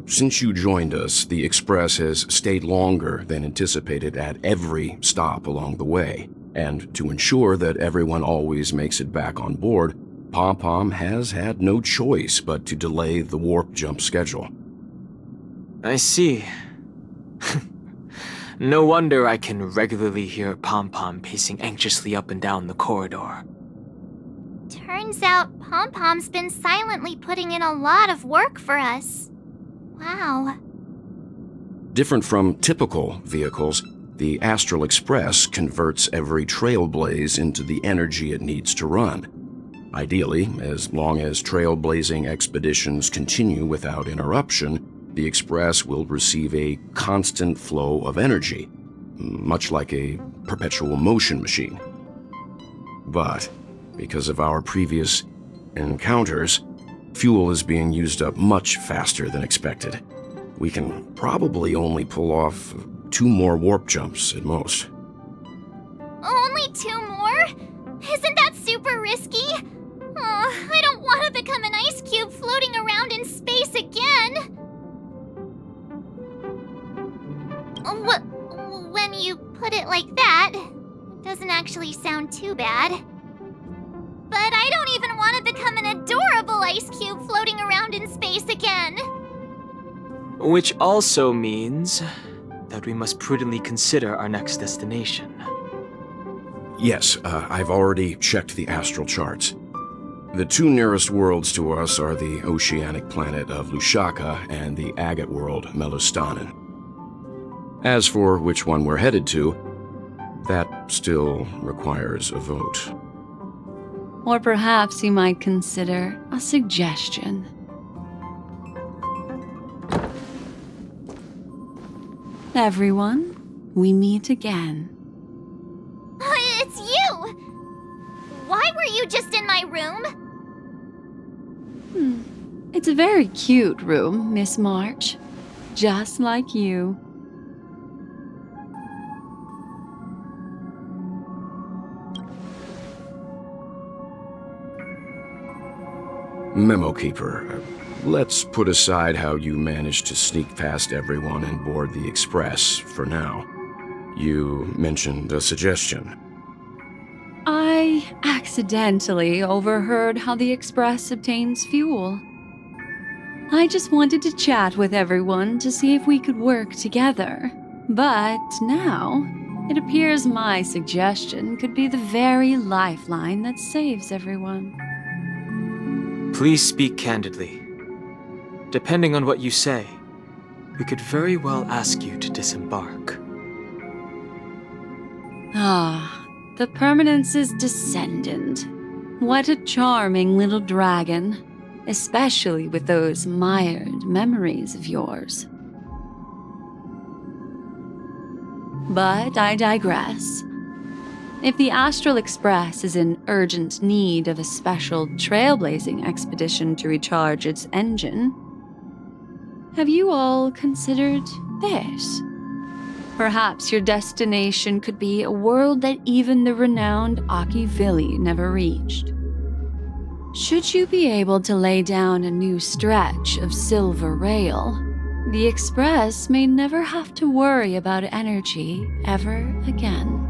Since you joined us, the Express has stayed longer than anticipated at every stop along the way, and to ensure that everyone always makes it back on board, Pom-Pom has had no choice but to delay the warp jump schedule. I see. No wonder I can regularly hear Pom-Pom pacing anxiously up and down the corridor. Turns out Pom-Pom's been silently putting in a lot of work for us. Wow. Different from typical vehicles, The Astral Express converts every trailblaze into the energy it needs to run. Ideally, as long as trailblazing expeditions continue without interruption, the Express will receive a constant flow of energy, much like a perpetual motion machine. But because of our previous encounters, fuel is being used up much faster than expected. We can probably only pull off 2 more warp jumps at most. Only 2 more? Isn't that super risky? Oh, I don't want to become an ice cube floating around in space again. When you put it like that, it doesn't actually sound too bad. But I don't even want to become an adorable ice cube floating around in space again. Which also means that we must prudently consider our next destination. Yes, I've already checked the astral charts. The 2 nearest worlds to us are the oceanic planet of Lushaka and the agate world Melustanen. As for which one we're headed to, that still requires a vote. Or perhaps you might consider a suggestion. Everyone, we meet again. It's you! Why were you just in my room? It's a very cute room, Miss March. Just like you. Memo Keeper, let's put aside how you managed to sneak past everyone and board the Express for now. You mentioned a suggestion. I accidentally overheard how the Express obtains fuel. I just wanted to chat with everyone to see if we could work together. But now, it appears my suggestion could be the very lifeline that saves everyone. Please speak candidly. Depending on what you say, we could very well ask you to disembark. Ah, the Permanence's descendant. What a charming little dragon, especially with those mired memories of yours. But I digress. If the Astral Express is in urgent need of a special trailblazing expedition to recharge its engine, have you all considered this? Perhaps your destination could be a world that even the renowned Akivili never reached. Should you be able to lay down a new stretch of silver rail, the Express may never have to worry about energy ever again.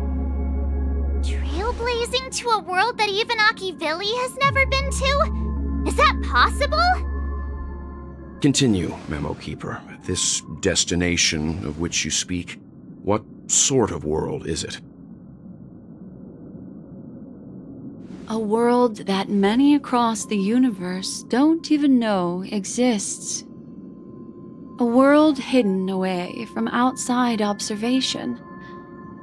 Trailblazing to a world that even Akivili has never been to? Is that possible? Continue, Memo Keeper. This destination of which you speak, what sort of world is it? A world that many across the universe don't even know exists. A world hidden away from outside observation.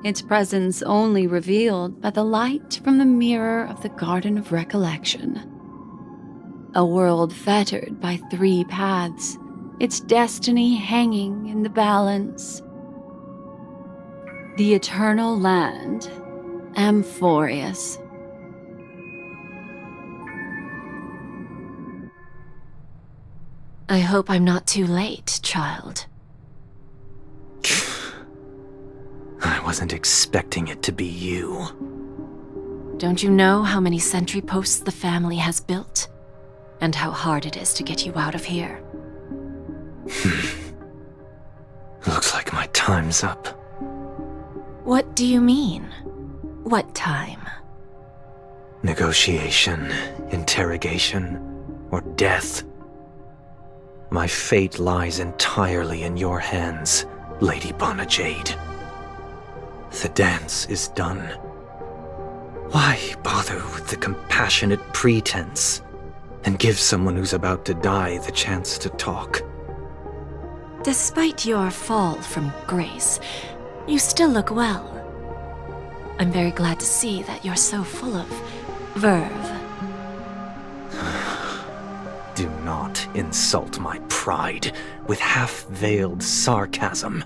Its presence only revealed by the light from the mirror of the Garden of Recollection. A world fettered by 3 paths, its destiny hanging in the balance. The Eternal Land, Amphorius. I hope I'm not too late, child. I wasn't expecting it to be you. Don't you know how many sentry posts the family has built? And how hard it is to get you out of here? Looks like my time's up. What do you mean? What time? Negotiation, interrogation, or death. My fate lies entirely in your hands, Lady Bonajade. The dance is done. Why bother with the compassionate pretense and give someone who's about to die the chance to talk? Despite your fall from grace, You still look well. I'm very glad to see that you're so full of verve. Do not insult my pride with half-veiled sarcasm.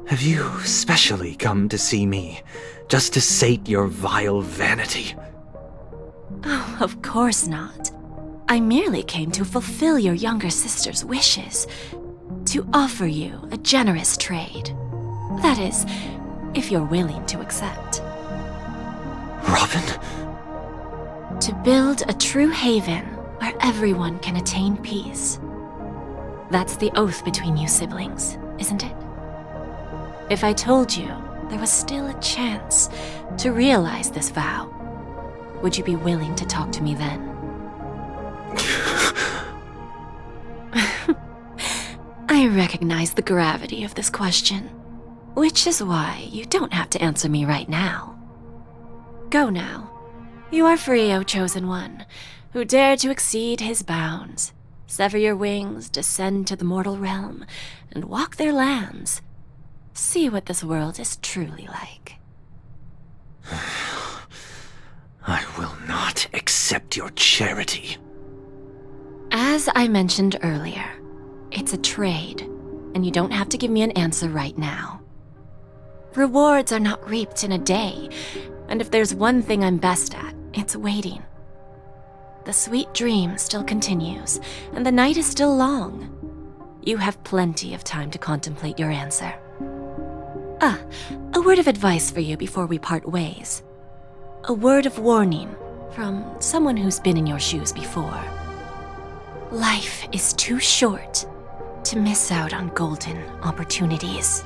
Have you specially come to see me just to sate your vile vanity? Oh, of course not. I merely came to fulfill your younger sister's wishes, to offer you a generous trade. That is, if you're willing to accept. Robin? To build a true haven where everyone can attain peace. That's the oath between you siblings, isn't it? If I told you there was still a chance to realize this vow, would you be willing to talk to me then? I recognize the gravity of this question, which is why you don't have to answer me right now. Go now. You are free, O Chosen One, who dare to exceed his bounds, sever your wings, descend to the mortal realm, and walk their lands. See what this world is truly like. I will not accept your charity. As I mentioned earlier, it's a trade, and you don't have to give me an answer right now. Rewards are not reaped in a day, and if there's one thing I'm best at, it's waiting. The sweet dream still continues, and the night is still long. You have plenty of time to contemplate your answer. A word of advice for you before we part ways. A word of warning from someone who's been in your shoes before. Life is too short to miss out on golden opportunities.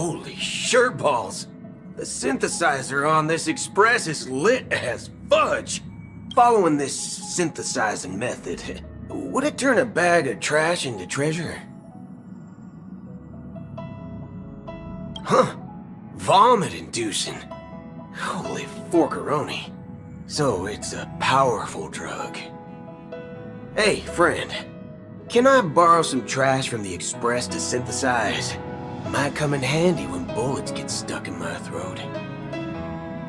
Holy shirtballs! The synthesizer on this express is lit as fudge. Following this synthesizing method, would it turn a bag of trash into treasure? Huh. Vomit-inducing. Holy forkeroni. So it's a powerful drug. Hey, friend. Can I borrow some trash from the express to synthesize? Might come in handy when bullets get stuck in my throat.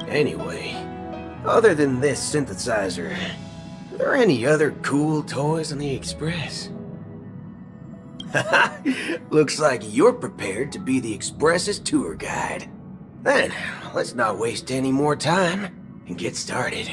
Anyway, other than this synthesizer, are there any other cool toys on the express? Looks like you're prepared to be the express's tour guide. Then, let's not waste any more time and get started.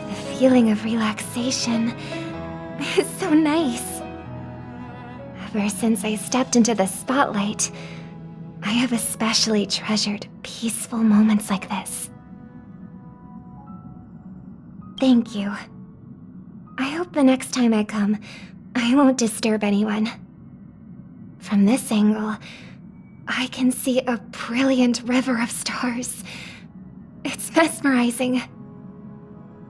The feeling of relaxation is so nice. Ever since I stepped into the spotlight, I have especially treasured peaceful moments like this. Thank you. I hope the next time I come, I won't disturb anyone. From this angle, I can see a brilliant river of stars. It's mesmerizing.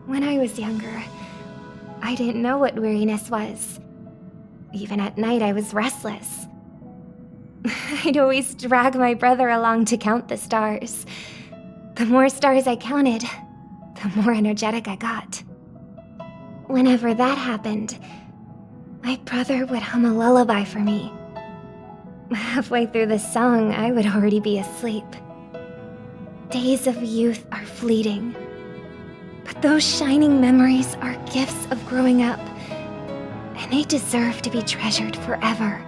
When I was younger, I didn't know what weariness was. Even at night, I was restless. I'd always drag my brother along to count the stars. The more stars I counted, the more energetic I got. Whenever that happened, my brother would hum a lullaby for me. Halfway through the song, I would already be asleep. Days of youth are fleeting. But those shining memories are gifts of growing up, and they deserve to be treasured forever.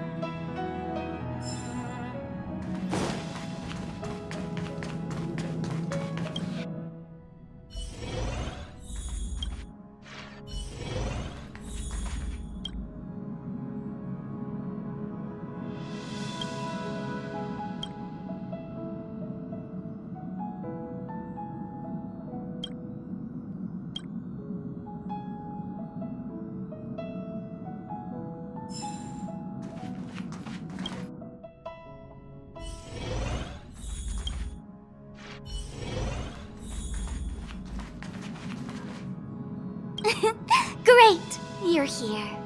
Great, you're here.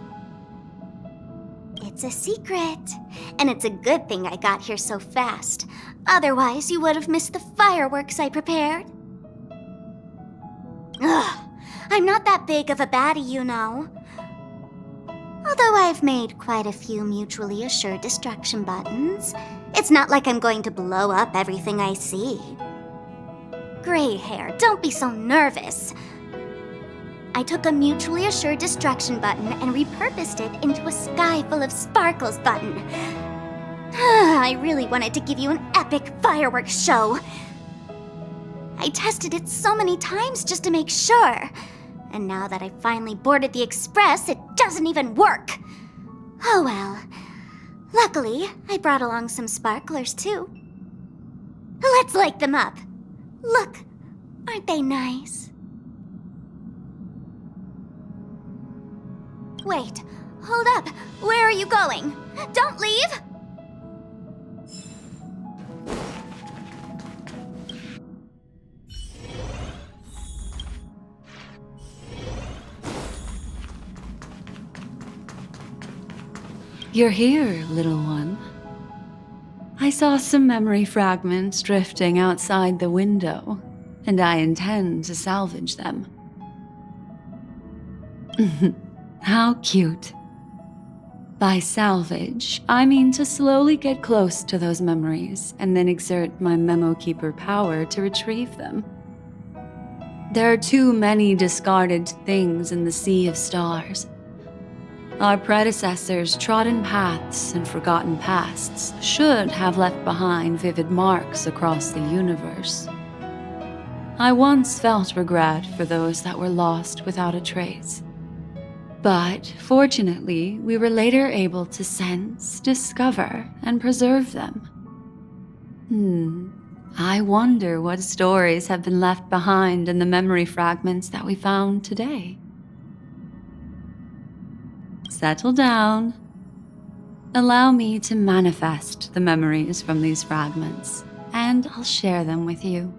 It's a secret, and it's a good thing I got here so fast. Otherwise, you would have missed the fireworks I prepared. Ugh, I'm not that big of a baddie, you know. Although I've made quite a few mutually assured destruction buttons, it's not like I'm going to blow up everything I see. Gray hair, don't be so nervous. I took a mutually assured destruction button and repurposed it into a sky full of sparkles button. I really wanted to give you an epic fireworks show. I tested it so many times just to make sure. And now that I finally boarded the express, it doesn't even work. Oh well. Luckily, I brought along some sparklers too. Let's light them up. Look, aren't they nice? Wait, hold up. Where are you going? Don't leave! You're here, little one. I saw some memory fragments drifting outside the window, and I intend to salvage them. How cute. By salvage, I mean to slowly get close to those memories and then exert my Memo Keeper power to retrieve them. There are too many discarded things in the sea of stars. Our predecessors' trodden paths and forgotten pasts should have left behind vivid marks across the universe. I once felt regret for those that were lost without a trace. But fortunately, we were later able to sense, discover, and preserve them. I wonder what stories have been left behind in the memory fragments that we found today. Settle down. Allow me to manifest the memories from these fragments, and I'll share them with you.